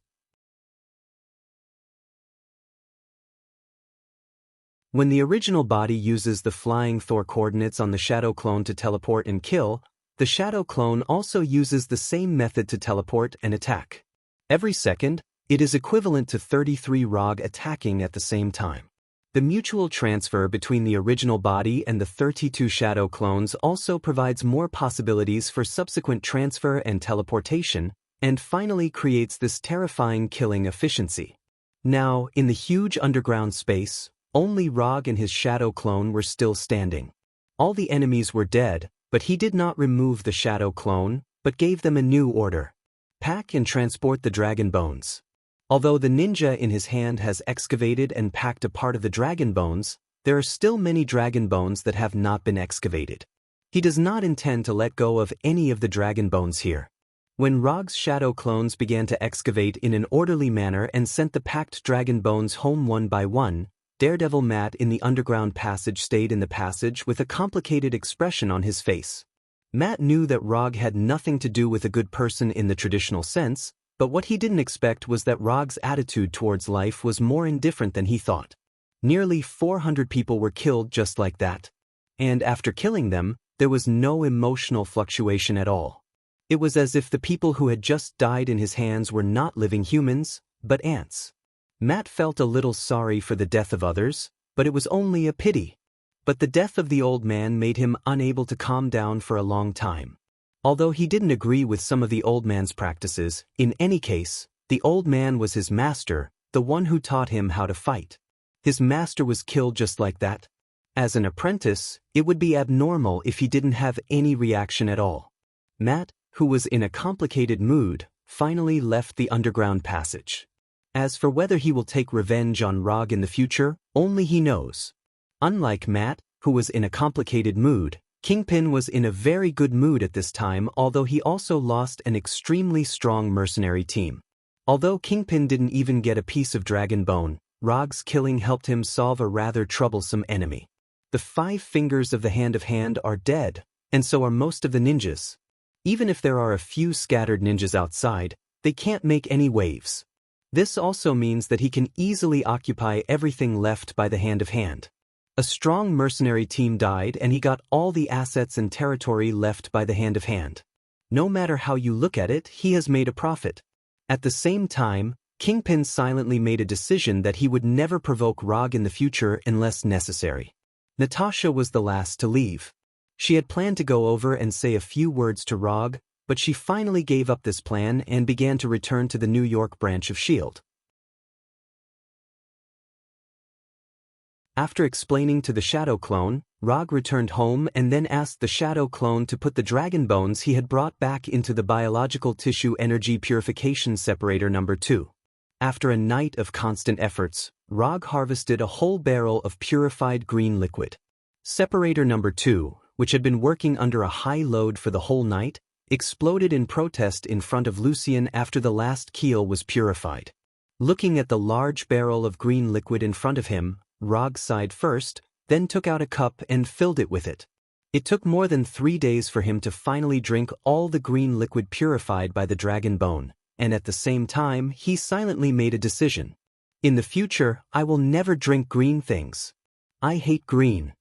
When the original body uses the Flying Thor coordinates on the shadow clone to teleport and kill, the shadow clone also uses the same method to teleport and attack. Every second, it is equivalent to 33 Rog attacking at the same time. The mutual transfer between the original body and the 32 shadow clones also provides more possibilities for subsequent transfer and teleportation, and finally creates this terrifying killing efficiency. Now, in the huge underground space, only Rog and his shadow clone were still standing. All the enemies were dead, but he did not remove the shadow clone, but gave them a new order. Pack and transport the dragon bones. Although the ninja in his hand has excavated and packed a part of the dragon bones, there are still many dragon bones that have not been excavated. He does not intend to let go of any of the dragon bones here. When Rog's shadow clones began to excavate in an orderly manner and sent the packed dragon bones home one by one, Daredevil Matt in the underground passage stayed in the passage with a complicated expression on his face. Matt knew that Rog had nothing to do with a good person in the traditional sense, but what he didn't expect was that Rog's attitude towards life was more indifferent than he thought. Nearly 400 people were killed just like that. And after killing them, there was no emotional fluctuation at all. It was as if the people who had just died in his hands were not living humans, but ants. Matt felt a little sorry for the death of others, but it was only a pity. But the death of the old man made him unable to calm down for a long time. Although he didn't agree with some of the old man's practices, in any case, the old man was his master, the one who taught him how to fight. His master was killed just like that. As an apprentice, it would be abnormal if he didn't have any reaction at all. Matt, who was in a complicated mood, finally left the underground passage. As for whether he will take revenge on Rog in the future, only he knows. Unlike Matt, who was in a complicated mood, Kingpin was in a very good mood at this time, although he also lost an extremely strong mercenary team. Although Kingpin didn't even get a piece of dragon bone, Rog's killing helped him solve a rather troublesome enemy. The 5 fingers of the hand are dead, and so are most of the ninjas. Even if there are a few scattered ninjas outside, they can't make any waves. This also means that he can easily occupy everything left by the hand. A strong mercenary team died and he got all the assets and territory left by the hand. No matter how you look at it, he has made a profit. At the same time, Kingpin silently made a decision that he would never provoke Rog in the future unless necessary. Natasha was the last to leave. She had planned to go over and say a few words to Rog, but she finally gave up this plan and began to return to the New York branch of S.H.I.E.L.D. After explaining to the Shadow Clone, Rog returned home and then asked the Shadow Clone to put the dragon bones he had brought back into the biological tissue energy purification separator number 2. After a night of constant efforts, Rog harvested a whole barrel of purified green liquid. Separator number 2, which had been working under a high load for the whole night, exploded in protest in front of Lucian after the last keel was purified. Looking at the large barrel of green liquid in front of him, Rog sighed first, then took out a cup and filled it with it. It took more than 3 days for him to finally drink all the green liquid purified by the dragon bone, and at the same time he silently made a decision. In the future, I will never drink green things. I hate green.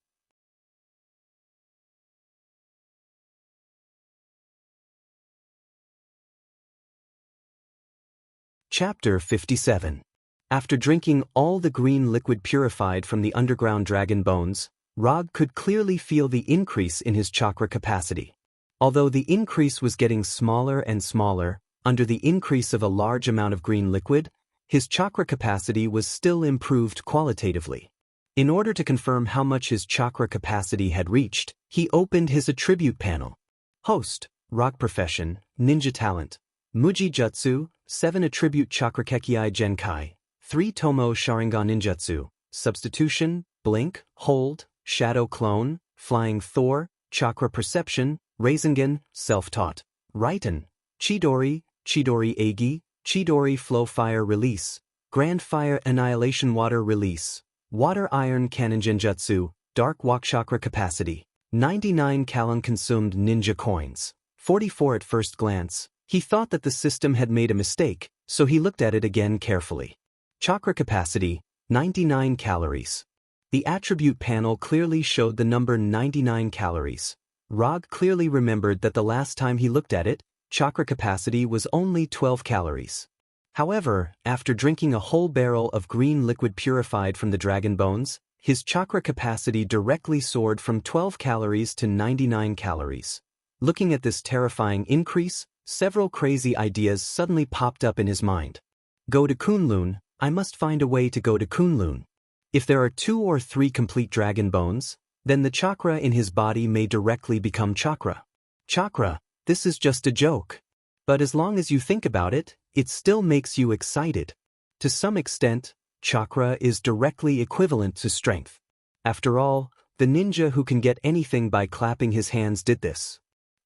Chapter 57. After drinking all the green liquid purified from the underground dragon bones, Rog could clearly feel the increase in his chakra capacity. Although the increase was getting smaller and smaller, under the increase of a large amount of green liquid, his chakra capacity was still improved qualitatively. In order to confirm how much his chakra capacity had reached, he opened his attribute panel. Host, Rock Profession, Ninja Talent, Muji Jutsu, 7 Attribute Chakra Kekkei Genkai, 3 Tomo Sharingan Ninjutsu, Substitution, Blink, Hold, Shadow Clone, Flying Thor, Chakra Perception, Rasengan, Self-Taught, Raiten, Chidori, Chidori Agi, Chidori Flow Fire Release, Grand Fire Annihilation Water Release, Water Iron Cannon Genjutsu, Dark Walk Chakra Capacity, 99 Kalon Consumed Ninja Coins, 44 at first glance. He thought that the system had made a mistake, so he looked at it again carefully. Chakra capacity, 99 calories. The attribute panel clearly showed the number 99 calories. Rog clearly remembered that the last time he looked at it, chakra capacity was only 12 calories. However, after drinking a whole barrel of green liquid purified from the dragon bones, his chakra capacity directly soared from 12 calories to 99 calories. Looking at this terrifying increase, several crazy ideas suddenly popped up in his mind. Go to Kunlun. I must find a way to go to Kunlun. If there are 2 or 3 complete dragon bones, then the chakra in his body may directly become chakra. Chakra, this is just a joke. But as long as you think about it, it still makes you excited. To some extent, chakra is directly equivalent to strength. After all, the ninja who can get anything by clapping his hands did this.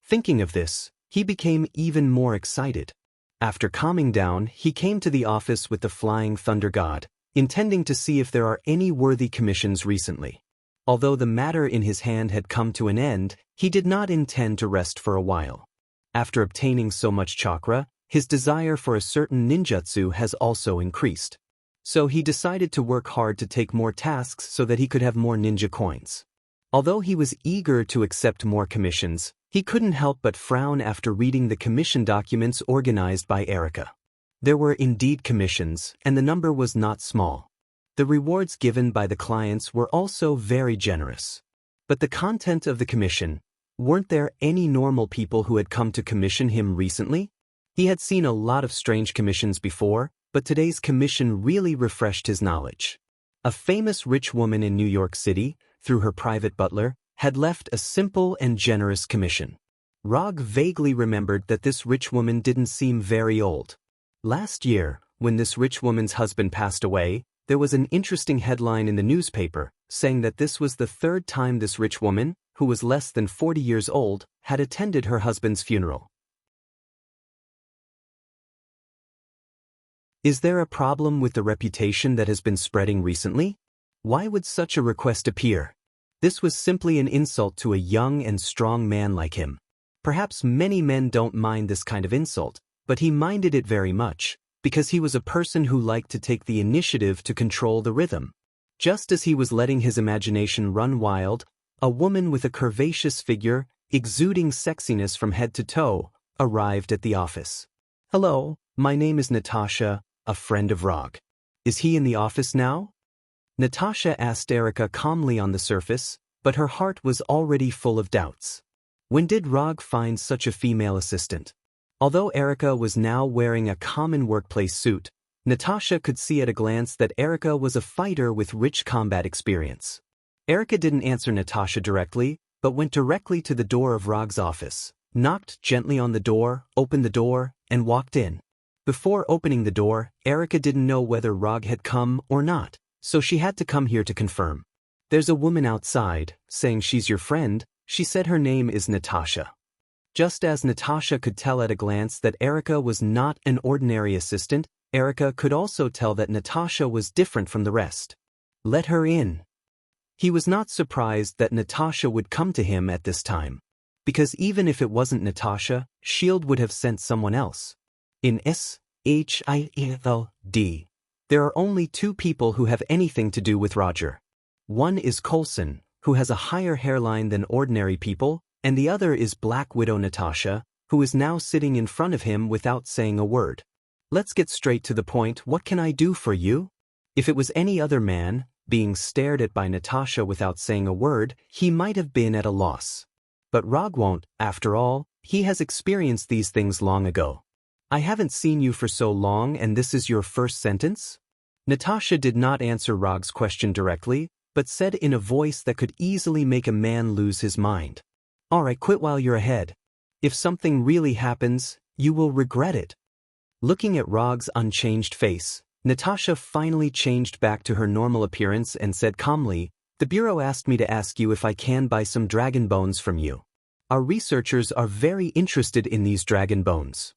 Thinking of this, he became even more excited. After calming down, he came to the office with the Flying Thunder God, intending to see if there are any worthy commissions recently. Although the matter in his hand had come to an end, he did not intend to rest for a while. After obtaining so much chakra, his desire for a certain ninjutsu has also increased. So he decided to work hard to take more tasks so that he could have more ninja coins. Although he was eager to accept more commissions, he couldn't help but frown after reading the commission documents organized by Erica. There were indeed commissions, and the number was not small. The rewards given by the clients were also very generous. But the content of the commission, weren't there any normal people who had come to commission him recently? He had seen a lot of strange commissions before, but today's commission really refreshed his knowledge. A famous rich woman in New York City, through her private butler, had left a simple and generous commission. Rog vaguely remembered that this rich woman didn't seem very old. Last year, when this rich woman's husband passed away, there was an interesting headline in the newspaper saying that this was the third time this rich woman, who was less than 40 years old, had attended her husband's funeral. Is there a problem with the reputation that has been spreading recently? Why would such a request appear? This was simply an insult to a young and strong man like him. Perhaps many men don't mind this kind of insult, but he minded it very much, because he was a person who liked to take the initiative to control the rhythm. Just as he was letting his imagination run wild, a woman with a curvaceous figure, exuding sexiness from head to toe, arrived at the office. "Hello, my name is Natasha, a friend of Rog. Is he in the office now?" Natasha asked Erica calmly on the surface, but her heart was already full of doubts. When did Rog find such a female assistant? Although Erica was now wearing a common workplace suit, Natasha could see at a glance that Erica was a fighter with rich combat experience. Erica didn't answer Natasha directly, but went directly to the door of Rog's office, knocked gently on the door, opened the door, and walked in. Before opening the door, Erica didn't know whether Rog had come or not, so she had to come here to confirm. "There's a woman outside, saying she's your friend. She said her name is Natasha." Just as Natasha could tell at a glance that Erica was not an ordinary assistant, Erica could also tell that Natasha was different from the rest. "Let her in." He was not surprised that Natasha would come to him at this time, because even if it wasn't Natasha, S.H.I.E.L.D. would have sent someone else. In S.H.I.E.L.D., there are only two people who have anything to do with Roger. One is Coulson, who has a higher hairline than ordinary people, and the other is Black Widow Natasha, who is now sitting in front of him without saying a word. Let's get straight to the point. What can I do for you? If it was any other man, being stared at by Natasha without saying a word, he might have been at a loss. But Rog won't, after all, he has experienced these things long ago. "I haven't seen you for so long and this is your first sentence?" Natasha did not answer Rog's question directly, but said in a voice that could easily make a man lose his mind. "Alright, quit while you're ahead. If something really happens, you will regret it." Looking at Rog's unchanged face, Natasha finally changed back to her normal appearance and said calmly, "The Bureau asked me to ask you if I can buy some dragon bones from you. Our researchers are very interested in these dragon bones.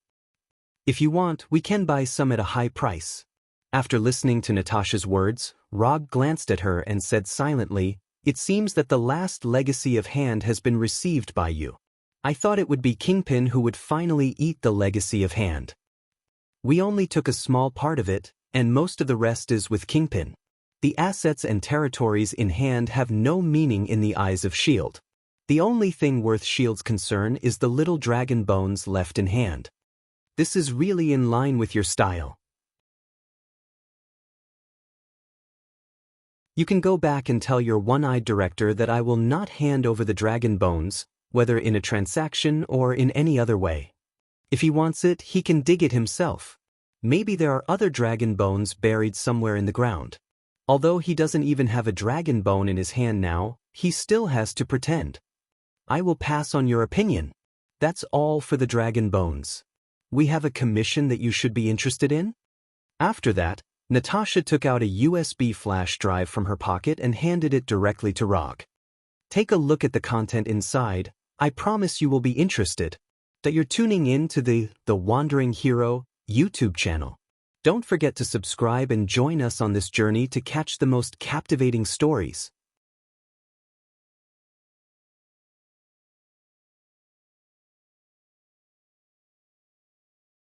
If you want, we can buy some at a high price." After listening to Natasha's words, Rog glanced at her and said silently, "It seems that the last legacy of hand has been received by you. I thought it would be Kingpin who would finally eat the legacy of hand. We only took a small part of it, and most of the rest is with Kingpin. The assets and territories in hand have no meaning in the eyes of S.H.I.E.L.D. The only thing worth S.H.I.E.L.D.'s concern is the little dragon bones left in hand. This is really in line with your style. You can go back and tell your one-eyed director that I will not hand over the dragon bones, whether in a transaction or in any other way. If he wants it, he can dig it himself. Maybe there are other dragon bones buried somewhere in the ground. Although he doesn't even have a dragon bone in his hand now, he still has to pretend. I will pass on your opinion. That's all for the dragon bones. We have a commission that you should be interested in? After that, Natasha took out a USB flash drive from her pocket and handed it directly to Rog. Take a look at the content inside. I promise you will be interested. That you're tuning in to the Wandering Hero YouTube channel. Don't forget to subscribe and join us on this journey to catch the most captivating stories.